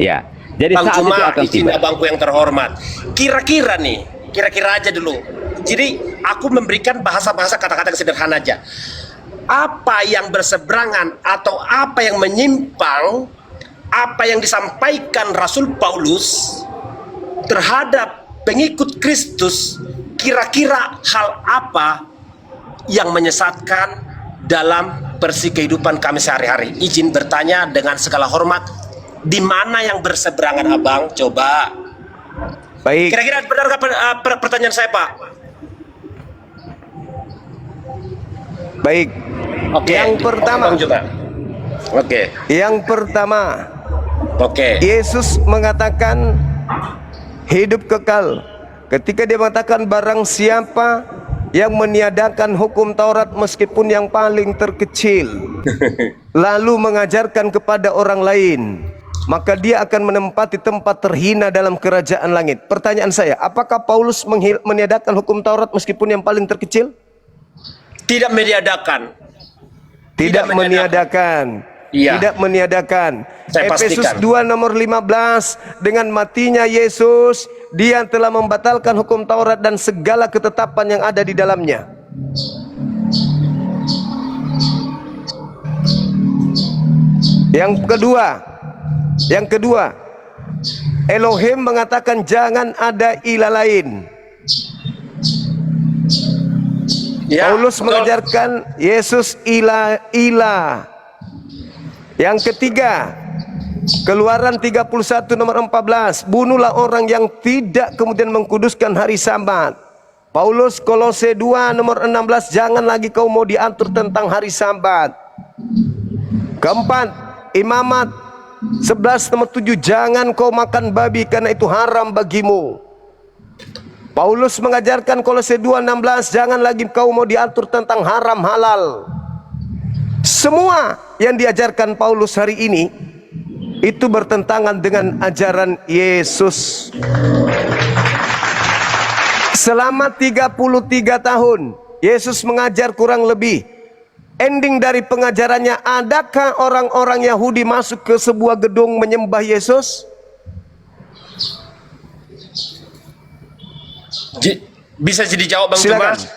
Ya. Jadi Bang saat itu Juma, akan izin tiba. abangku yang terhormat. Kira-kira nih, kira-kira aja dulu. Jadi aku memberikan bahasa-bahasa kata-kata yang sederhana aja. Apa yang berseberangan atau apa yang menyimpang, apa yang disampaikan Rasul Paulus terhadap pengikut Kristus, kira-kira hal apa yang menyesatkan dalam kehidupan kami sehari-hari? Izin bertanya dengan segala hormat, di mana yang berseberangan abang? Coba. Baik. Kira-kira benarkah pertanyaan saya Pak? Baik. Oke. Yang pertama. Bang Juma. Oke. Yang pertama, Oke. Yesus mengatakan hidup kekal. Ketika dia mengatakan barang siapa yang meniadakan hukum Taurat meskipun yang paling terkecil, lalu mengajarkan kepada orang lain, maka dia akan menempati tempat terhina dalam kerajaan langit. Pertanyaan saya, apakah Paulus meniadakan hukum Taurat meskipun yang paling terkecil? Tidak meniadakan. Tidak meniadakan. Iya. Tidak meniadakan. Saya Efesus pastikan. 2 nomor 15, dengan matinya Yesus, dia telah membatalkan hukum Taurat dan segala ketetapan yang ada di dalamnya. Yang kedua, Elohim mengatakan jangan ada ilah lain. Ya, Paulus betul. mengajarkan Yesus ilah. Yang ketiga, Keluaran 31 nomor 14, bunuhlah orang yang tidak kemudian mengkuduskan hari Sabat. Paulus Kolose 2 nomor 16, jangan lagi kau mau diatur tentang hari Sabat. Keempat, Imamat 11 nomor 7, jangan kau makan babi karena itu haram bagimu. Paulus mengajarkan Kolose 2:16, jangan lagi kau mau diatur tentang haram halal. Semua yang diajarkan Paulus hari ini itu bertentangan dengan ajaran Yesus. Selama 33 tahun Yesus mengajar kurang lebih. Ending dari pengajarannya, adakah orang-orang Yahudi masuk ke sebuah gedung menyembah Yesus? Bisa jadi jawab Bang Silakan. Juma?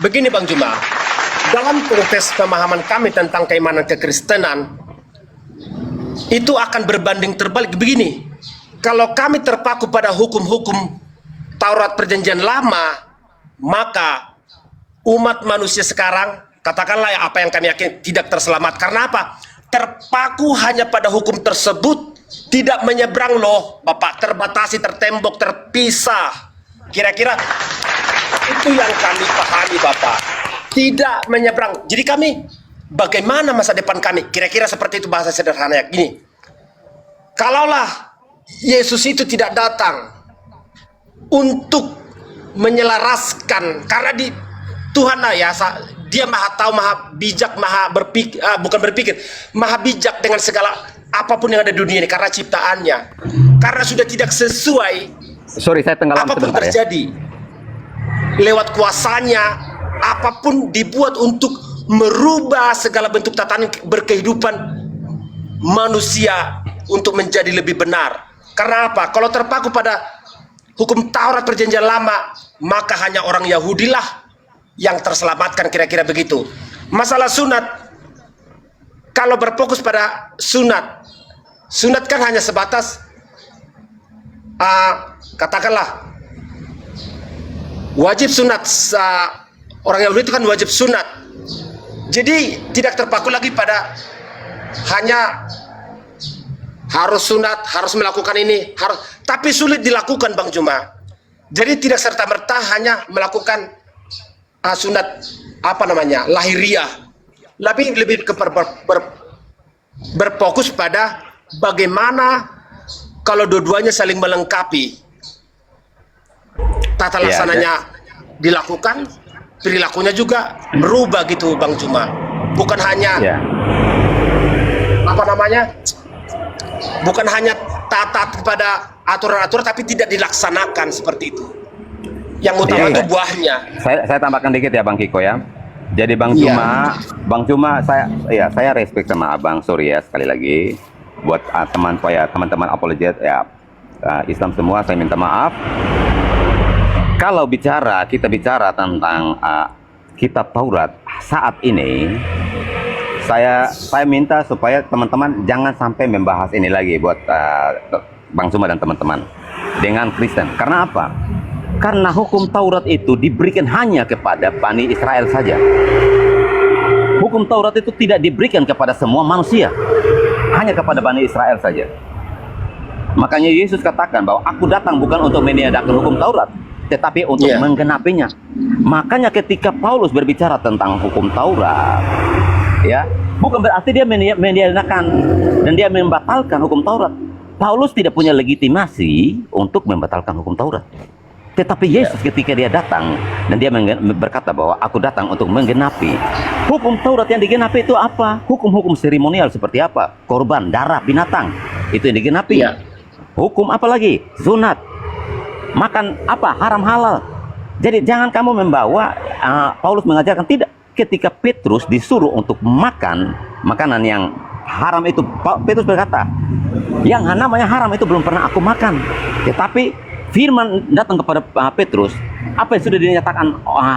Begini Bang Juma, dalam konteks pemahaman kami tentang keimanan kekristenan, itu akan berbanding terbalik begini. Kalau kami terpaku pada hukum-hukum Taurat Perjanjian Lama, maka umat manusia sekarang, katakanlah ya, apa yang kami yakin tidak terselamat. Karena apa? Terpaku hanya pada hukum tersebut, tidak menyeberang loh Bapak, terbatasi, tertembok, terpisah. Kira-kira itu yang kami pahami Bapak, tidak menyeberang. Jadi kami, bagaimana masa depan kami? Kira-kira seperti itu bahasa sederhana ya. Gini, kalaulah Yesus itu tidak datang untuk menyelaraskan, karena di Tuhan lah ya, dia maha tahu, maha bijak, maha berpikir, bukan berpikir, maha bijak dengan segala apapun yang ada di dunia ini, karena ciptaannya, karena sudah tidak sesuai. Sorry, saya tenggelam Apapun sebentar ya. terjadi lewat kuasanya, apapun dibuat untuk merubah segala bentuk tatanan berkehidupan manusia untuk menjadi lebih benar. Karena apa? Kalau terpaku pada hukum Taurat Perjanjian Lama, maka hanya orang Yahudi lah yang terselamatkan, kira-kira begitu. Masalah sunat, kalau berfokus pada sunat, sunat kan hanya sebatas katakanlah wajib sunat. Orang Yahudi itu kan wajib sunat, jadi tidak terpaku lagi pada hanya harus sunat, harus melakukan ini, harus, tapi sulit dilakukan Bang Juma. Jadi tidak serta-merta hanya melakukan sunat apa namanya lahiriah, lebih berfokus pada bagaimana kalau dua-duanya saling melengkapi, tata laksananya dilakukan, perilakunya juga berubah gitu Bang Juma. Bukan hanya Ya. apa namanya? Bukan hanya taat kepada aturan-aturan tapi tidak dilaksanakan seperti itu. Yang utama Iya, itu iya. buahnya. Saya tambahkan dikit ya Bang Kiko ya. Jadi Iya. Bang Cuma saya respect sama Abang, sorry ya sekali lagi buat teman-teman apologet ya, Islam semua, saya minta maaf. Kalau kita bicara tentang kitab Taurat saat ini, saya minta supaya teman-teman jangan sampai membahas ini lagi buat Bang Cuma dan teman-teman dengan Kristen. Karena apa? Karena hukum Taurat itu diberikan hanya kepada Bani Israel saja. Hukum Taurat itu tidak diberikan kepada semua manusia, hanya kepada Bani Israel saja. Makanya Yesus katakan bahwa aku datang bukan untuk meniadakan hukum Taurat, tetapi untuk Iya. menggenapinya. Makanya ketika Paulus berbicara tentang hukum Taurat, ya, bukan berarti dia meniadakan dan dia membatalkan hukum Taurat. Paulus tidak punya legitimasi untuk membatalkan hukum Taurat. Tetapi Yesus ketika dia datang dan dia berkata bahwa aku datang untuk menggenapi hukum Taurat. Yang digenapi itu apa? Hukum-hukum seremonial seperti apa? Korban, darah, binatang, itu yang digenapi. Iya. Hukum apa lagi? Sunat, makan apa? Haram halal. Jadi jangan kamu membawa Paulus mengajarkan tidak. Ketika Petrus disuruh untuk makan makanan yang haram itu, Petrus berkata, yang namanya haram itu belum pernah aku makan. Tetapi firman datang kepada Petrus, apa yang sudah dinyatakan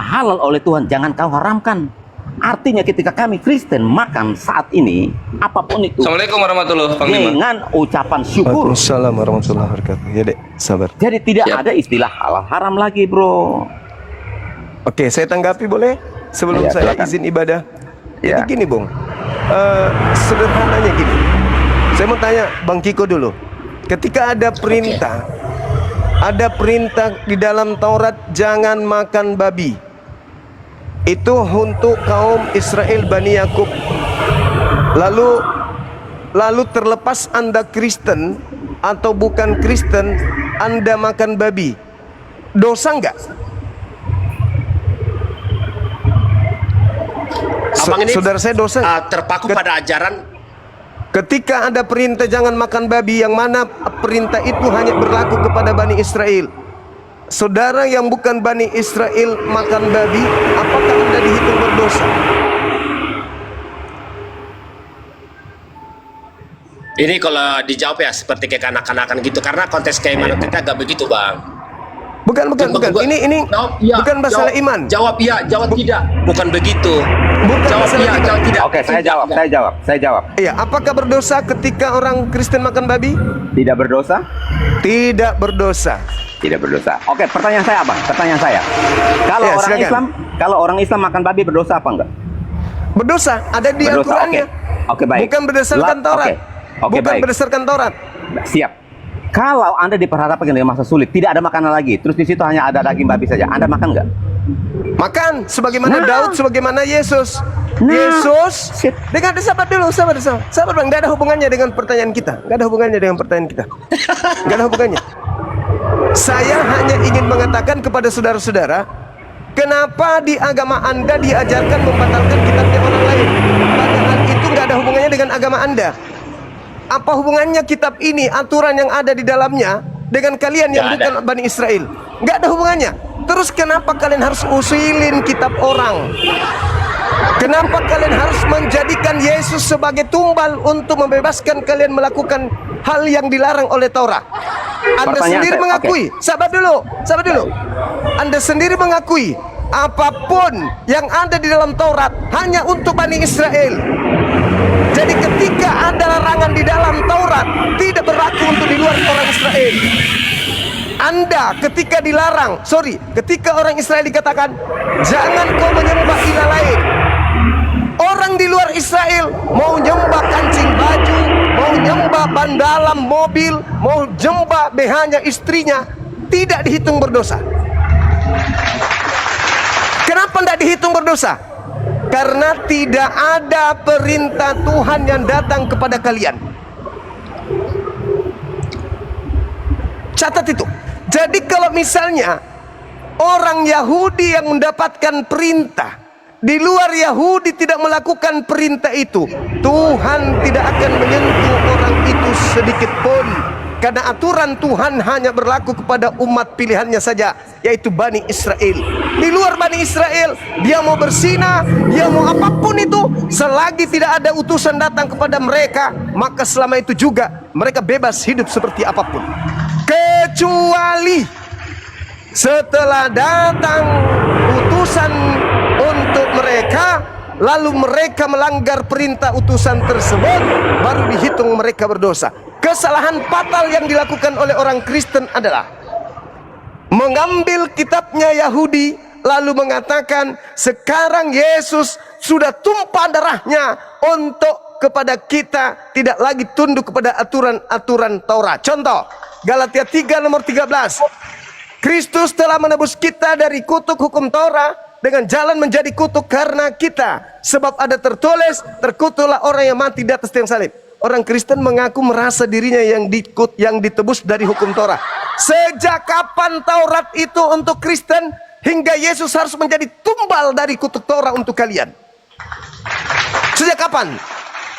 halal oleh Tuhan jangan kau haramkan. Artinya ketika kami Kristen makan saat ini apapun itu Assalamualaikum warahmatullahi wabarakatuh. dengan ucapan syukur. Waalaikumsalam warahmatullahi wabarakatuh. Ya dek, sabar. Jadi tidak Siap. ada istilah halal haram lagi, bro. Oke, saya tanggapi boleh? Sebelum Ya, saya silakan. izin ibadah. Ya. Jadi gini, Bung. Sederhananya gini. Saya mau tanya Bang Kiko dulu. Ketika ada perintah di dalam Taurat jangan makan babi. Itu untuk kaum Israel Bani Yakub. Lalu terlepas Anda Kristen atau bukan Kristen, Anda makan babi. Dosa enggak? Abang ini Saudara saya dosa. terpaku pada ajaran Ketika ada perintah jangan makan babi, yang mana perintah itu hanya berlaku kepada Bani Israel. Saudara yang bukan Bani Israel makan babi, apakah Anda dihitung berdosa? ini kalau dijawab ya seperti kayak kanak-kanakan gitu karena konteks keimanan kita agak begitu Bang. Bukan. Ini Iya, bukan masalah jawab, iman. Jawab iya, jawab tidak. Bukan begitu. Bukan Jawab masalah iya, iman. jawab tidak. Oke, saya jawab. Iya, apakah berdosa ketika orang Kristen makan babi? Tidak berdosa? Tidak berdosa. Tidak berdosa. Oke, pertanyaan saya, Bang. Pertanyaan saya. Kalau Ya, orang silakan. Islam, kalau orang Islam makan babi berdosa apa enggak? Berdosa, ada di Berdosa, Al-Qurannya. Oke, baik. Bukan berdasarkan Taurat. Oke, Bukan baik. berdasarkan Taurat. Siap. Kalau Anda diperhadapkan dengan masa sulit, tidak ada makanan lagi, terus di situ hanya ada daging babi saja, Anda makan nggak? Makan sebagaimana Nah. Daud, sebagaimana Yesus. Nah. Yesus. Sip. Dengar, sabar dulu, sabar Bang. Gak ada hubungannya dengan pertanyaan kita. Gak ada hubungannya dengan pertanyaan kita. Gak ada hubungannya. Saya hanya ingin mengatakan kepada saudara-saudara, kenapa di agama Anda diajarkan membatalkan kitabnya orang lain? Padahal itu gak ada hubungannya dengan agama Anda. Apa hubungannya kitab ini, aturan yang ada di dalamnya, dengan kalian yang Nggak ada. bukan Bani Israel? Gak ada hubungannya. Terus kenapa kalian harus usilin kitab orang? Kenapa kalian harus menjadikan Yesus sebagai tumbal untuk membebaskan kalian melakukan hal yang dilarang oleh Taurat? Anda Pertanyaan sendiri saya, mengakui, sabar dulu. Anda sendiri mengakui apapun yang ada di dalam Taurat hanya untuk Bani Israel. Jadi ketika ada larangan di dalam Taurat tidak berlaku untuk di luar orang Israel. Anda ketika ketika orang Israel dikatakan jangan kau menyembah ilah lain. Orang di luar Israel mau nyembah kancing baju, mau nyembah ban dalam mobil, mau nyembah BH-nya istrinya, tidak dihitung berdosa. Kenapa tidak dihitung berdosa? Karena tidak ada perintah Tuhan yang datang kepada kalian. Catat itu. Jadi kalau misalnya orang Yahudi yang mendapatkan perintah. Di luar Yahudi tidak melakukan perintah itu, Tuhan tidak akan menyentuh orang itu sedikit pun. Karena aturan Tuhan hanya berlaku kepada umat pilihannya saja, yaitu Bani Israel. Di luar Bani Israel, dia mau berzina, dia mau apapun itu, selagi tidak ada utusan datang kepada mereka, maka selama itu juga mereka bebas hidup seperti apapun. Kecuali setelah datang utusan untuk mereka, lalu mereka melanggar perintah utusan tersebut, baru dihitung mereka berdosa. Kesalahan fatal yang dilakukan oleh orang Kristen adalah mengambil kitabnya Yahudi, lalu mengatakan sekarang Yesus sudah tumpah darahnya untuk kepada kita tidak lagi tunduk kepada aturan-aturan Taurat. Contoh, Galatia 3 nomor 13. Kristus telah menebus kita dari kutuk hukum Taurat dengan jalan menjadi kutuk karena kita. Sebab ada tertulis, terkutuklah orang yang mati di atas tiang salib. Orang Kristen mengaku merasa dirinya yang ditebus dari hukum Taurat. Sejak kapan Taurat itu untuk Kristen hingga Yesus harus menjadi tumbal dari kutuk Taurat untuk kalian? Sejak kapan?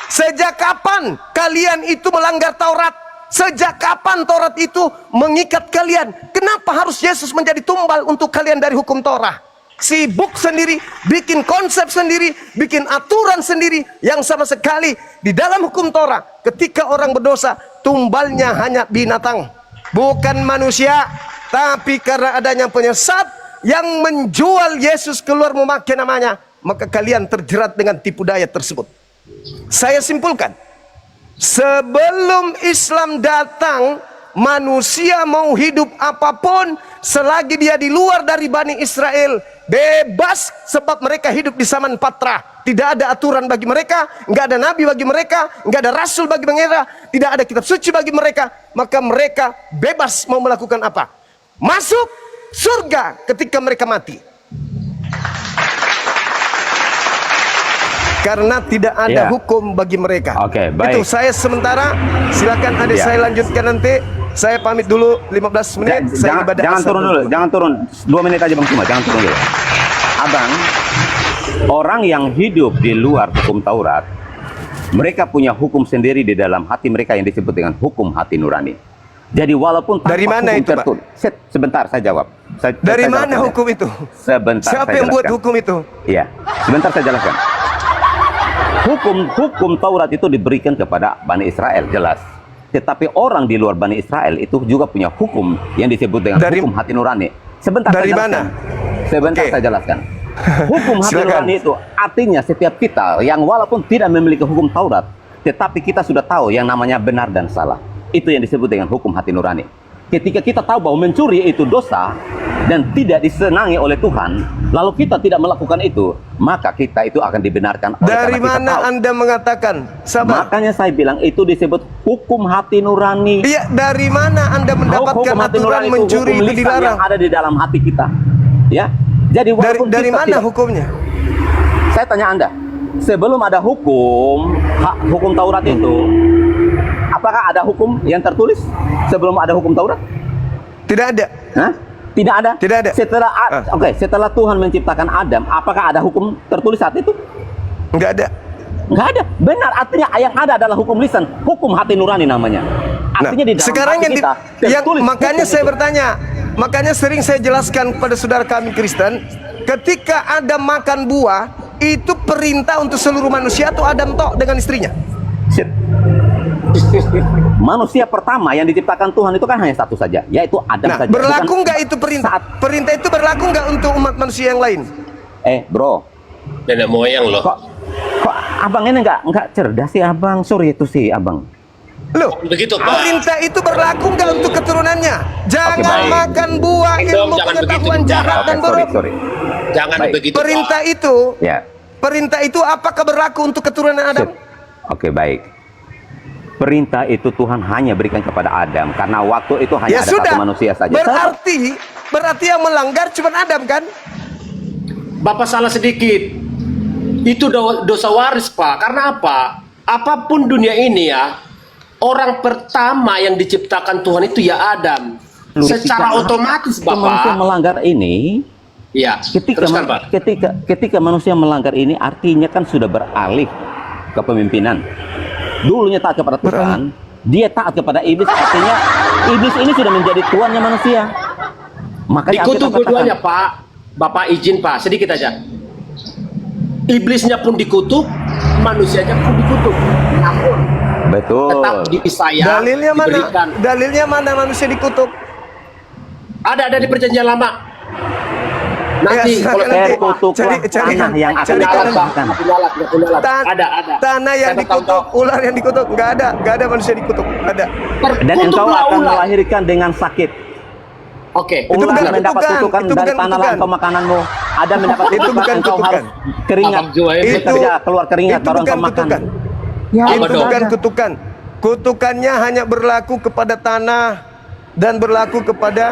Sejak kapan kalian itu melanggar Taurat? Sejak kapan Taurat itu mengikat kalian? Kenapa harus Yesus menjadi tumbal untuk kalian dari hukum Taurat? Sibuk sendiri, bikin konsep sendiri, bikin aturan sendiri yang sama sekali di dalam hukum Taurat. Ketika orang berdosa, tumbalnya hanya binatang, bukan manusia. Tapi karena adanya penyesat yang menjual Yesus keluar memakai namanya, maka kalian terjerat dengan tipu daya tersebut. Saya simpulkan, sebelum Islam datang, manusia mau hidup apapun selagi dia di luar dari Bani Israel, bebas, sebab mereka hidup di zaman Patra. Tidak ada aturan bagi mereka, nggak ada nabi bagi mereka, nggak ada rasul bagi mereka, tidak ada kitab suci bagi mereka. Maka mereka bebas mau melakukan apa. Masuk surga ketika mereka mati, karena tidak ada hukum bagi mereka. Oke, baik. Itu saya sementara, silakan adik saya lanjutkan nanti. Saya pamit dulu 15 menit. Jangan turun dulu, jangan turun 2 menit aja Bang Cuma, jangan turun dulu. Abang, orang yang hidup di luar hukum Taurat, mereka punya hukum sendiri di dalam hati mereka yang disebut dengan hukum hati nurani. Jadi walaupun tanpa dari mana hukum itu, Pak? Sebentar saya jawab. Dari mana hukum itu? Sebentar. Siapa yang buat hukum itu? Iya, sebentar saya jelaskan. Hukum Taurat itu diberikan kepada Bani Israel, jelas. Tetapi orang di luar Bani Israel itu juga punya hukum yang disebut dengan hukum hati nurani. Sebentar dari saya jelaskan. Sebentar saya jelaskan. Hukum hati nurani itu artinya setiap kita yang walaupun tidak memiliki hukum Taurat, tetapi kita sudah tahu yang namanya benar dan salah. Itu yang disebut dengan hukum hati nurani. Ketika kita tahu bahwa mencuri itu dosa dan tidak disenangi oleh Tuhan, lalu kita tidak melakukan itu, maka kita itu akan dibenarkan oleh dari karena kita mana tahu. Anda mengatakan? Sabar. Makanya saya bilang itu disebut hukum hati nurani. Iya, dari mana Anda mendapatkan aturan mencuri itu dilarang? Yang ada di dalam hati kita. Ya. Jadi dari mana hukumnya? Saya tanya Anda, sebelum ada hukum Taurat itu, apakah ada hukum yang tertulis sebelum ada hukum Taurat? Tidak ada. Hah? Tidak ada. Tidak ada. Setelah Tuhan menciptakan Adam, apakah ada hukum tertulis saat itu? Enggak ada. Enggak ada. Benar, artinya yang ada adalah hukum lisan, hukum hati nurani namanya. Artinya di dalam sekarang hati yang makanya saya bertanya, makanya sering saya jelaskan kepada saudara kami Kristen, ketika Adam makan buah, itu perintah untuk seluruh manusia atau Adam tok dengan istrinya? Manusia pertama yang diciptakan Tuhan itu kan hanya satu saja, yaitu Adam saja. Berlaku nggak itu perintah? Perintah itu berlaku nggak untuk umat manusia yang lain? Bro, nenek moyang loh. Kok abang ini nggak cerdas sih abang? Sorry itu sih abang. Loh, begitu Pak. Perintah itu berlaku nggak untuk keturunannya? Jangan makan buah ilmu pengetahuan jahat dan buruk. Jangan begitu. Perintah itu apakah berlaku untuk keturunan Adam? Oke, baik. Perintah itu Tuhan hanya berikan kepada Adam karena waktu itu hanya ada satu manusia saja. Berarti yang melanggar cuma Adam kan? Bapak salah sedikit. Itu dosa waris, Pak. Karena apa? Apapun dunia ini ya, orang pertama yang diciptakan Tuhan itu ya Adam. Secara otomatis, manusia Bapak. melanggar ini, Iya. Teruskan, Pak. ketika manusia melanggar ini, artinya kan sudah beralih ke pemimpinan. Dulunya taat kepada Tuhan, dia taat kepada iblis, artinya iblis ini sudah menjadi tuannya manusia. Makanya Dikutuk Alkitab keduanya, katakan, Pak. Bapak izin, Pak, sedikit aja. Iblisnya pun dikutuk, manusianya pun dikutuk. Namun betul. tetap di saya Dalilnya mana? diberikan. Dalilnya mana manusia dikutuk? Ada di perjanjian lama. Nanti Ya, kalau nanti. Terkutuklah Cari- tanah yang akan cari- Punya alat, Pak. dikalahkan. Punya alat, nggak punya alat. Ada. Tanah yang Saya dikutuk, ular yang dikutuk, nggak ada manusia dikutuk, ada. Dan engkau Terkutuklah akan ular. melahirkan dengan sakit. Oke. Itu Ular bukan mendapat kutukan, kutukan itu dari bukan tanah kutukan. engkau makananmu. Ada mendapat Itu kutukan, bukan engkau kutukan. harus keringat. Abang Joa ini bekerja, keluar keringat itu baru bukan engkau makan. kutukan. Ya, Apa Itu dong? bukan kutukan. Kutukannya hanya berlaku kepada tanah dan berlaku kepada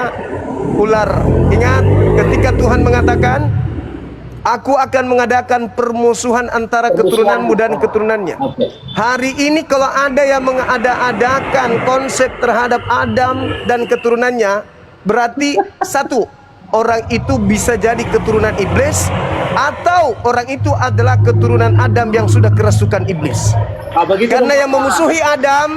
ular. Ingat, ketika Tuhan mengatakan, aku akan mengadakan permusuhan antara keturunanmu dan keturunannya. Oke. Hari ini kalau ada yang mengada-adakan konsep terhadap Adam dan keturunannya, berarti satu, orang itu bisa jadi keturunan iblis, atau orang itu adalah keturunan Adam yang sudah kerasukan iblis. Begitu Karena dong, yang Pak. memusuhi Adam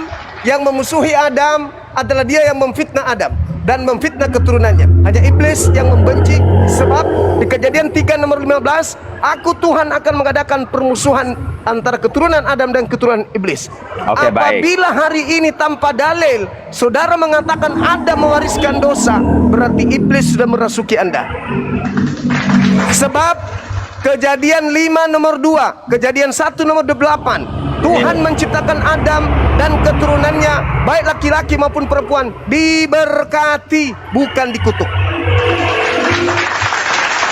adalah dia yang memfitnah Adam dan memfitnah keturunannya. Hanya iblis yang membenci, sebab di Kejadian 3 nomor 15, aku Tuhan akan mengadakan permusuhan antara keturunan Adam dan keturunan iblis. Oke, baik. Apabila hari ini tanpa dalil saudara mengatakan Adam mewariskan dosa, berarti iblis sudah merasuki Anda. Sebab Kejadian 5 nomor 2, Kejadian 1 nomor 28, Tuhan menciptakan Adam dan keturunannya, baik laki-laki maupun perempuan, diberkati, bukan dikutuk.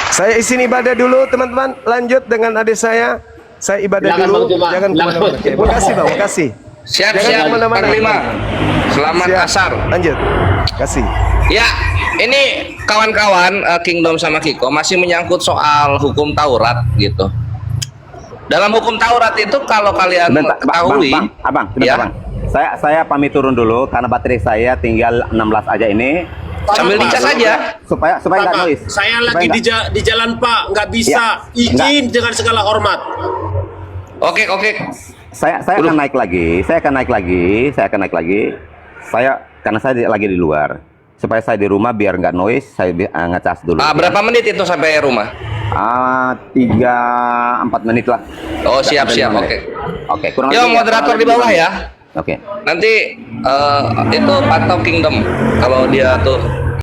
Saya izin ibadah dulu, teman-teman. Lanjut dengan adik saya. Saya ibadah Silakan, dulu. Bang Juma. Jangan Silakan, kemana-mana. Bang Oke, Juma. makasih Bang, makasih. Siap, Jangan siap, kemana-mana. Panglima. Selamat Siap. asar. Lanjut. Kasih. Ya, ini kawan-kawan Kingdom sama Kiko masih menyangkut soal hukum Taurat gitu. Dalam hukum Taurat itu kalau kalian Sebentar, ketahui, abang, sebentar, ya, Bang. Saya pamit turun dulu karena baterai saya tinggal 16 aja ini. sambil Pak, dicas aja. Supaya nggak Pak, noise. saya Supaya lagi nggak- di jalan, Pak, nggak bisa. Ya, Izin dengan segala hormat. Oke, oke. Saya akan naik lagi. Saya akan naik lagi. Karena saya lagi di luar. Supaya saya di rumah biar nggak noise, saya ngecas dulu. Berapa menit itu sampai rumah? 3-4 menit lah. Oh, siap, 3-4 siap. menit. Oke. Oke, kurang Yo, lebih moderator di bawah ya. Oke. Nanti itu pantau Kingdom kalau dia tuh